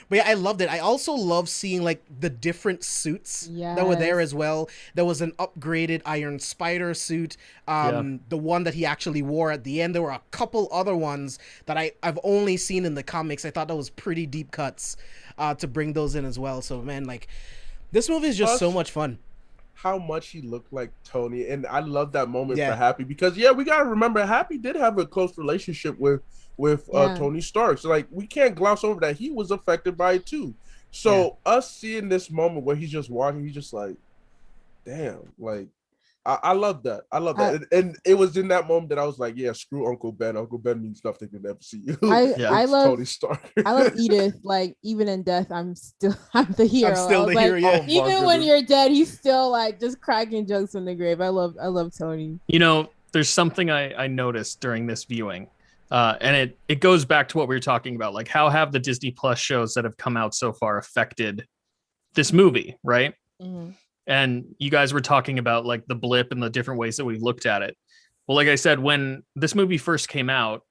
But yeah, I loved it. I also love seeing like the different suits that were there as well. There was an upgraded Iron Spider suit, the one that he actually wore at the end. There were a couple other ones that I've only seen in the comics. I thought that was pretty deep cuts to bring those in as well. So man, like, this movie is just so much fun. how much he looked like Tony, and I love that moment Yeah. for Happy because we gotta remember Happy did have a close relationship with Tony Stark. So like we can't gloss over that he was affected by it too. So us seeing this moment where he's just watching, he's just like, damn, like I love that. I love that. And it was in that moment that I was like, yeah, screw Uncle Ben. Uncle Ben means nothing in the MCU. I love Tony Stark. I love Edith. Like even in death, I'm the hero. I'm still the hero. Like, Yeah. even when you're dead, he's still like just cracking jokes in the grave. I love Tony. You know, there's something I noticed during this viewing, and it goes back to what we were talking about. Like, how have the Disney Plus shows that have come out so far affected this movie, right? Mm-hmm. And you guys were talking about like the blip and the different ways that we looked at it. Well, like I said, when this movie first came out,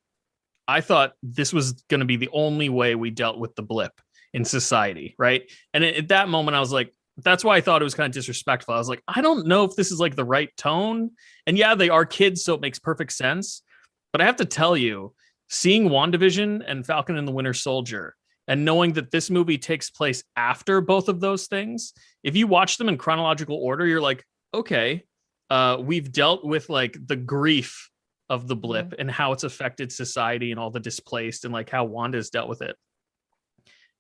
I thought this was going to be the only way we dealt with the blip in society, right? And at that moment, I was like, that's why I thought it was kind of disrespectful. I was like, I don't know if this is like the right tone. And yeah, they are kids, so it makes perfect sense. But I have to tell you, seeing WandaVision and Falcon and the Winter Soldier, and knowing that this movie takes place after both of those things, if you watch them in chronological order, you're like, okay, we've dealt with like the grief of the blip and how it's affected society and all the displaced and like how Wanda's dealt with it.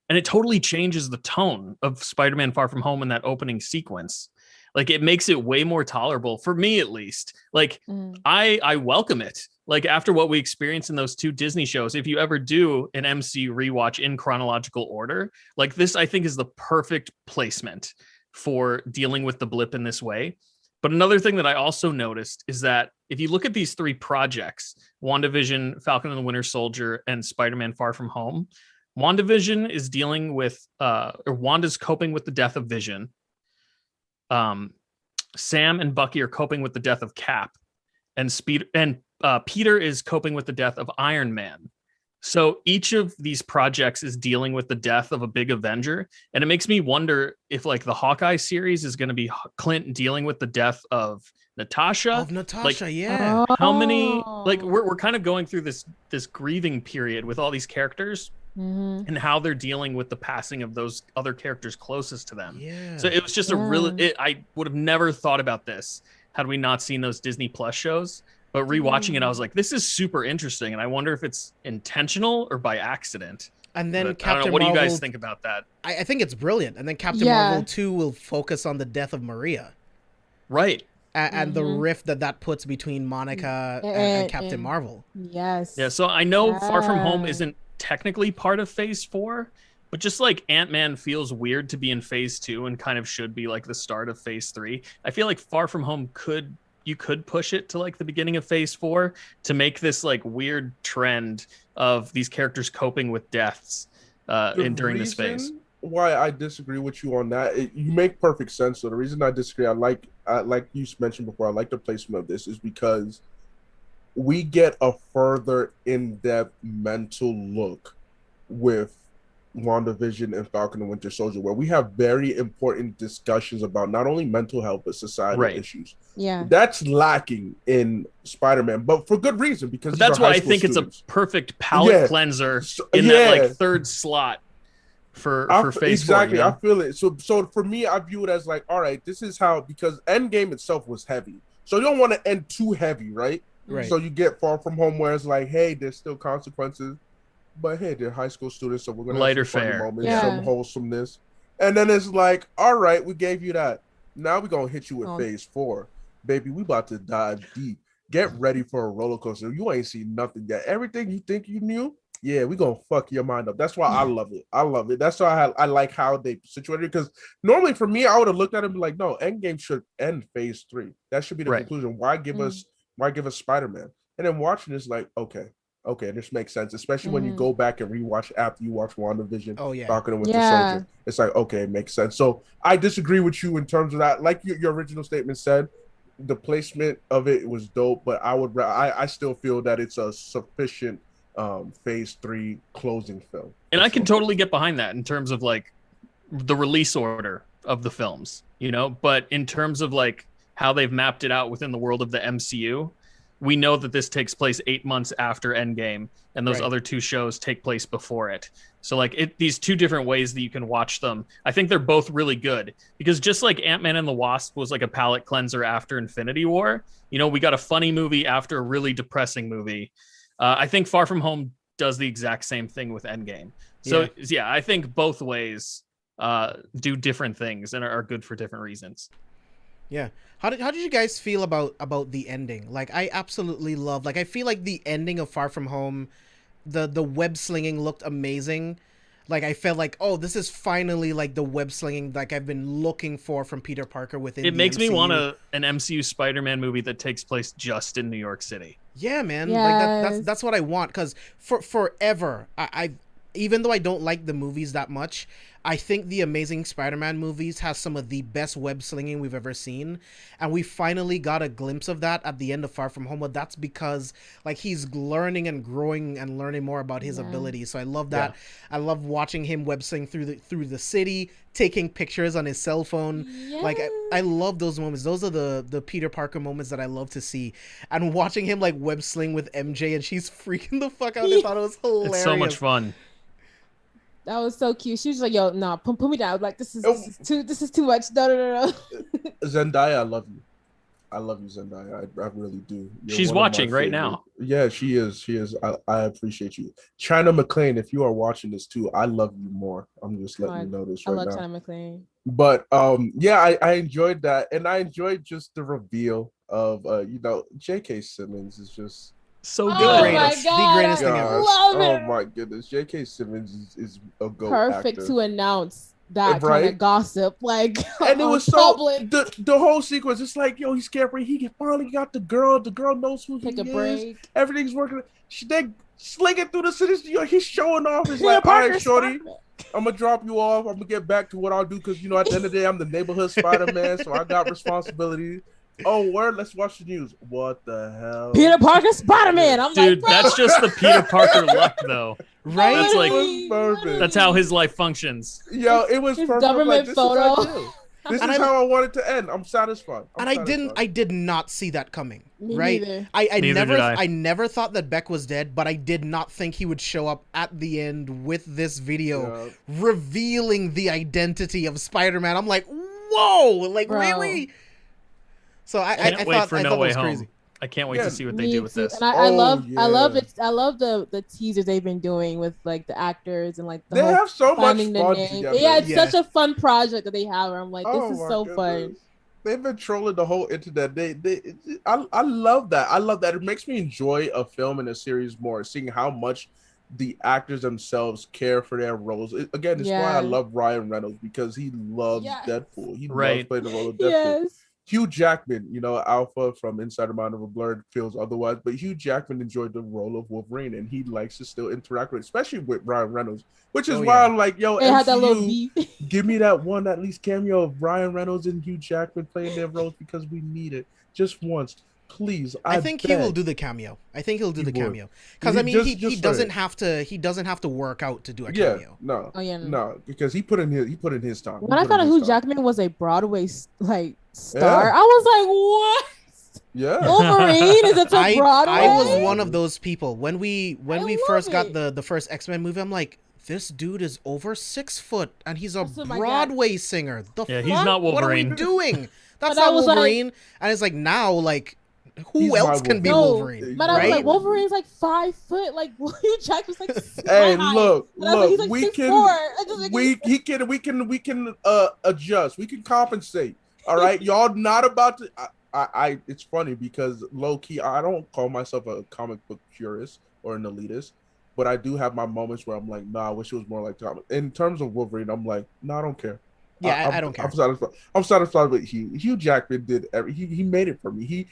And it totally changes the tone of Spider-Man Far From Home in that opening sequence. Like it makes it way more tolerable for me, at least. Like I welcome it. Like after what we experienced in those two Disney shows, if you ever do an MCU rewatch in chronological order, like this, I think is the perfect placement for dealing with the blip in this way. But another thing that I also noticed is that if you look at these three projects, WandaVision, Falcon and the Winter Soldier, and Spider-Man Far From Home, WandaVision is dealing with, or Wanda's coping with the death of Vision. Sam and Bucky are coping with the death of Cap, and Peter is coping with the death of Iron Man. So each of these projects is dealing with the death of a big Avenger, and it makes me wonder if like the Hawkeye series is going to be Clint dealing with the death of Natasha. Of Natasha, like, yeah. How many like we're kind of going through this grieving period with all these characters. And how they're dealing with the passing of those other characters closest to them. Yeah. So it was just I would have never thought about this had we not seen those Disney Plus shows. But rewatching it, I was like, this is super interesting. And I wonder if it's intentional or by accident. And then Captain Marvel, what do you guys think about that? I think it's brilliant. And then Captain Marvel 2 will focus on the death of Maria. Right. And the rift that puts between Monica and Captain Marvel. Yes. Yeah, so I know Far From Home isn't technically part of Phase 4, but just like Ant-Man feels weird to be in Phase 2 and kind of should be like the start of Phase 3. I feel like Far From Home you could push it to like the beginning of Phase 4 to make this like weird trend of these characters coping with deaths during this phase. Why I disagree with you on that, you make perfect sense. So the reason I disagree, I like you mentioned before, I like the placement of this is because we get a further in-depth mental look with WandaVision and Falcon and Winter Soldier, where we have very important discussions about not only mental health but societal issues. Yeah, that's lacking in Spider-Man, but for good reason, because that's why I think students. It's a perfect palate cleanser in that like third slot for Phase 4. Exactly, I feel it. So for me, I view it as like, all right, this is how, because Endgame itself was heavy, so you don't want to end too heavy, right? Right. So you get Far From Home, where it's like, hey, there's still consequences, but hey, they're high school students, so we're gonna lighter have some fare, moments, some wholesomeness, and then it's like, all right, we gave you that. Now we're gonna hit you with Phase 4, baby. We about to dive deep. Get ready for a roller coaster. You ain't seen nothing yet. Everything you think you knew, yeah, we gonna fuck your mind up. That's why I love it. I love it. That's why I like how they situated it. Because normally for me, I would have looked at it and be like, no, Endgame should end Phase 3. That should be the conclusion. Why give us Spider-Man? And then watching this, like, okay, this makes sense, especially when you go back and rewatch after you watch WandaVision, Falcon and Winter Soldier. It's like, okay, it makes sense. So I disagree with you in terms of that. Like your original statement said, the placement of it was dope, but I still feel that it's a sufficient Phase 3 closing film. And I can totally get behind that in terms of like the release order of the films, you know, but in terms of like how they've mapped it out within the world of the MCU, we know that this takes place 8 months after Endgame, and those Right. other two shows take place before it. So like these two different ways that you can watch them. I think they're both really good because just like Ant-Man and the Wasp was like a palate cleanser after Infinity War, we got a funny movie after a really depressing movie. I think Far From Home does the exact same thing with Endgame. So yeah, I think both ways do different things and are good for different reasons. Yeah. How did you guys feel about the ending? Like, I absolutely love, like, I feel like the ending of Far From Home, the web slinging looked amazing. Like, I felt like, oh, this is finally like the web slinging like I've been looking for from Peter Parker within It the makes me MCU. want an MCU Spider-Man movie that takes place just in New York City. Yeah, man. Yes. Like that's what I want, because forever I even though I don't like the movies that much, I think the Amazing Spider-Man movies has some of the best web slinging we've ever seen, and we finally got a glimpse of that at the end of Far From Home. But that's because like he's learning and growing and learning more about his abilities. So I love that. I love watching him web sling through the city, taking pictures on his cell phone. Like I love those moments. Those are the Peter Parker moments that I love to see. And watching him like web sling with MJ and she's freaking the fuck out. I thought it was hilarious. It's so much fun. That was so cute. She was like, "Yo, nah, put me down. Like this is too much. No." Zendaya, I love you. I love you, Zendaya. I really do. You're She's one of my watching right favorite- now. Yeah, she is. I appreciate you. China McClain, if you are watching this too, I love you more. I'm just letting you know this I right love now. China McClain. But yeah, I enjoyed that, and I enjoyed just the reveal of J.K. Simmons is just So Oh good. my The God, greatest thing I ever. love oh it. my goodness, J.K. Simmons is a GOAT Perfect actor. to announce that kind Right? of gossip, like And it on was so public. the whole sequence. It's like, yo, he's carefree. He finally got the girl. The girl knows who Take he a is. break. Everything's working. They slinging through the city. He's showing off. He's Peter like, all right, Parker, shorty, Spider-Man. I'm gonna drop you off. I'm gonna get back to what I'll do because at the end of the day, I'm the neighborhood Spider-Man, so I got responsibility. Oh, word. Let's watch the news. What the hell? Peter Parker, Spider-Man. I'm Dude, like, bro, that's just the Peter Parker luck, though. Right? That's like- literally, perfect. That's how his life functions. Yo, it was His perfect. government This photo. is ideal. This And is I- how I want it to end. I'm satisfied. I did not see that coming. Me right? neither. I Neither never did I. I never thought that Beck was dead, but I did not think he would show up at the end with this video revealing the identity of Spider-Man. I'm like, whoa, like Bro. really? So I Can't wait thought for I No thought it Way was Home. crazy. I can't wait Yeah. to see what they Me do with too. this. And I love yeah. I love the teasers they've been doing with like the actors and like the They whole have so much finding the fun name. together. Yeah, it's Yeah. such a fun project that they have. Where I'm like, this Oh is my so goodness. fun. They've been trolling the whole internet. I love that. I love that. It makes me enjoy a film and a series more, seeing how much the actors themselves care for their roles. Again, it's why I Yes. love Ryan Reynolds, because he loves Yes. Deadpool. He loves Right. playing the role of Deadpool. Yes. Hugh Jackman, Alpha from Inside the Mind of a Blurred feels otherwise, but Hugh Jackman enjoyed the role of Wolverine, and he likes to still interact with, especially with Ryan Reynolds, which is Oh, why yeah. I'm like, yo, They had that little MCU, beef. give me that one at least cameo of Ryan Reynolds and Hugh Jackman playing their roles, because we need it just once, please. I think he will beg. do the cameo. I think he'll do He the would. cameo because He I mean just- he just for doesn't it. have to work out to do a Yeah, cameo. no, Oh, yeah, no. no, because he put in his time. When I found out Hugh Jackman was a Broadway like star, Yeah. I was like, what? Yeah, Wolverine is it to Broadway? I was one of those people when we I first love got it. the first X-Men movie. I'm like, this dude is over 6 foot and he's a Oh my God. Broadway singer. The Yeah, fuck? he's not What are we Wolverine. doing? That's But I not was like- Wolverine. And it's like now, like, who He's else my can be No, Wolverine? but I was right? like, Wolverine's like 5 foot. Like Hugh Jackman's like Hey, my height. look, And I was like, he's like we 6'4". can, I just like, we can adjust. We can compensate. All right, y'all not about to. I it's funny because low key, I don't call myself a comic book purist or an elitist, but I do have my moments where I'm like, nah, I wish it was more like comic. In terms of Wolverine, I'm like, no, I don't care. Yeah, I don't care. I'm satisfied with Hugh. Hugh Jackman did he made it for me.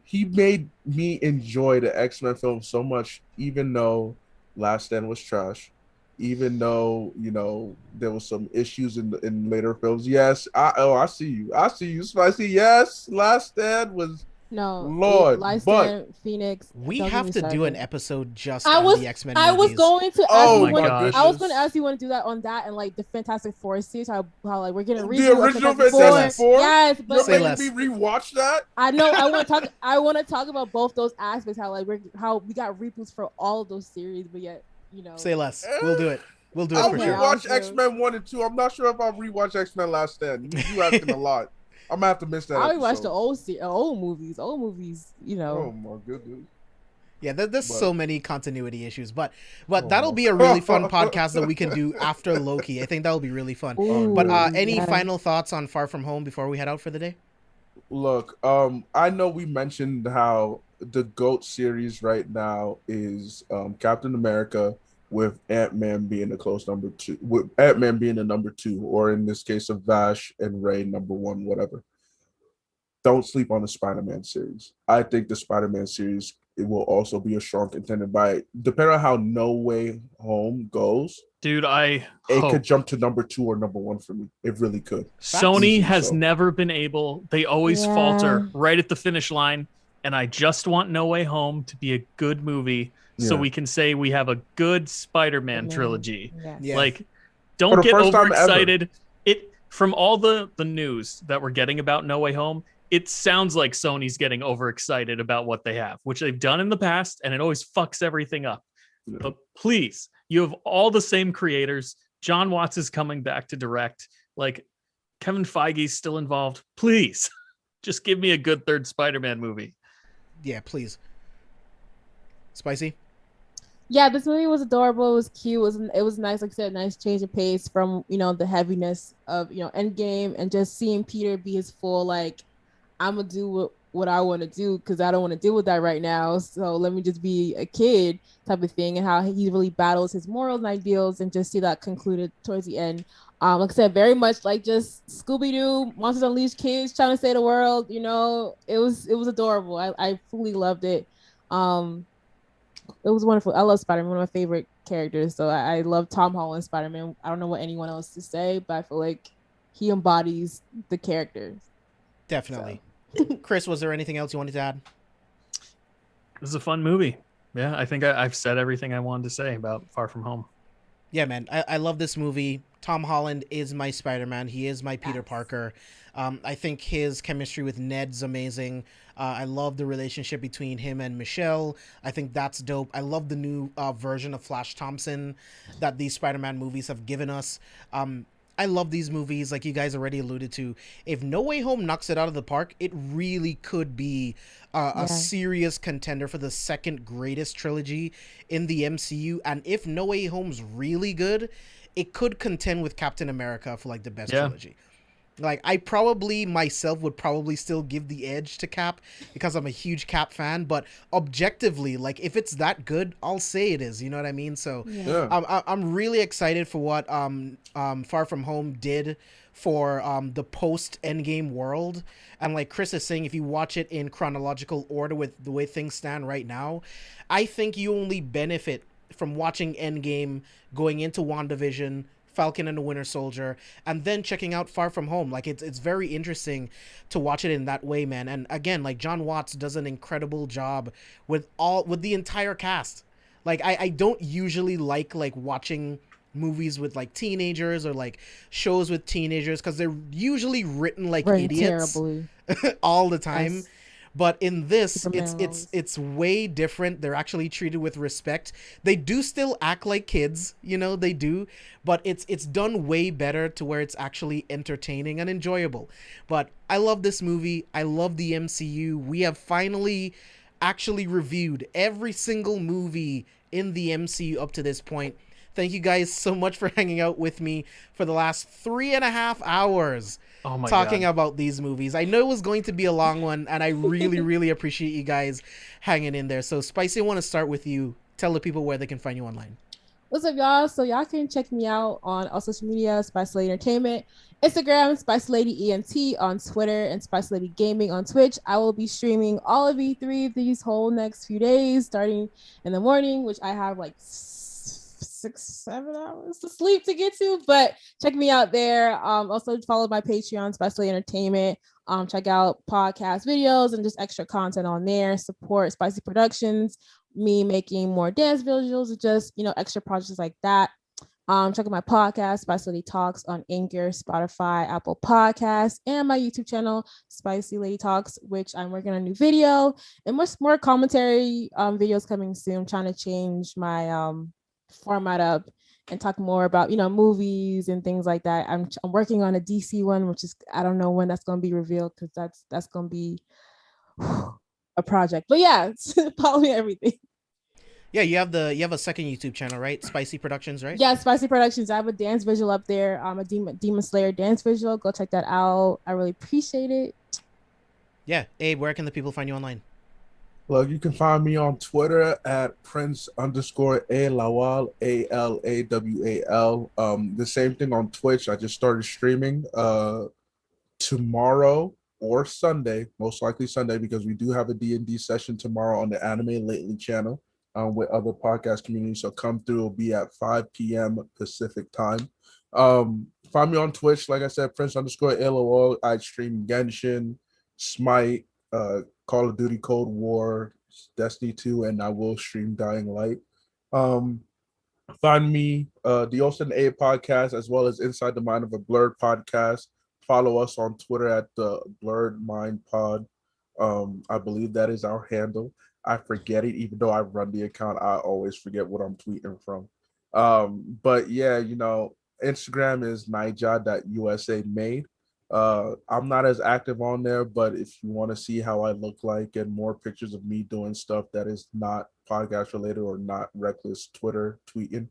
He made me enjoy the X-Men film so much, even though Last Stand was trash, even though there was some issues in later films. Yes, I see you, Spicy. Yes, Last Stand was No, Lord, Lystan, Phoenix. We don't get have me to do started. an episode just I on was the X-Men I was movies. going to ask Oh you my want, gosh. I was going to ask you want to do that on that and like the Fantastic Four series, how like we're getting a the reboot of original Fantastic Fantastic Four. Four. Yes, You're but Say making less. me rewatch that. I know I want to talk. I want to talk about both those aspects. How like how we got reboots for all of those series, but yet Say less. We'll do it. We'll do it I'll for Okay, sure. rewatch I'll- X-Men 1 and 2. I'm not sure if I'll rewatch X-Men Last Stand. You asking a lot. I'm gonna have to miss that. I watch episode. the old movies. Old movies, Oh my goodness. Yeah, there's But- so many continuity issues, but Oh that'll my be a really fun podcast that we can do after Loki. I think that'll be really fun. Ooh, But yeah. any yes. final thoughts on Far From Home before we head out for the day? Look, I know we mentioned how the GOAT series right now is Captain America with Ant-Man being the close number 2, with Ant-Man being the number 2, or in this case of Vash and Ray number 1, whatever. Don't sleep on the Spider-Man series. I think the Spider-Man series, it will also be a strong contender depending on how No Way Home goes. Dude, I It hope. could jump to number 2 or number 1 for me. It really could. Sony Easy, has so. never been able. They always Yeah. falter right at the finish line, and I just want No Way Home to be a good movie, so Yeah. we can say we have a good Spider-Man trilogy. Yes. Yeah. Like, For don't the get first time ever. overexcited. It from all the news that we're getting about No Way Home, it sounds like Sony's getting overexcited about what they have, which they've done in the past, and it always fucks everything up. Yeah. But please, you have all the same creators. John Watts is coming back to direct. Like, Kevin Feige's still involved. Please, just give me a good third Spider-Man movie. Yeah, please. Spicy? Yeah, this movie was adorable. It was cute. It was nice, like I said, nice change of pace from the heaviness of Endgame, and just seeing Peter be his full like, I'm gonna do what I want to do because I don't want to deal with that right now. So let me just be a kid type of thing, and how he really battles his morals and ideals, and just see that concluded towards the end. Like I said, very much like just Scooby-Doo, Monsters Unleashed kids trying to save the world. It was adorable. I fully loved it. It was wonderful. I love Spider-Man, one of my favorite characters. So I love Tom Holland Spider-Man. I don't know what anyone else to say, but I feel like he embodies the character. Definitely. Chris, was there anything else you wanted to add? This is a fun movie. Yeah, I think I've said everything I wanted to say about Far From Home. Yeah, man, I love this movie. Tom Holland is my Spider-Man. He is my Peter Parker. I think his chemistry with Ned's amazing. I love the relationship between him and Michelle. I think that's dope. I love the new version of Flash Thompson that these Spider-Man movies have given us. I love these movies, like you guys already alluded to. If No Way Home knocks it out of the park, it really could be a serious contender for the second greatest trilogy in the MCU. And if No Way Home's really good, it could contend with Captain America for like the best trilogy. Like, I probably myself would probably still give the edge to Cap because I'm a huge Cap fan, but objectively, like, if it's that good, I'll say it is. You know what I mean? So Yeah. I'm really excited for what Far From Home did for the post Endgame world. And like Chris is saying, if you watch it in chronological order with the way things stand right now, I think you only benefit from watching Endgame, going into WandaVision, Falcon and the Winter Soldier, and then checking out Far From Home. Like, it's very interesting to watch it in that way, man. And again, like, John Watts does an incredible job with the entire cast. Like, I don't usually like watching movies with like teenagers or like shows with teenagers because they're usually written like idiots terribly. all the time. Yes. But in this, Superman it's way different. They're actually treated with respect. They do still act like kids, they do, but it's done way better to where it's actually entertaining and enjoyable. But I love this movie. I love the MCU. We have finally actually reviewed every single movie in the MCU up to this point. Thank you guys so much for hanging out with me for the last 3.5 hours. Oh my talking God. about these movies. I know it was going to be a long one, and I really, really appreciate you guys hanging in there. So, Spicy, I want to start with you. Tell the people where they can find you online. What's up, y'all? So y'all can check me out on all social media, Spice Lady Entertainment, Instagram, Spice Lady ENT, on Twitter, and Spice Lady Gaming on Twitch. I will be streaming all of E3 these whole next few days, starting in the morning, which I have like 6-7 hours to sleep to get to, but check me out there. Also follow my Patreon, Spice Lady Entertainment. Check out podcast videos and just extra content on there. Support Spicy Productions, me making more dance visuals, just extra projects like that. Check out my podcast, Spicy Lady Talks, on Anchor, Spotify, Apple Podcasts, and my YouTube channel, Spicy Lady Talks, which I'm working on a new video and much more commentary videos coming soon. Trying to change my format up and talk more about movies and things like that. I'm working on a DC one, which is I don't know when that's going to be revealed because that's going to be a project. But yeah, follow me everything. Yeah, you have a second YouTube channel, right? Spicy Productions, right? Yeah, Spicy Productions. I have a dance visual up there. A Demon Slayer dance visual. Go check that out. I really appreciate it. Yeah, Abe, where can the people find you online? Well, you can find me on Twitter at Prince_Alawal, ALAWAL. The same thing on Twitch. I just started streaming tomorrow or Sunday, most likely Sunday, because we do have a D&D session tomorrow on the Anime Lately channel with other podcast communities. So come through. It'll be at 5 p.m. Pacific time. Find me on Twitch. Like I said, Prince_Alawal. I stream Genshin, Smite, Call of Duty Cold War, Destiny 2, and I will stream Dying Light. Find me the Austin A podcast, as well as Inside the Mind of a Blurred podcast. Follow us on Twitter at the Blurred Mind Pod. I believe that is our handle. I forget it, even though I run the account. I always forget what I'm tweeting from. But yeah, Instagram is naija.usa.made. I'm not as active on there, but if you want to see how I look like and more pictures of me doing stuff that is not podcast related or not reckless Twitter tweeting,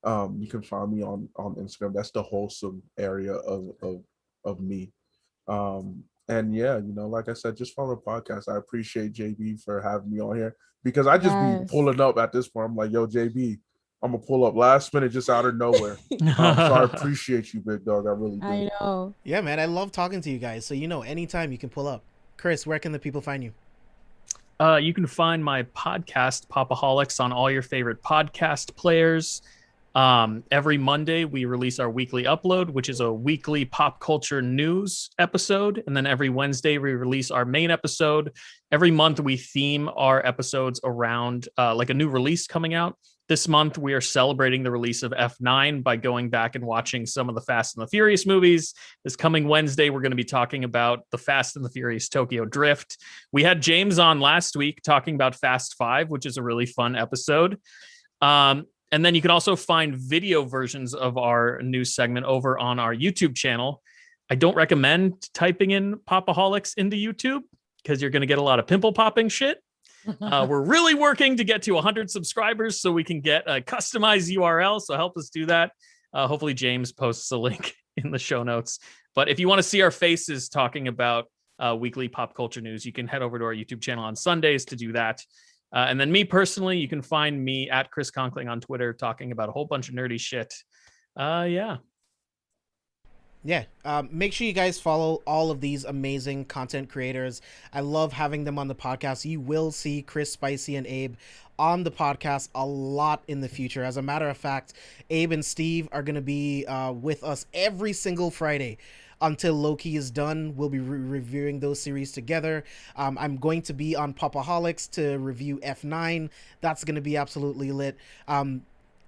you can find me on Instagram. That's the wholesome area of me. And yeah, like I said, just follow the podcast. I appreciate JB for having me on here, because I just be pulling up at this point. I'm like, yo, JB, I'm gonna pull up last minute just out of nowhere. So I appreciate you, big dog. I really do. I know. Yeah, man, I love talking to you guys. So anytime you can pull up. Chris, where can the people find you? You can find my podcast, Popaholics, on all your favorite podcast players. Every Monday, we release our weekly upload, which is a weekly pop culture news episode. And then every Wednesday, we release our main episode. Every month, we theme our episodes around like a new release coming out. This month, we are celebrating the release of F9 by going back and watching some of the Fast and the Furious movies. This coming Wednesday, we're going to be talking about the Fast and the Furious Tokyo Drift. We had James on last week talking about Fast 5, which is a really fun episode. And then you can also find video versions of our news segment over on our YouTube channel. I don't recommend typing in Popaholics into YouTube because you're going to get a lot of pimple popping shit. We're really working to get to 100 subscribers so we can get a customized URL. So help us do that. Hopefully James posts a link in the show notes. But if you want to see our faces talking about weekly pop culture news, you can head over to our YouTube channel on Sundays to do that. And then me personally, you can find me at Chris Conkling on Twitter talking about a whole bunch of nerdy shit. Yeah. Make sure you guys follow all of these amazing content creators. I love having them on the podcast. You will see Chris, Spicy, and Abe on the podcast a lot in the future. As a matter of fact, Abe and Steve are going to be with us every single Friday until Loki is done. We'll be reviewing those series together. I'm going to be on Popaholics to review F9. That's going to be absolutely lit.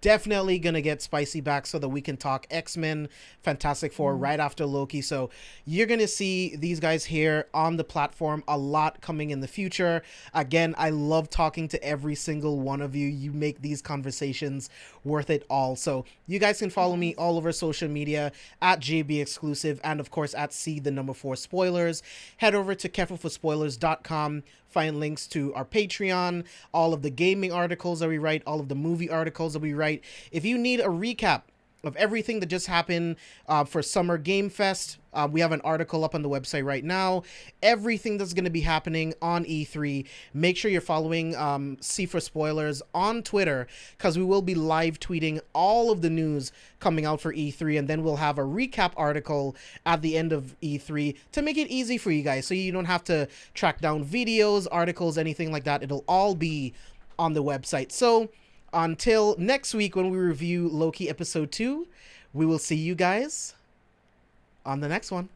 Definitely gonna get Spicy back so that we can talk X-Men, Fantastic Four right after Loki. So you're gonna see these guys here on the platform a lot coming in the future. Again, I love talking to every single one of you. You make these conversations worth it all. So you guys can follow me all over social media at JB Exclusive and of course at C4SVillains. Head over to carefulforspoilers.com. Find links to our Patreon, all of the gaming articles that we write, all of the movie articles that we write. If you need a recap of everything that just happened for Summer Game Fest, we have an article up on the website right now. Everything that's going to be happening on E3. Make sure you're following C4Spoilers on Twitter, because we will be live tweeting all of the news coming out for E3, and then we'll have a recap article at the end of E3 to make it easy for you guys, so you don't have to track down videos, articles, anything like that. It'll all be on the website. So until next week when we review Loki episode 2, we will see you guys on the next one.